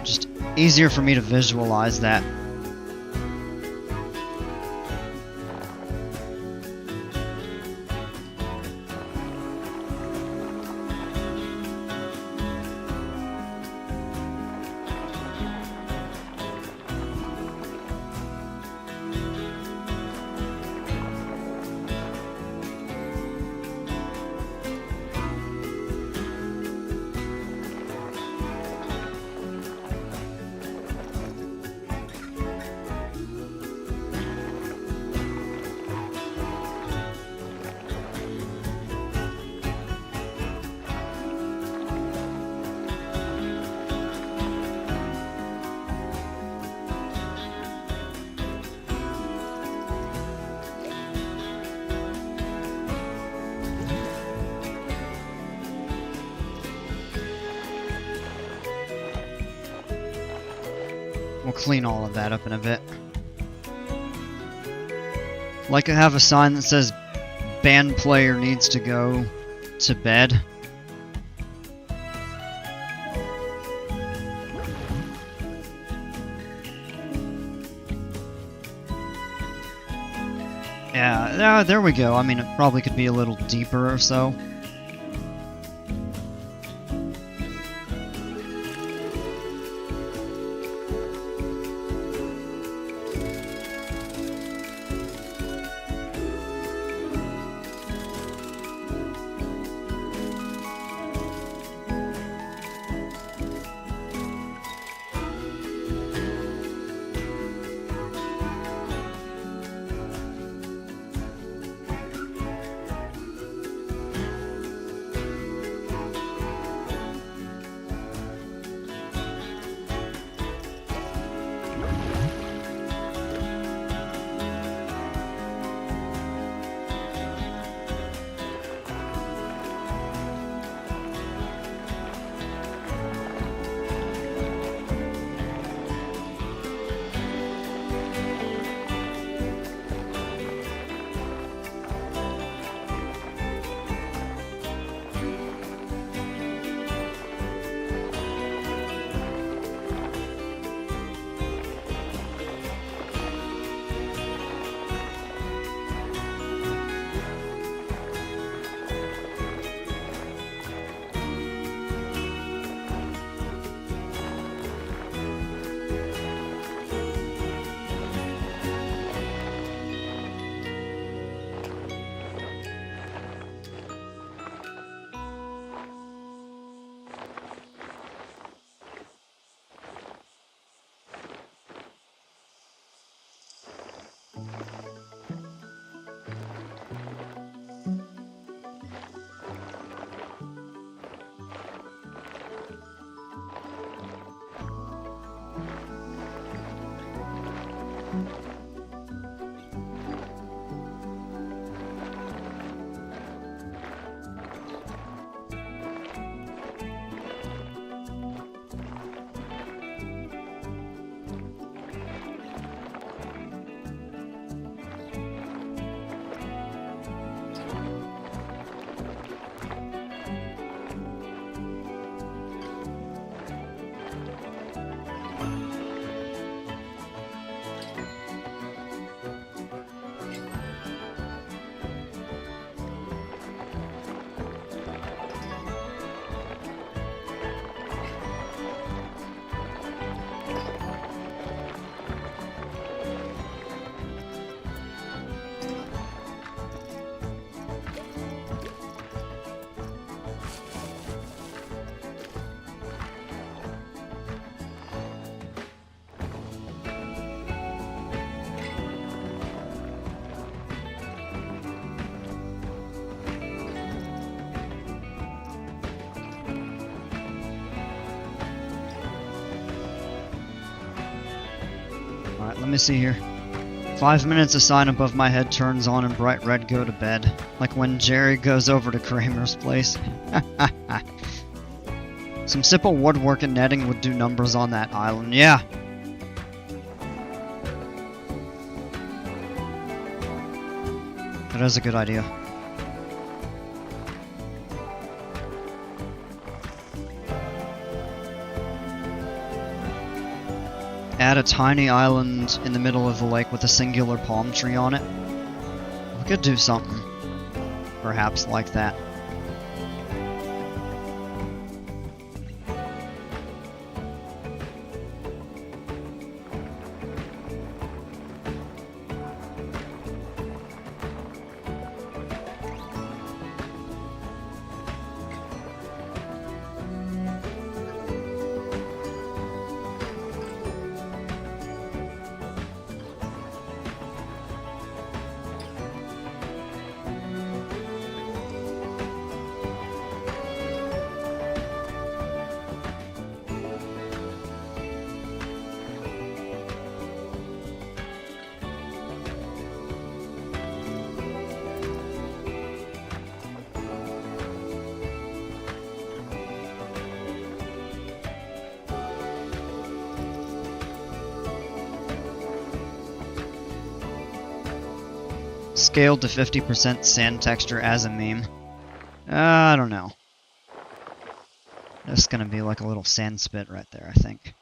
Just easier for me to visualize that. We'll clean all of that up in a bit. Like I have a sign that says band player needs to go to bed. Yeah, there we go. I mean, it probably could be a little deeper or so. let me see here. 5 minutes, a sign above my head turns on and bright red, go to bed. Like when Jerry goes over to Kramer's place. Some simple woodwork and netting would do numbers on that island, yeah. That is a good idea. Add a tiny island in the middle of the lake with a singular palm tree on it. We could do something, perhaps, like that. Scaled to 50% sand texture as a meme. I don't know. That's gonna be like a little sand spit right there, I think.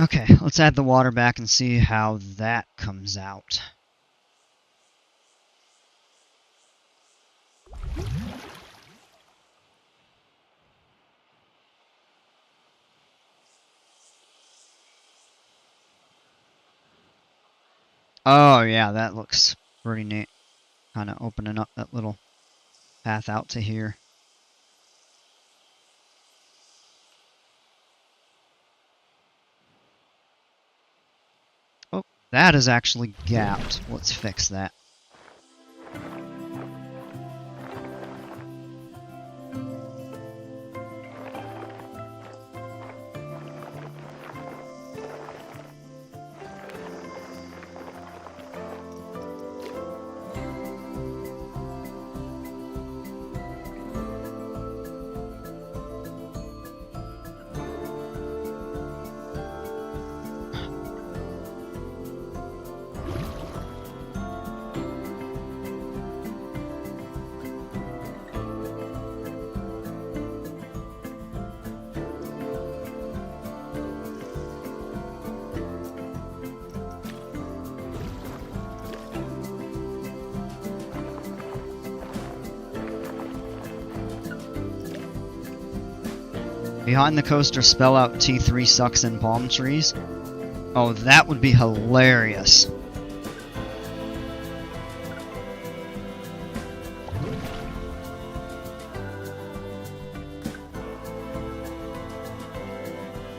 Okay, let's add the water back and see how that comes out. Oh yeah, that looks pretty neat. Kind of opening up that little path out to here. Oh, that is actually gapped. Let's fix that. Behind the coaster, spell out T3 sucks in palm trees. Oh, that would be hilarious.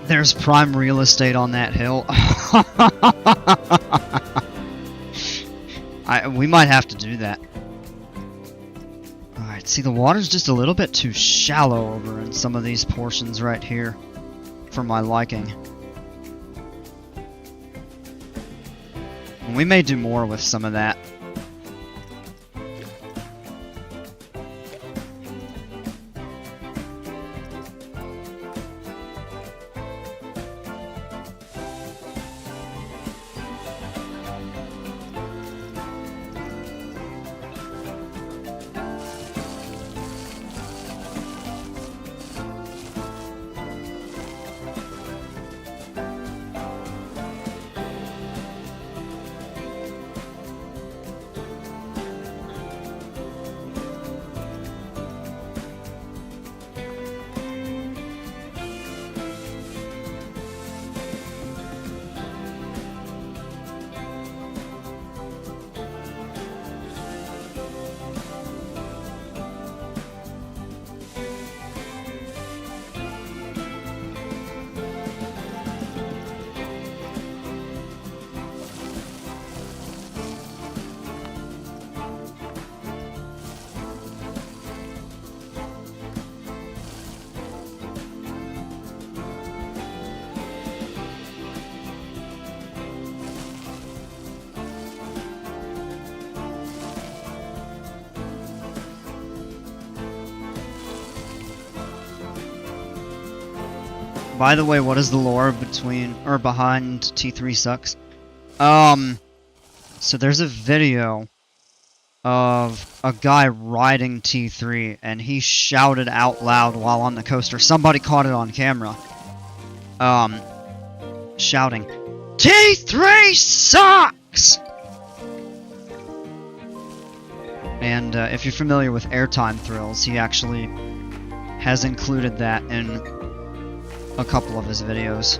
There's prime real estate on that hill. We might have to do that. Alright, see, the water's just a little bit too shallow over in some of these portions right here for my liking. And we may do more with some of that. By the way, what is the lore between or behind T3 Sucks? So there's a video of a guy riding T3 and he shouted out loud while on the coaster. Somebody caught it on camera. Shouting, "T3 sucks!" And if you're familiar with Airtime Thrills, he actually has included that in a couple of his videos.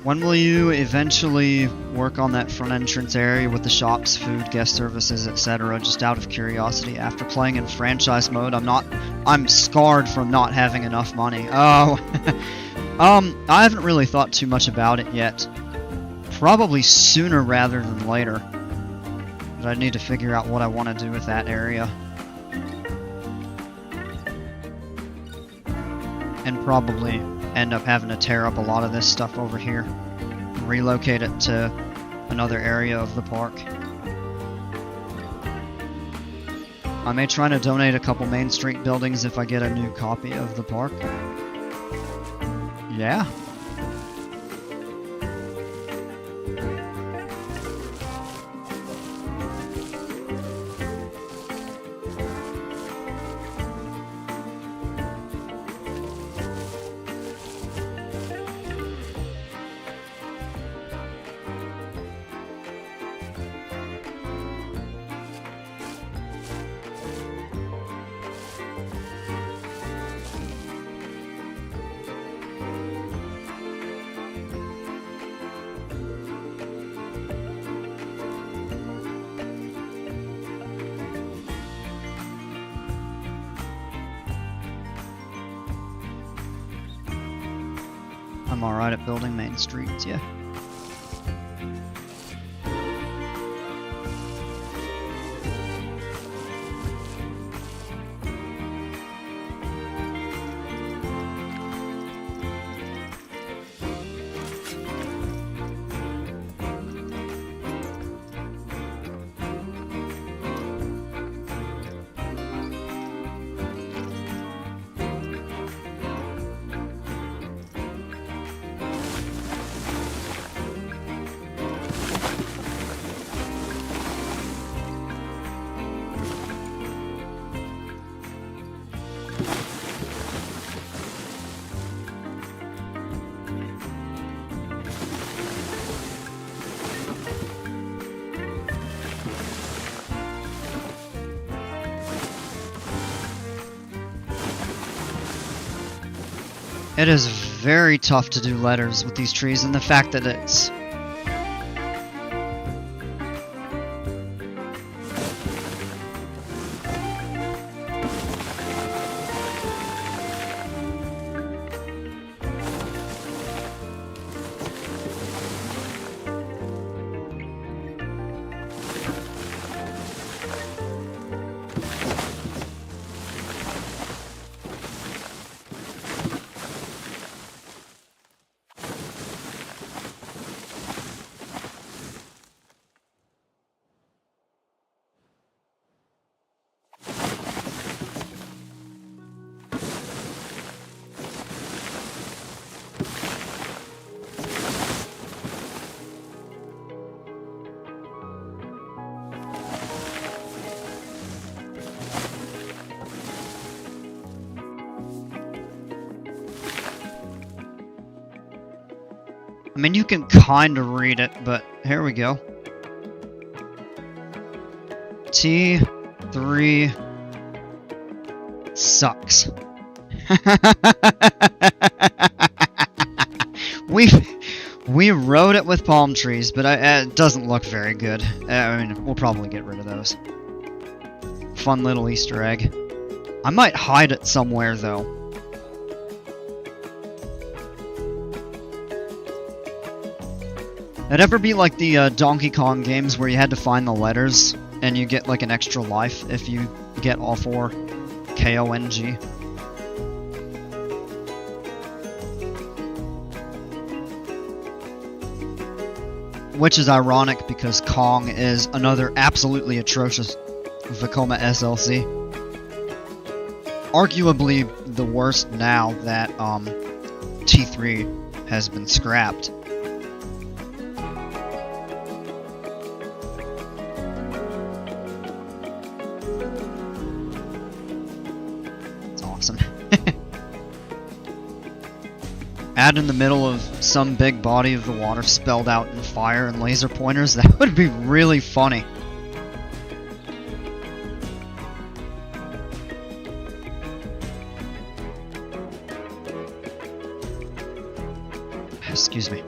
When will you eventually work on that front entrance area with the shops, food, guest services, etc.? Just out of curiosity. After playing in franchise mode, I'm scarred from not having enough money. Oh, I haven't really thought too much about it yet. Probably sooner rather than later. But I need to figure out what I want to do with that area. And probably end up having to tear up a lot of this stuff over here and relocate it to another area of the park. I may try to donate a couple Main Street buildings if I get a new copy of the park. Yeah. I'm alright at building main streets, yeah. It is very tough to do letters with these trees, and the fact that it's... I mean, you can kind of read it, but here we go. T3 sucks. We wrote it with palm trees, but it doesn't look very good. I mean, we'll probably get rid of those. Fun little Easter egg. I might hide it somewhere, though. It'd ever be like the Donkey Kong games where you had to find the letters and you get like an extra life if you get all four K-O-N-G. Which is ironic because Kong is another absolutely atrocious Vekoma SLC. Arguably the worst now that T3 has been scrapped. It's awesome. Add in the middle of some big body of the water spelled out in fire and laser pointers, that would be really funny. Excuse me.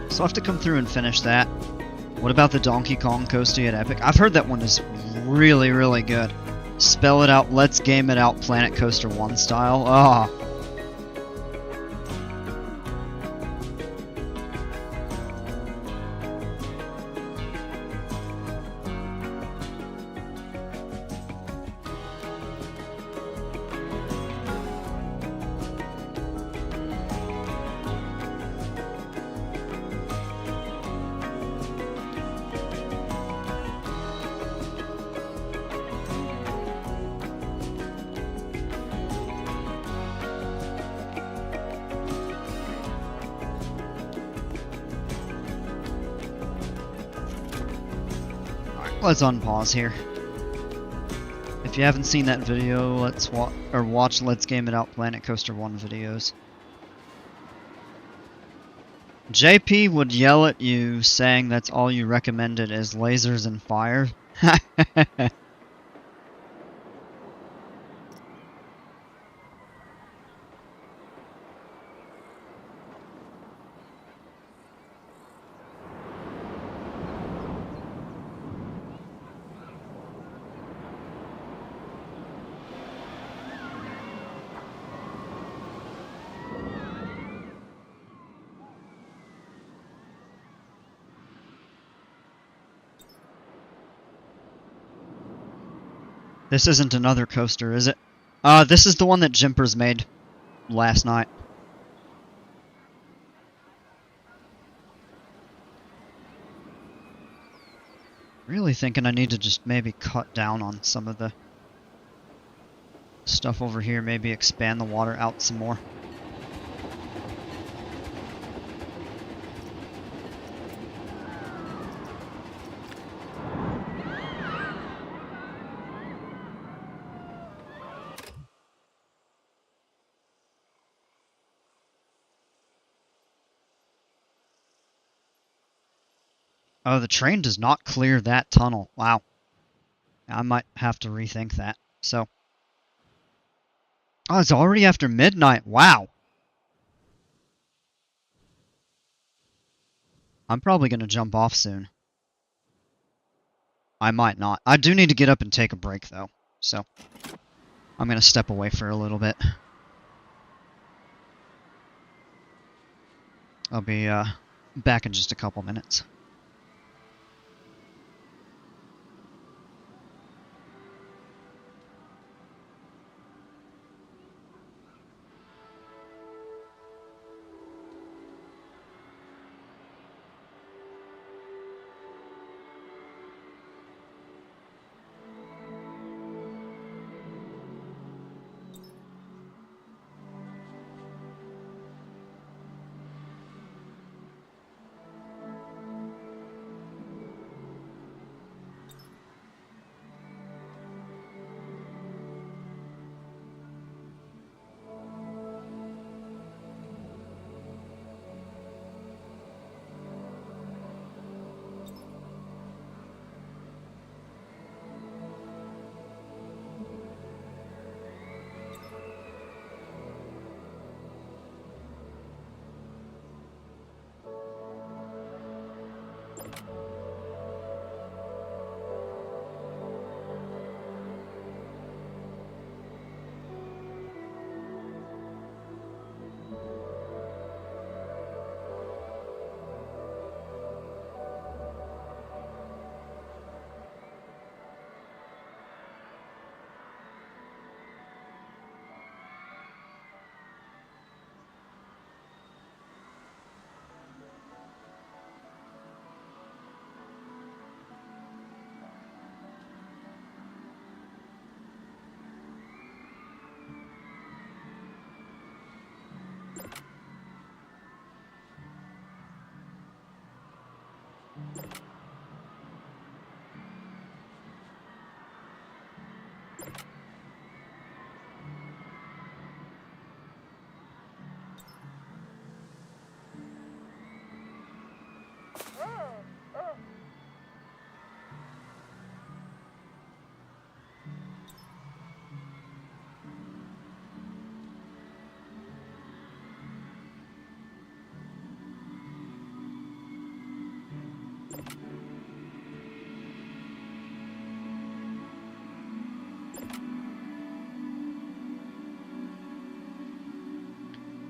So I have to come through and finish that. What about the Donkey Kong Coaster at Epic? I've heard that one is really, really good. Spell it out, let's game it out, Planet Coaster 1 style. Ah. Oh. Let's unpause here. If you haven't seen that video, let's watch Let's Game It Out Planet Coaster 1 videos. JP would yell at you saying that's all you recommended is lasers and fire. This isn't another coaster, is it? This is the one that Jimpers made last night. Really thinking I need to just maybe cut down on some of the stuff over here, maybe expand the water out some more. Oh, the train does not clear that tunnel. Wow. I might have to rethink that. So. Oh, it's already after midnight. Wow. I'm probably going to jump off soon. I might not. I do need to get up and take a break, though. So. I'm going to step away for a little bit. I'll be back in just a couple minutes.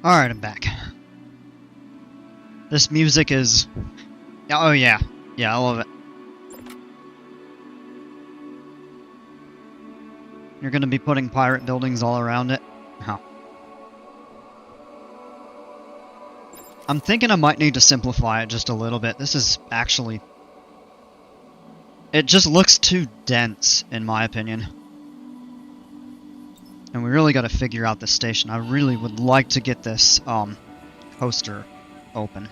Alright, I'm back. This music is... Oh yeah. Yeah, I love it. You're gonna be putting pirate buildings all around it? Huh. I'm thinking I might need to simplify it just a little bit. This is actually... It just looks too dense, in my opinion. And we really gotta figure out this station. I really would like to get this, coaster open.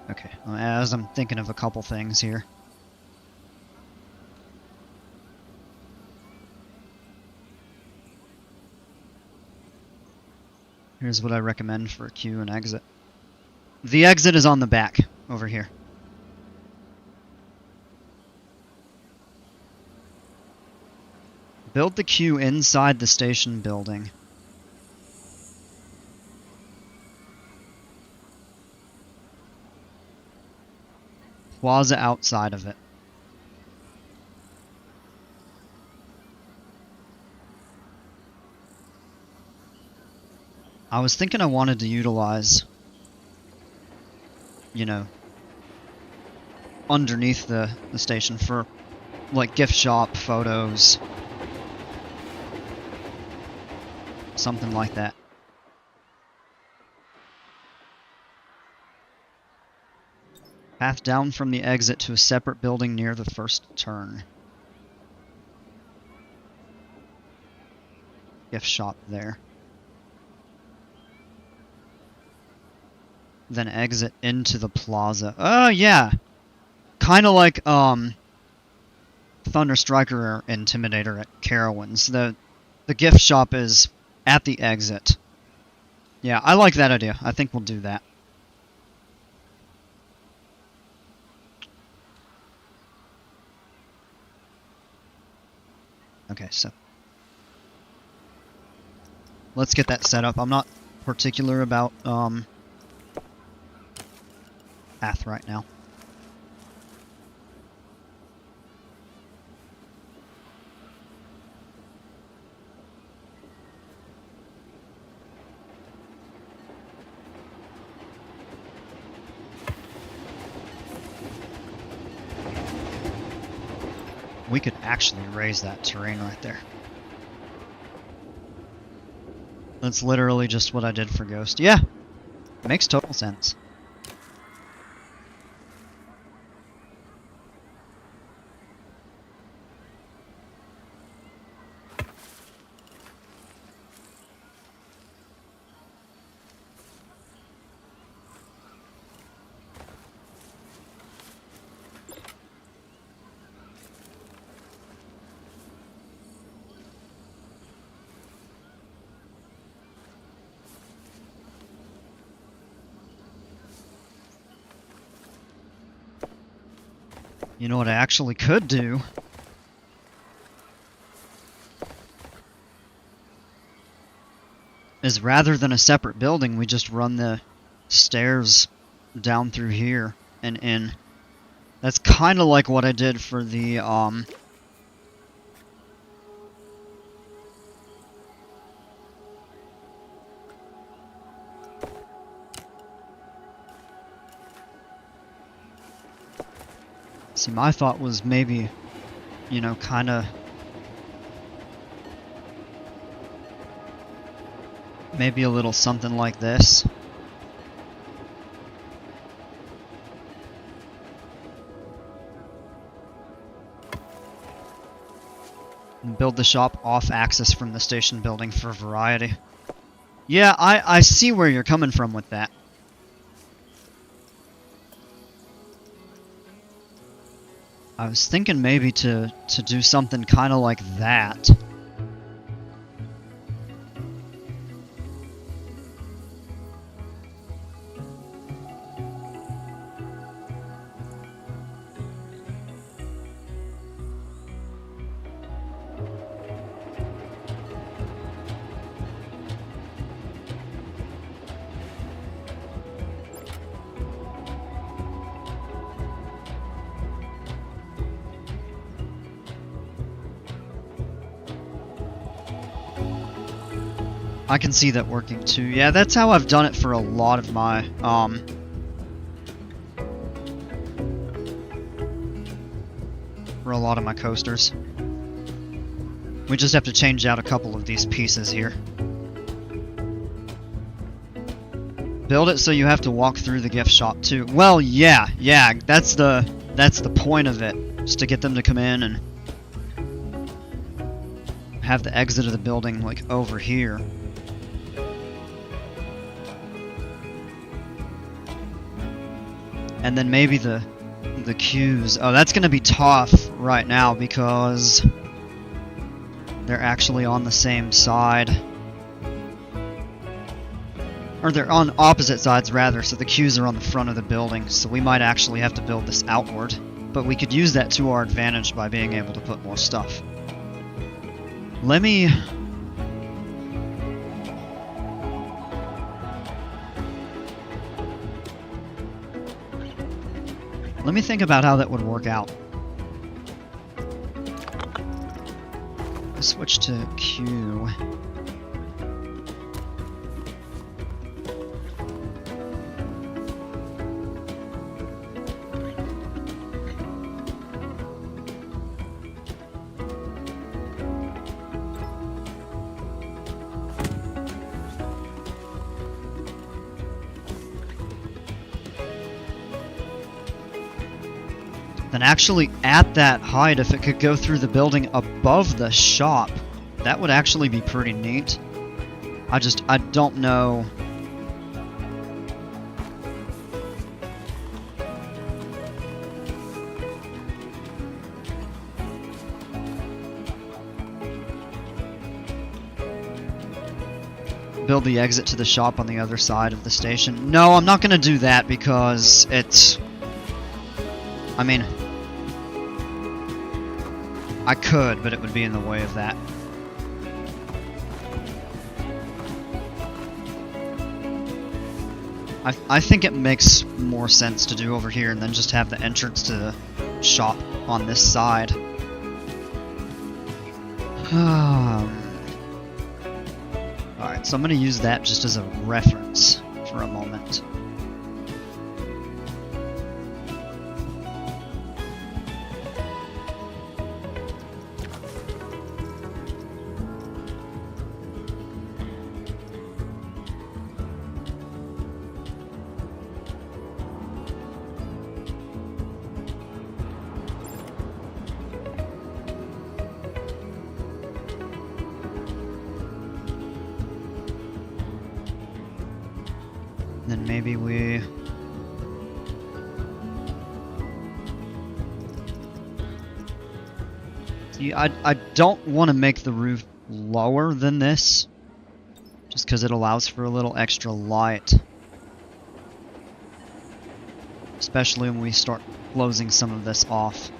Okay, well, as I'm thinking of a couple things here. Here's what I recommend for a queue and exit. The exit is on the back, over here. Build the queue inside the station building. Plaza outside of it. I was thinking I wanted to utilize, you know, underneath the station for, like, gift shop photos. Something like that. Path down from the exit to a separate building near the first turn. Gift shop there. Then exit into the plaza. Oh, yeah! Kinda like, Thunder Striker or Intimidator at Carowinds. The gift shop is at the exit. Yeah, I like that idea. I think we'll do that. Okay, so let's get that set up. I'm not particular about path right now. We could actually raise that terrain right there. That's literally just what I did for Ghost. Yeah, makes total sense. You know what I actually could do? Is rather than a separate building, we just run the stairs down through here and in. That's kind of like what I did for the, See, my thought was maybe, you know, kind of... maybe a little something like this. And build the shop off axis from the station building for variety. Yeah, I see where you're coming from with that. I was thinking maybe to do something kind of like that. I can see that working too. Yeah, that's how I've done it for a lot of my, coasters. We just have to change out a couple of these pieces here. Build it so you have to walk through the gift shop too. Well, yeah, that's the point of it, just to get them to come in and have the exit of the building like over here. And then maybe the queues. Oh, that's going to be tough right now because they're actually on the same side. Or they're on opposite sides, rather, so the queues are on the front of the building, so we might actually have to build this outward. But we could use that to our advantage by being able to put more stuff. Let me... Let me think about how that would work out. Let's switch to Q. And actually at that height, if it could go through the building above the shop, that would actually be pretty neat. I don't know. Build the exit to the shop on the other side of the station. No, I'm not going to do that because it's... I mean... I could, but it would be in the way of that. I think it makes more sense to do over here and then just have the entrance to the shop on this side. Alright, so I'm going to use that just as a reference for a moment. Then maybe we... See, I don't want to make the roof lower than this, just because it allows for a little extra light. Especially when we start closing some of this off.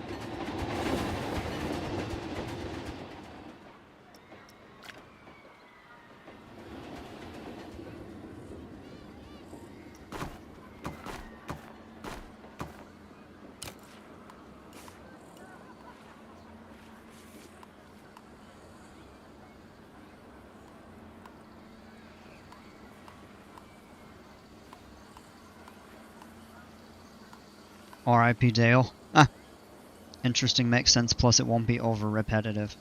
R.I.P. Dale. Ah. interesting, makes sense, plus it won't be over repetitive.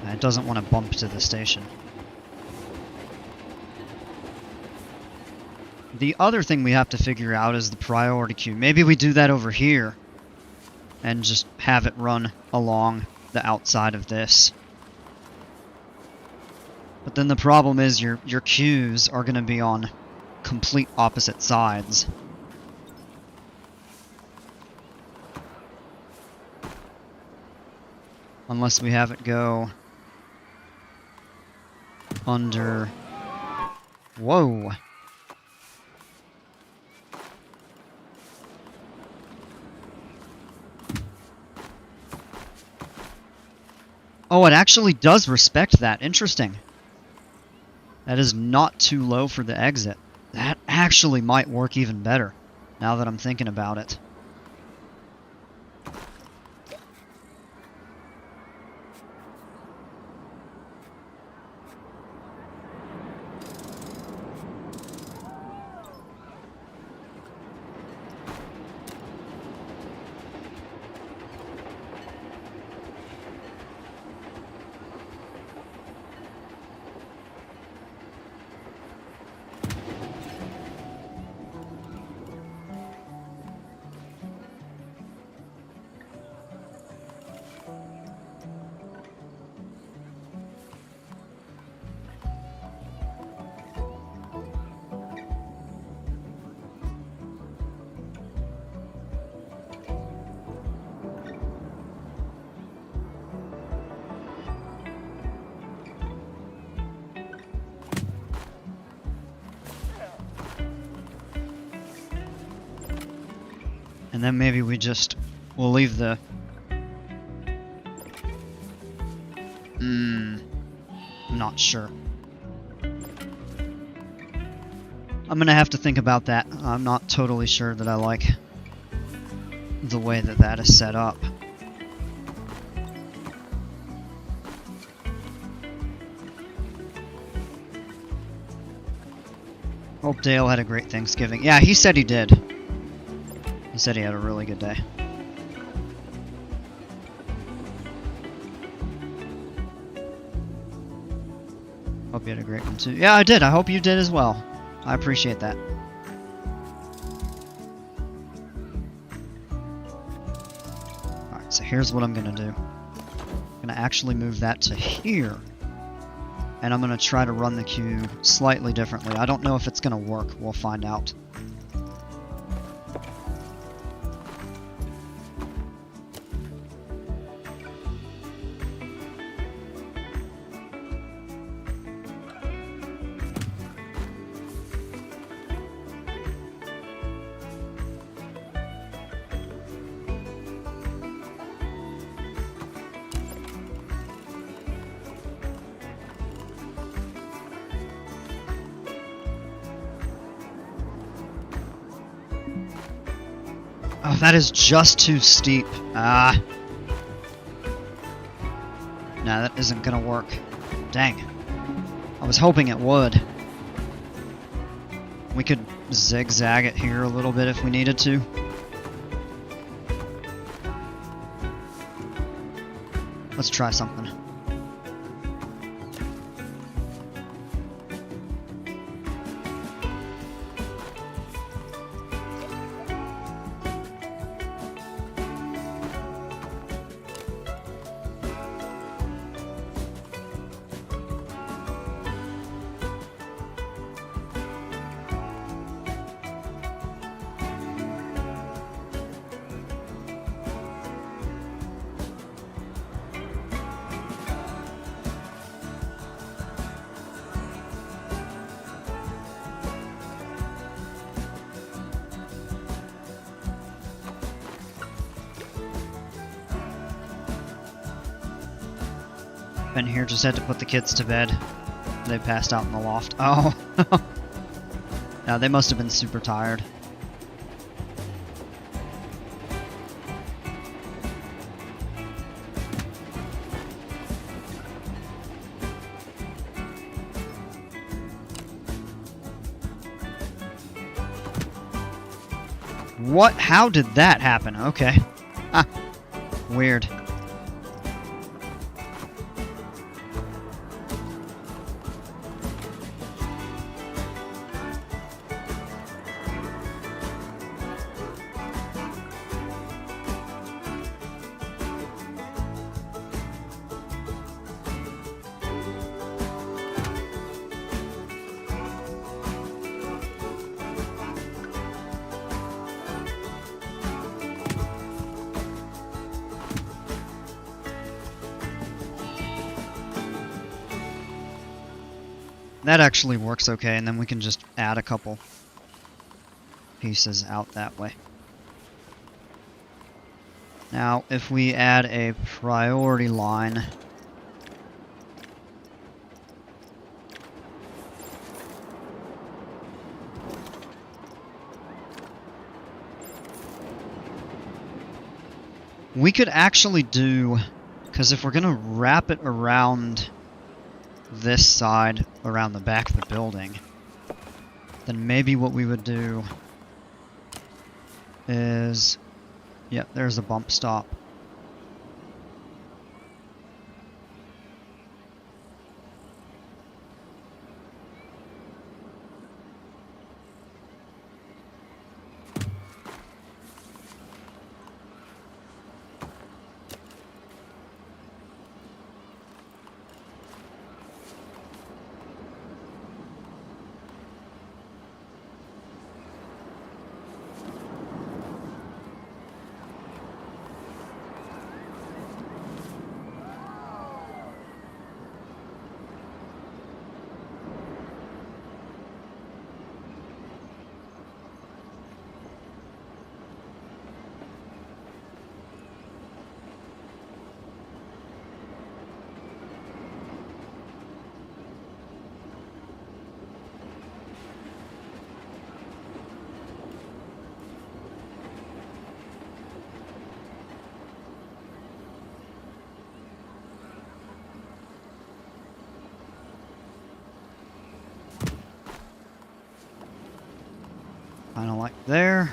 It doesn't want to bump to the station. The other thing we have to figure out is the priority queue. Maybe we do that over here and just have it run along the outside of this. But then the problem is your queues are going to be on complete opposite sides. Unless we have it go under... Whoa! Oh, it actually does respect that. Interesting. That is not too low for the exit. That actually might work even better, now that I'm thinking about it. And then maybe we'll leave the... I'm not sure. I'm gonna have to think about that. I'm not totally sure that I like the way that that is set up. Hope Dale had a great Thanksgiving. Yeah, he said he did. He said he had a really good day. Hope you had a great one too. Yeah, I did. I hope you did as well. I appreciate that. Alright, so here's what I'm gonna do. I'm gonna actually move that to here. And I'm gonna try to run the queue slightly differently. I don't know if it's gonna work. We'll find out. Oh, that is just too steep. Ah. No, that isn't gonna work. Dang. I was hoping it would. We could zigzag it here a little bit if we needed to. Let's try something. been here, just had to put the kids to bed. They passed out in the loft. Oh. Yeah, they must have been super tired. What? How did that happen? Okay. Ah. Weird. That actually works okay, and then we can just add a couple pieces out that way. Now, if we add a priority line, we could actually do, because if we're going to wrap it around this side, around the back of the building, then maybe what we would do is, yep, there's a bump stop. Kind of like there.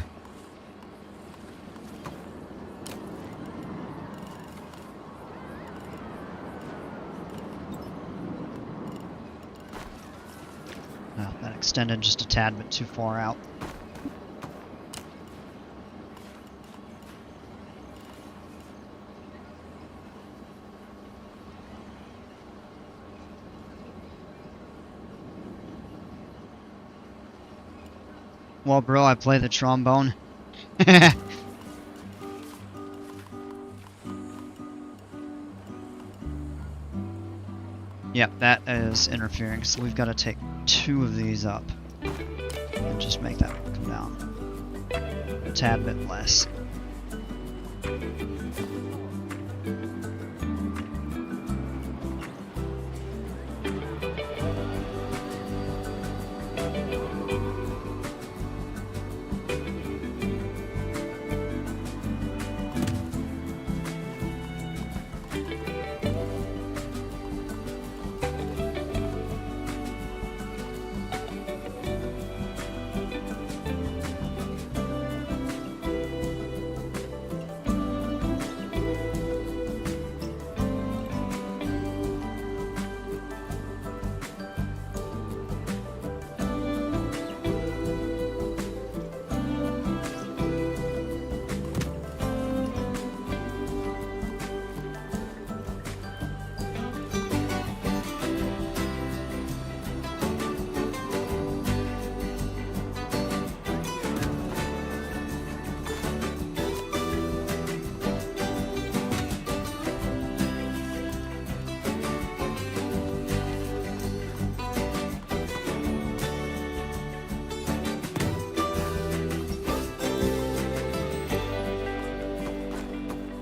Oh, that extended just a tad bit too far out. Well, bro, I play the trombone. Yep, that is interfering, so we've got to take 2 of these up and just make that come down a tad bit less.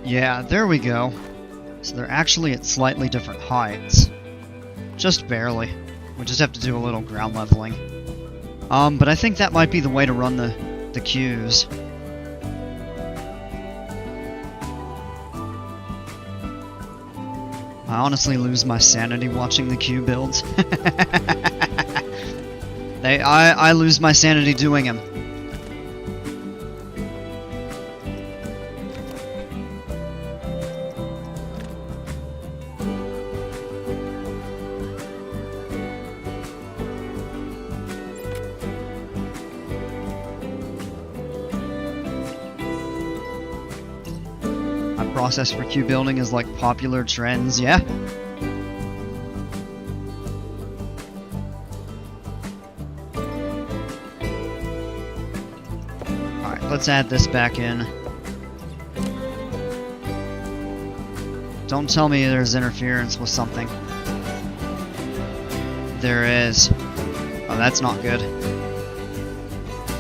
Yeah, there we go. So they're actually at slightly different heights. Just barely. We just have to do a little ground leveling. But I think that might be the way to run the queues. I honestly lose my sanity watching the queue builds. I lose my sanity doing them. My process for queue building is like popular trends, yeah? Let's add this back in. Don't tell me there's interference with something. There is. Oh, that's not good.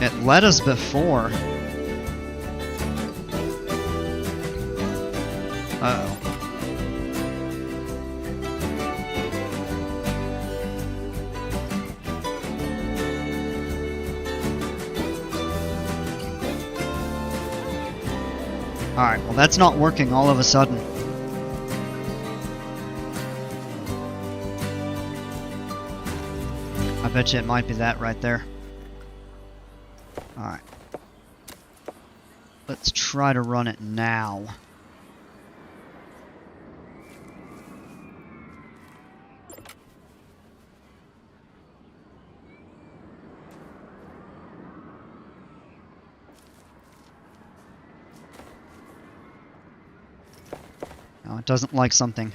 It let us before. Uh-oh. Alright, well that's not working all of a sudden. I bet you it might be that right there. Alright. Let's try to run it now. No, it doesn't like something.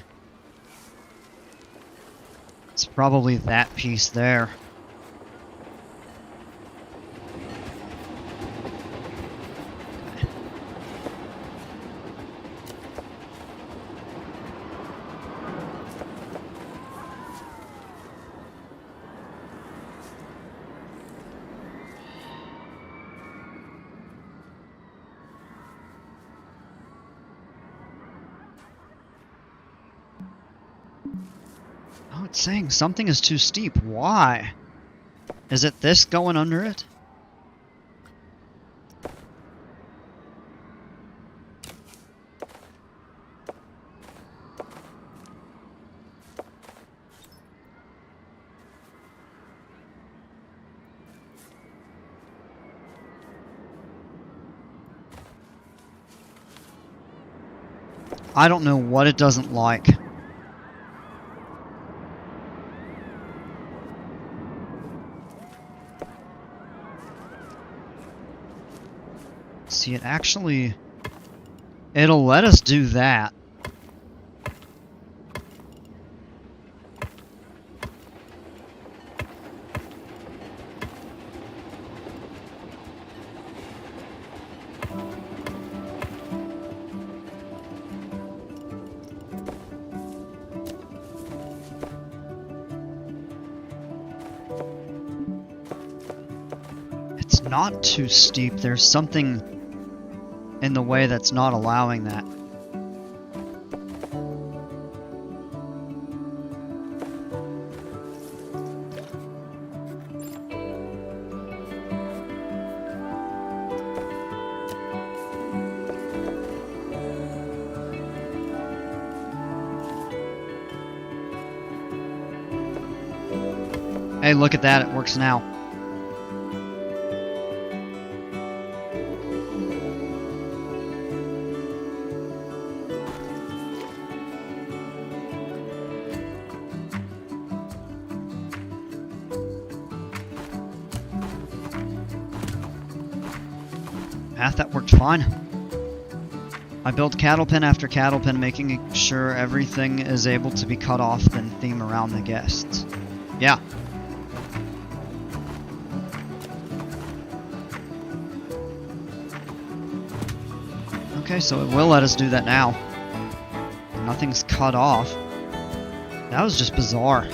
It's probably that piece there. Okay. Oh, it's saying something is too steep. Why? Is it this going under it? I don't know what it doesn't like. See, it actually... It'll let us do that. It's not too steep. There's something in the way that's not allowing that. Hey, look at that, it works now. That worked fine. I built cattle pen after cattle pen, making sure everything is able to be cut off, then theme around the guests. Yeah. Okay, so it will let us do that now. Nothing's cut off. That was just bizarre.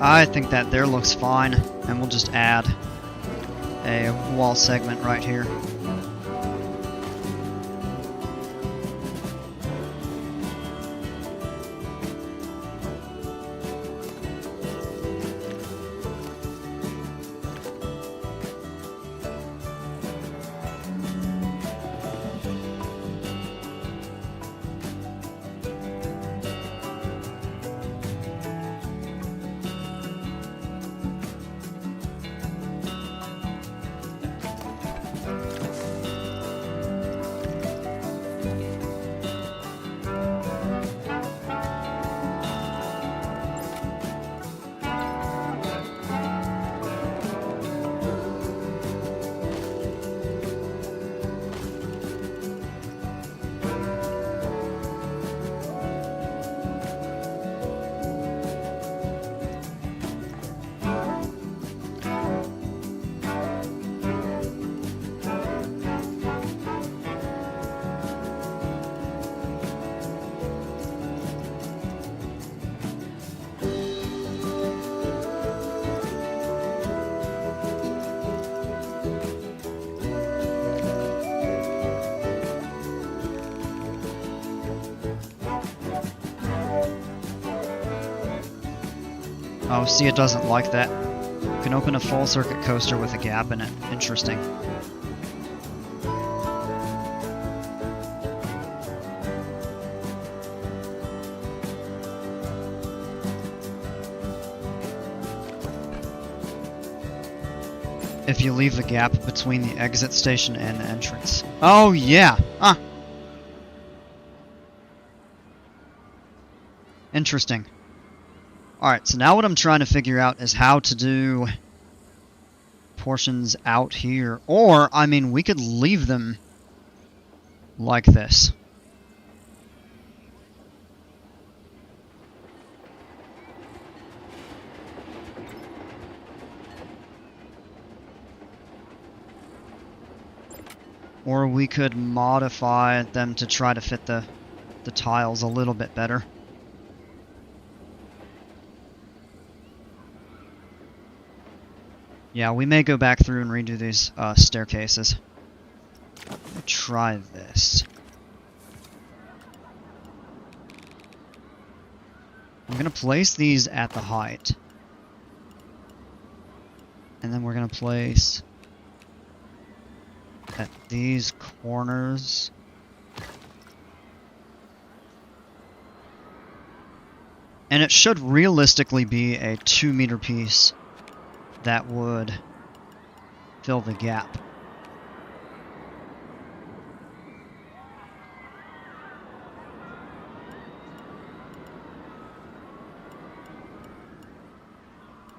I think that there looks fine, and we'll just add a wall segment right here. Oh, see, it doesn't like that. You can open a full circuit coaster with a gap in it. Interesting. If you leave the gap between the exit station and the entrance. Oh, yeah! Ah! Interesting. Alright, so now what I'm trying to figure out is how to do portions out here. Or, I mean, we could leave them like this. Or we could modify them to try to fit the tiles a little bit better. Yeah, we may go back through and redo these staircases. Let me try this. I'm going to place these at the height. And then we're going to place at these corners. And it should realistically be a 2-meter piece that would fill the gap.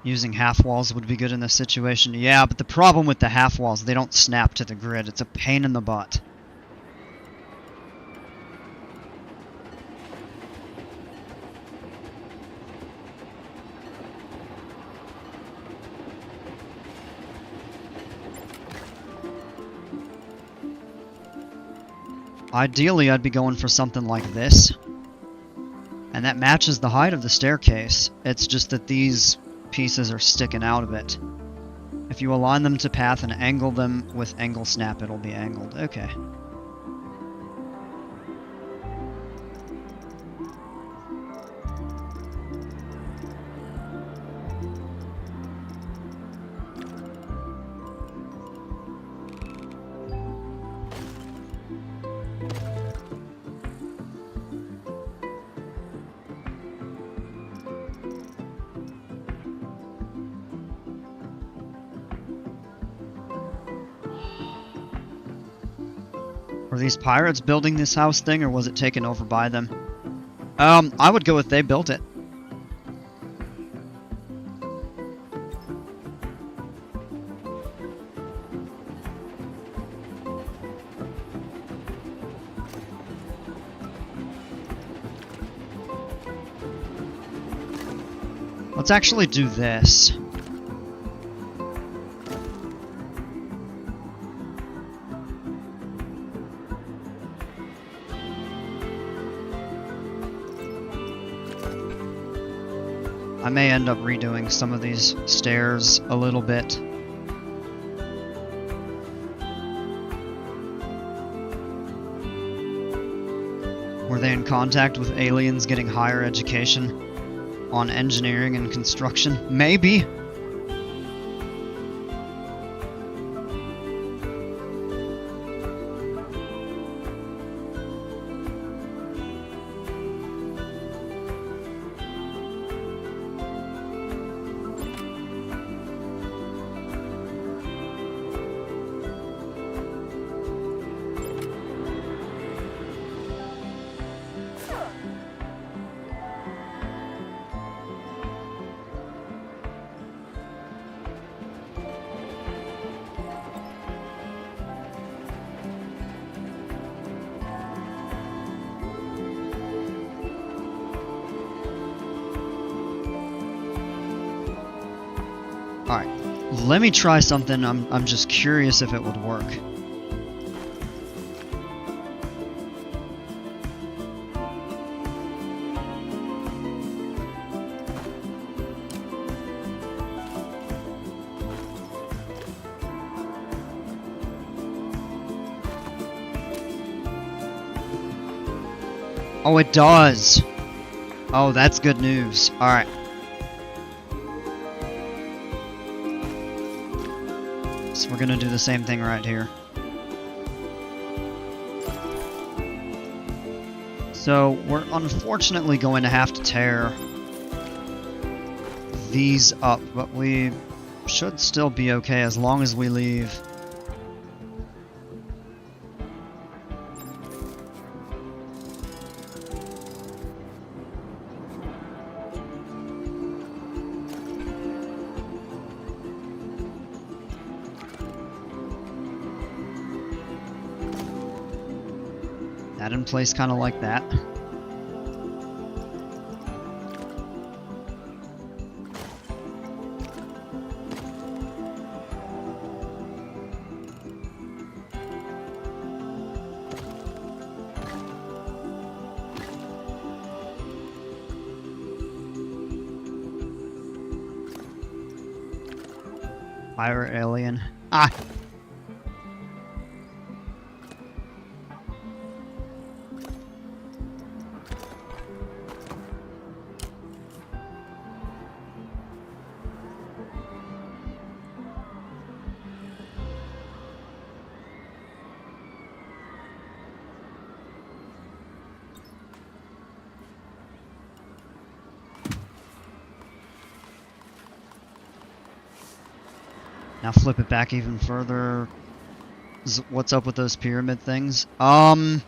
Using half walls would be good in this situation. Yeah, but the problem with the half walls, they don't snap to the grid. It's a pain in the butt. Ideally, I'd be going for something like this. And that matches the height of the staircase. It's just that these pieces are sticking out a bit. If you align them to path and angle them with angle snap, it'll be angled. Okay. Were these pirates building this house thing, or was it taken over by them? I would go with they built it. Let's actually do this. I may end up redoing some of these stairs a little bit. Were they in contact with aliens getting higher education on engineering and construction? Maybe. Alright, let me try something. I'm just curious if it would work. Oh, it does! Oh, that's good news. Alright. So we're gonna do the same thing right here. So we're unfortunately going to have to tear these up, but we should still be okay as long as we leave that in place kind of like that. Fire alien. Ah! Now flip it back even further. What's up with those pyramid things? Yeah,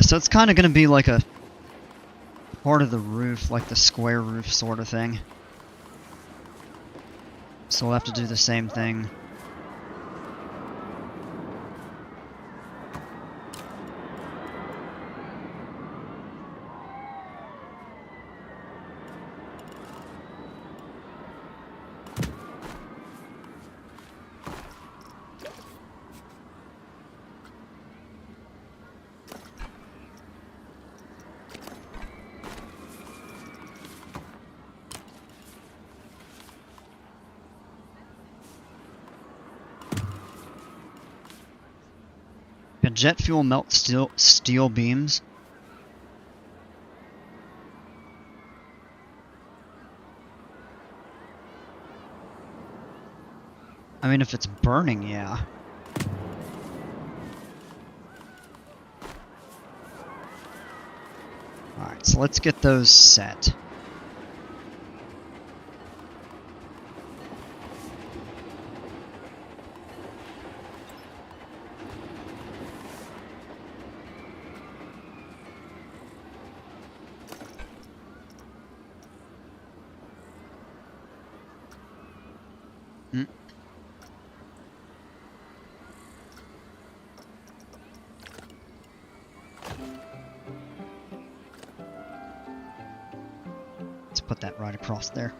so it's kind of going to be like a part of the roof, like the square roof sort of thing. So we'll have to do the same thing. Can jet fuel melt steel beams? I mean, if it's burning, yeah. Alright, so let's get those set. Let's put that right across there.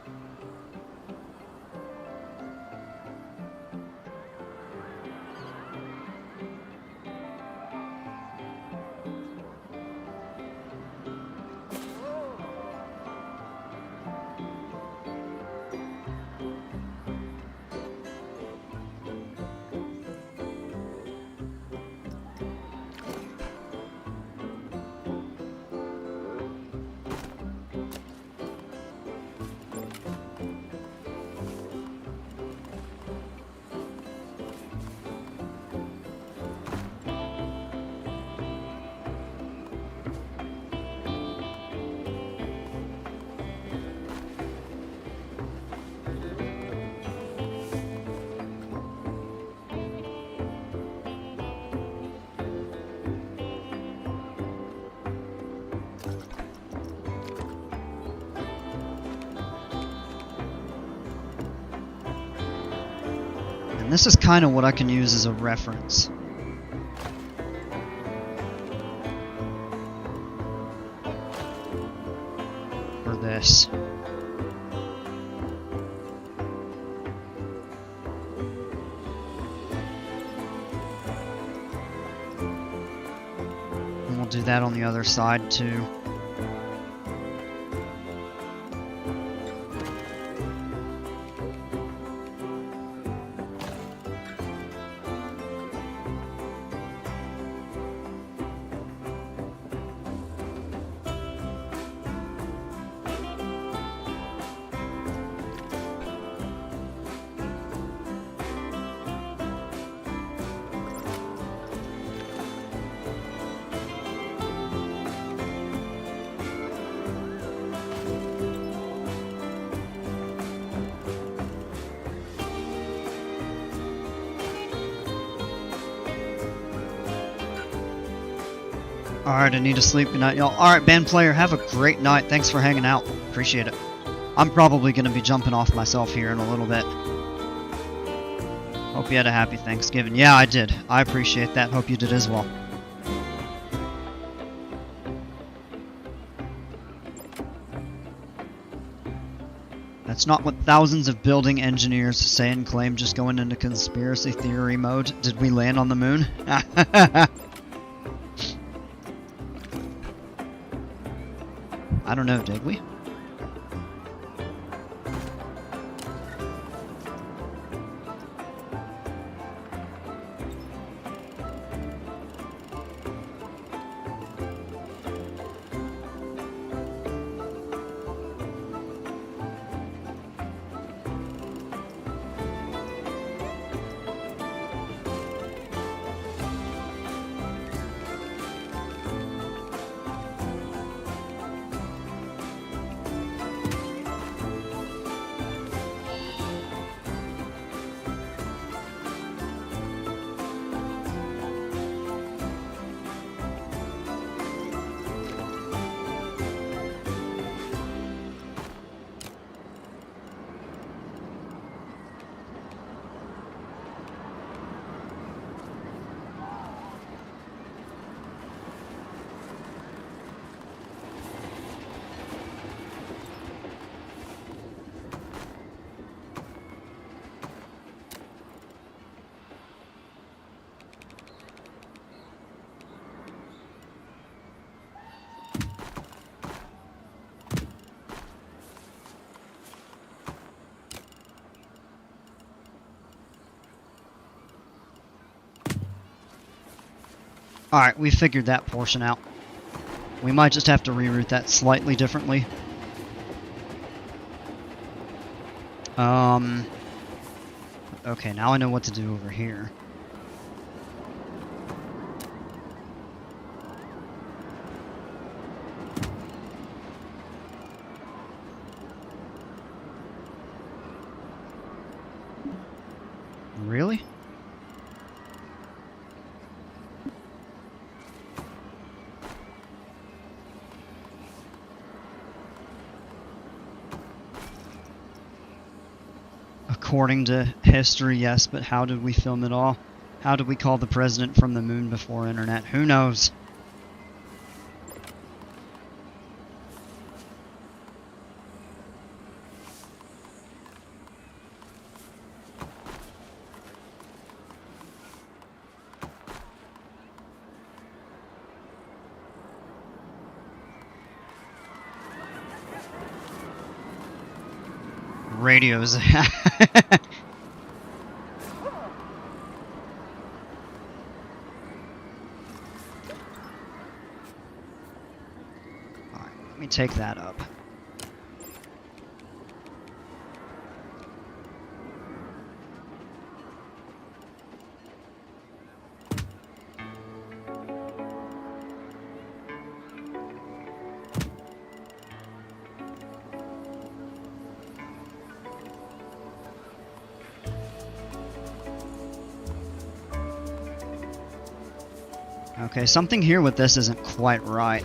And this is kind of what I can use as a reference. For this. And we'll do that on the other side too. Alright, I need to sleep. Good night, y'all. Alright, band player, have a great night. Thanks for hanging out. Appreciate it. I'm probably going to be jumping off myself here in a little bit. Hope you had a happy Thanksgiving. Yeah, I did. I appreciate that. Hope you did as well. That's not what thousands of building engineers say and claim, just going into conspiracy theory mode. Did we land on the moon? I don't know, did we? Alright, we figured that portion out. We might just have to reroute that slightly differently. Okay, now I know what to do over here. Really? According to history, yes, but how did we film it all? How did we call the president from the moon before internet? Who knows? Radios. Alright, let me take that up. Okay, something here with this isn't quite right.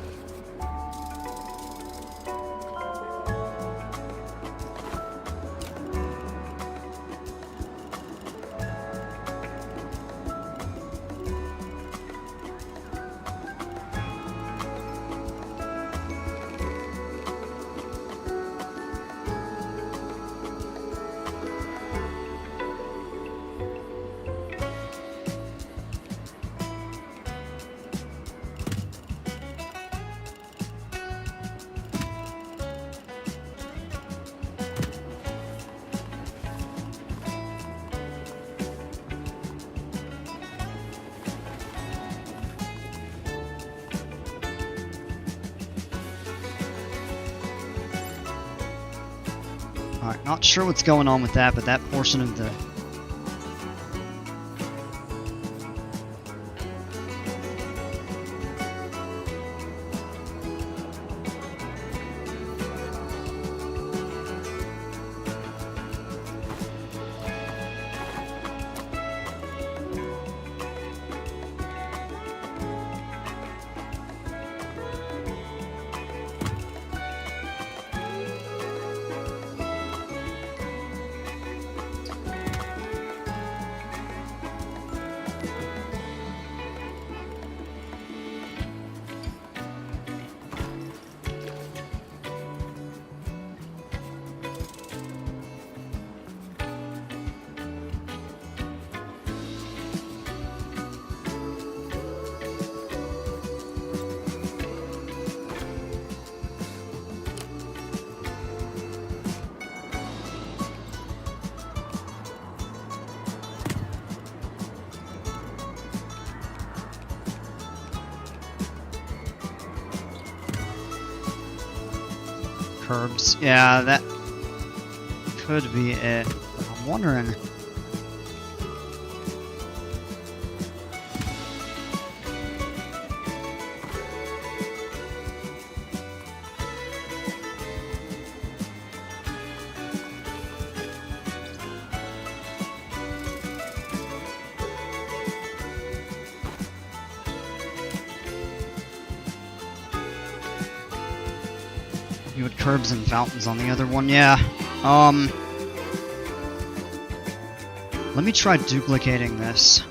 Alright, not sure what's going on with that, but that portion of the... Curbs. Yeah, that could be it. I'm wondering. You had curbs and fountains on the other one, yeah. Let me try duplicating this.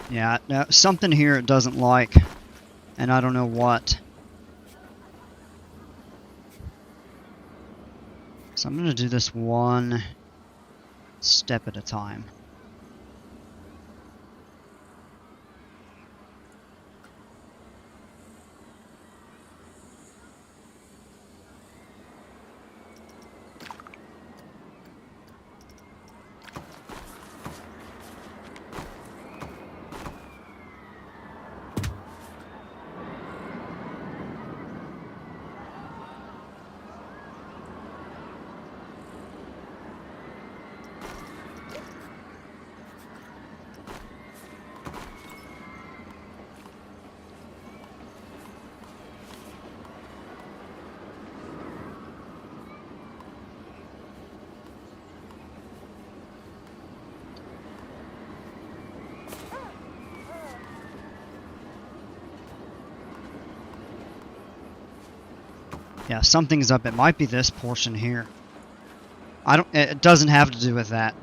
Yeah, no, something here it doesn't like, and I don't know what. So I'm going to do this one step at a time. Yeah, something's up. It might be this portion here. It doesn't have to do with that.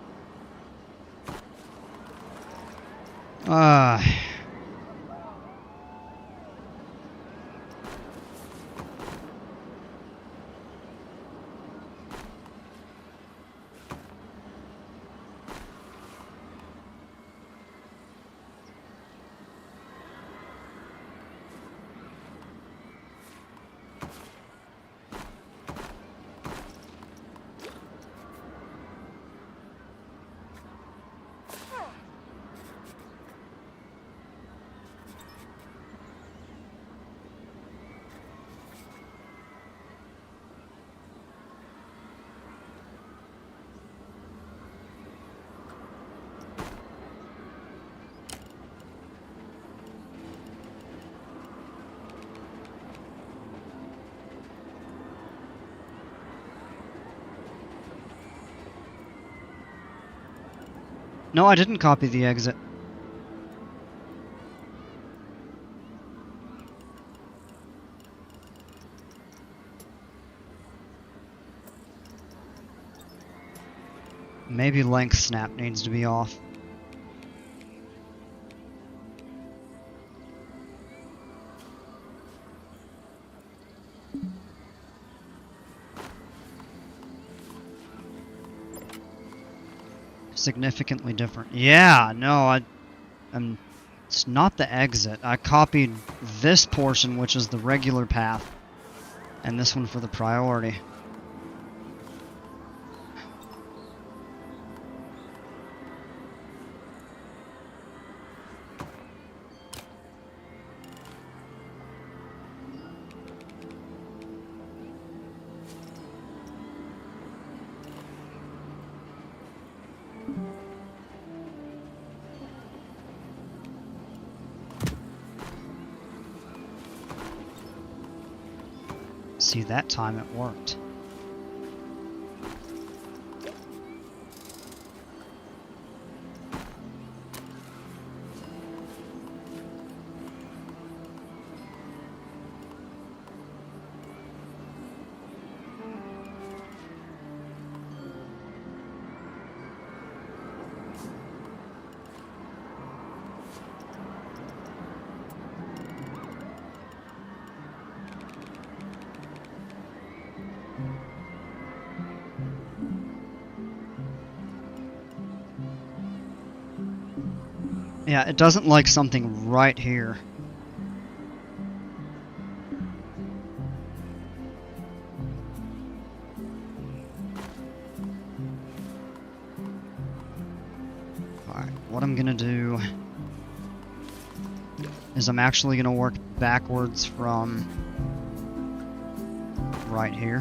No, I didn't copy the exit. Maybe length snap needs to be off. Significantly different. Yeah, no, it's not the exit. I copied this portion, which is the regular path, and this one for the priority. See, that time it worked. Yeah, it doesn't like something right here. Alright, what I'm gonna do is I'm actually gonna work backwards from right here.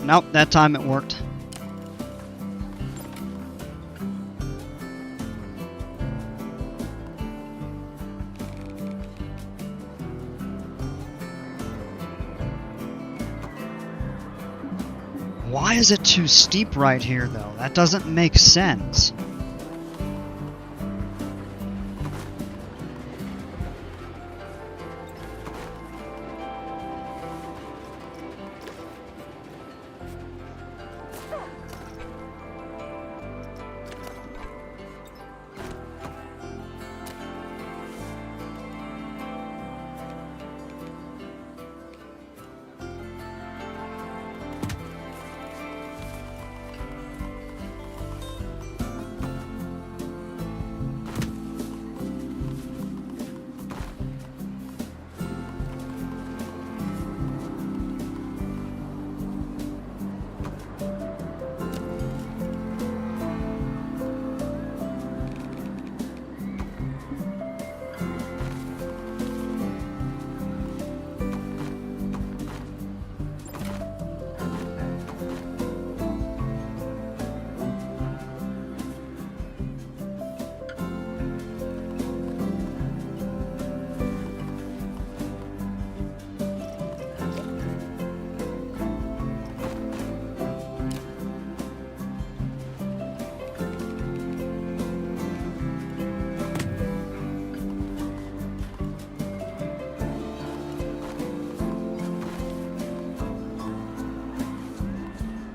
Nope, that time it worked. Why is it too steep right here, though? That doesn't make sense.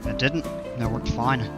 It didn't. That worked fine.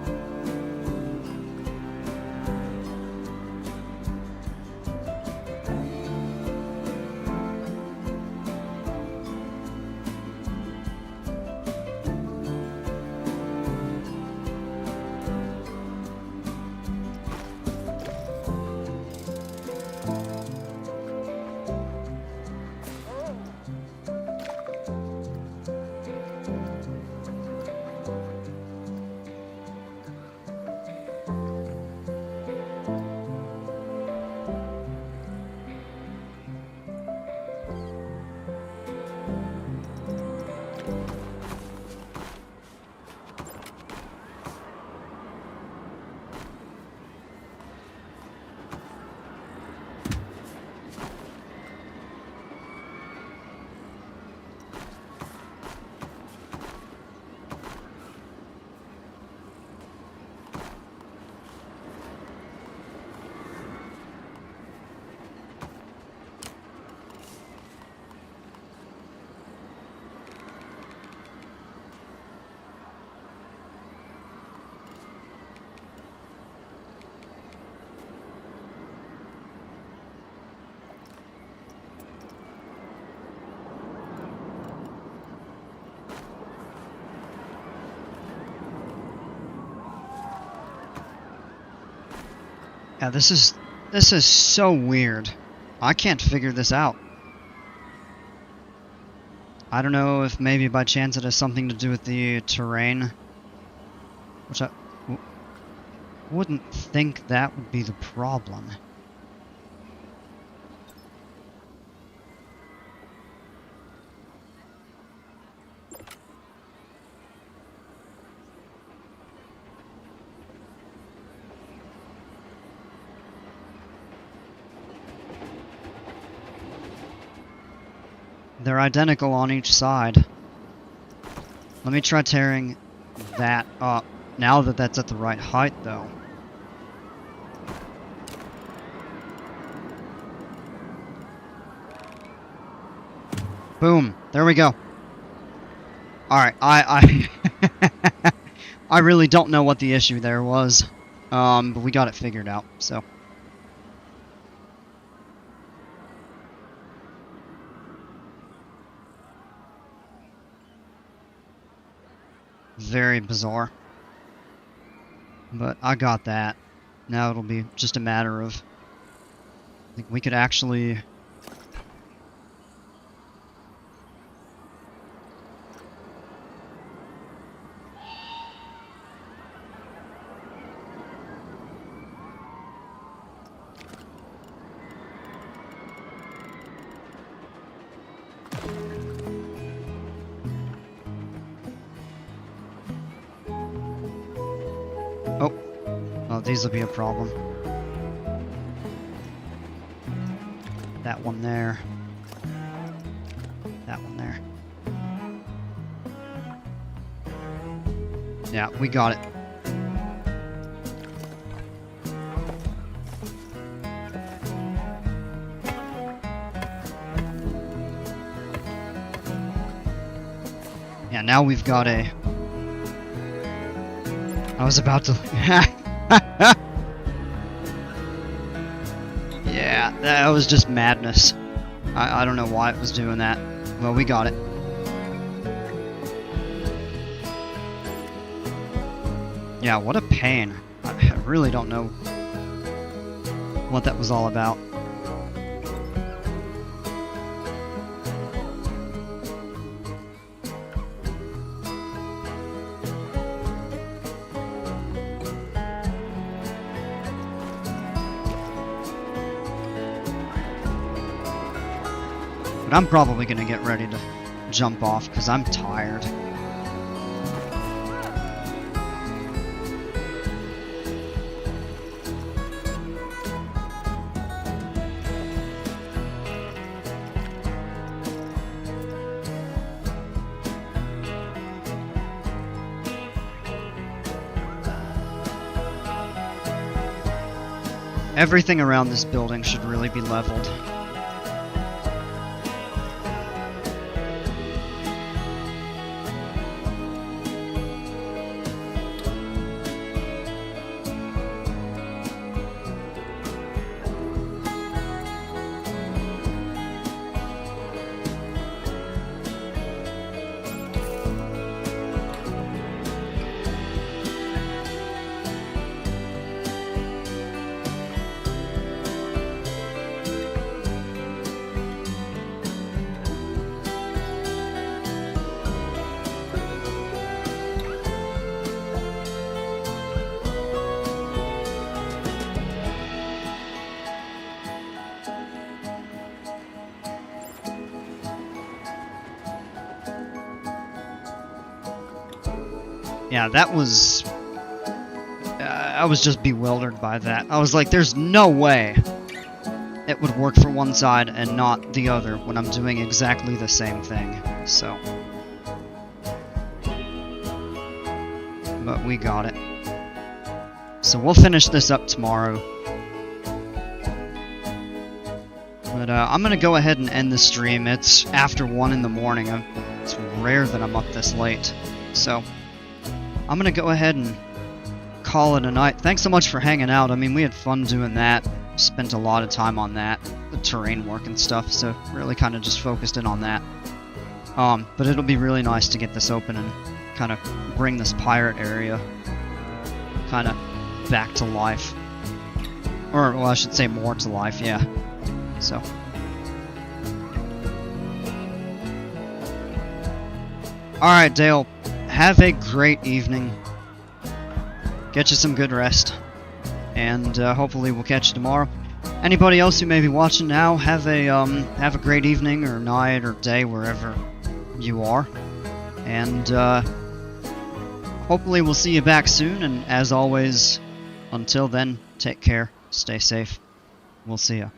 Yeah, this is so weird. I can't figure this out. I don't know if maybe by chance it has something to do with the terrain, which I wouldn't think that would be the problem. They're identical on each side. Let me try tearing that up, now that that's at the right height, though. Boom. There we go. Alright, I I really don't know what the issue there was. But we got it figured out, so. Very bizarre. But I got that. Now it'll be just a matter of... I think we could actually... Oh, these will be a problem. That one there. That one there. Yeah, we got it. Yeah, now we've got a... I was about to... Yeah, that was just madness. I don't know why it was doing that. Well, we got it. Yeah, what a pain. I really don't know what that was all about. But I'm probably gonna get ready to jump off because I'm tired. Everything around this building should really be leveled. Yeah, that was... I was just bewildered by that. I was like, there's no way it would work for one side and not the other when I'm doing exactly the same thing, so... But we got it. So we'll finish this up tomorrow. But I'm gonna go ahead and end the stream. It's after 1 in the morning. It's rare that I'm up this late, so... I'm gonna go ahead and call it a night. Thanks so much for hanging out. I mean, we had fun doing that. Spent a lot of time on that, the terrain work and stuff, so really kind of just focused in on that. But it'll be really nice to get this open and kind of bring this pirate area kind of back to life. Or, well, I should say more to life, yeah. So. Alright, Dale. Have a great evening. Get you some good rest. And hopefully we'll catch you tomorrow. Anybody else who may be watching now, have a great evening or night or day wherever you are. And hopefully we'll see you back soon. And as always, until then, take care, stay safe. We'll see ya.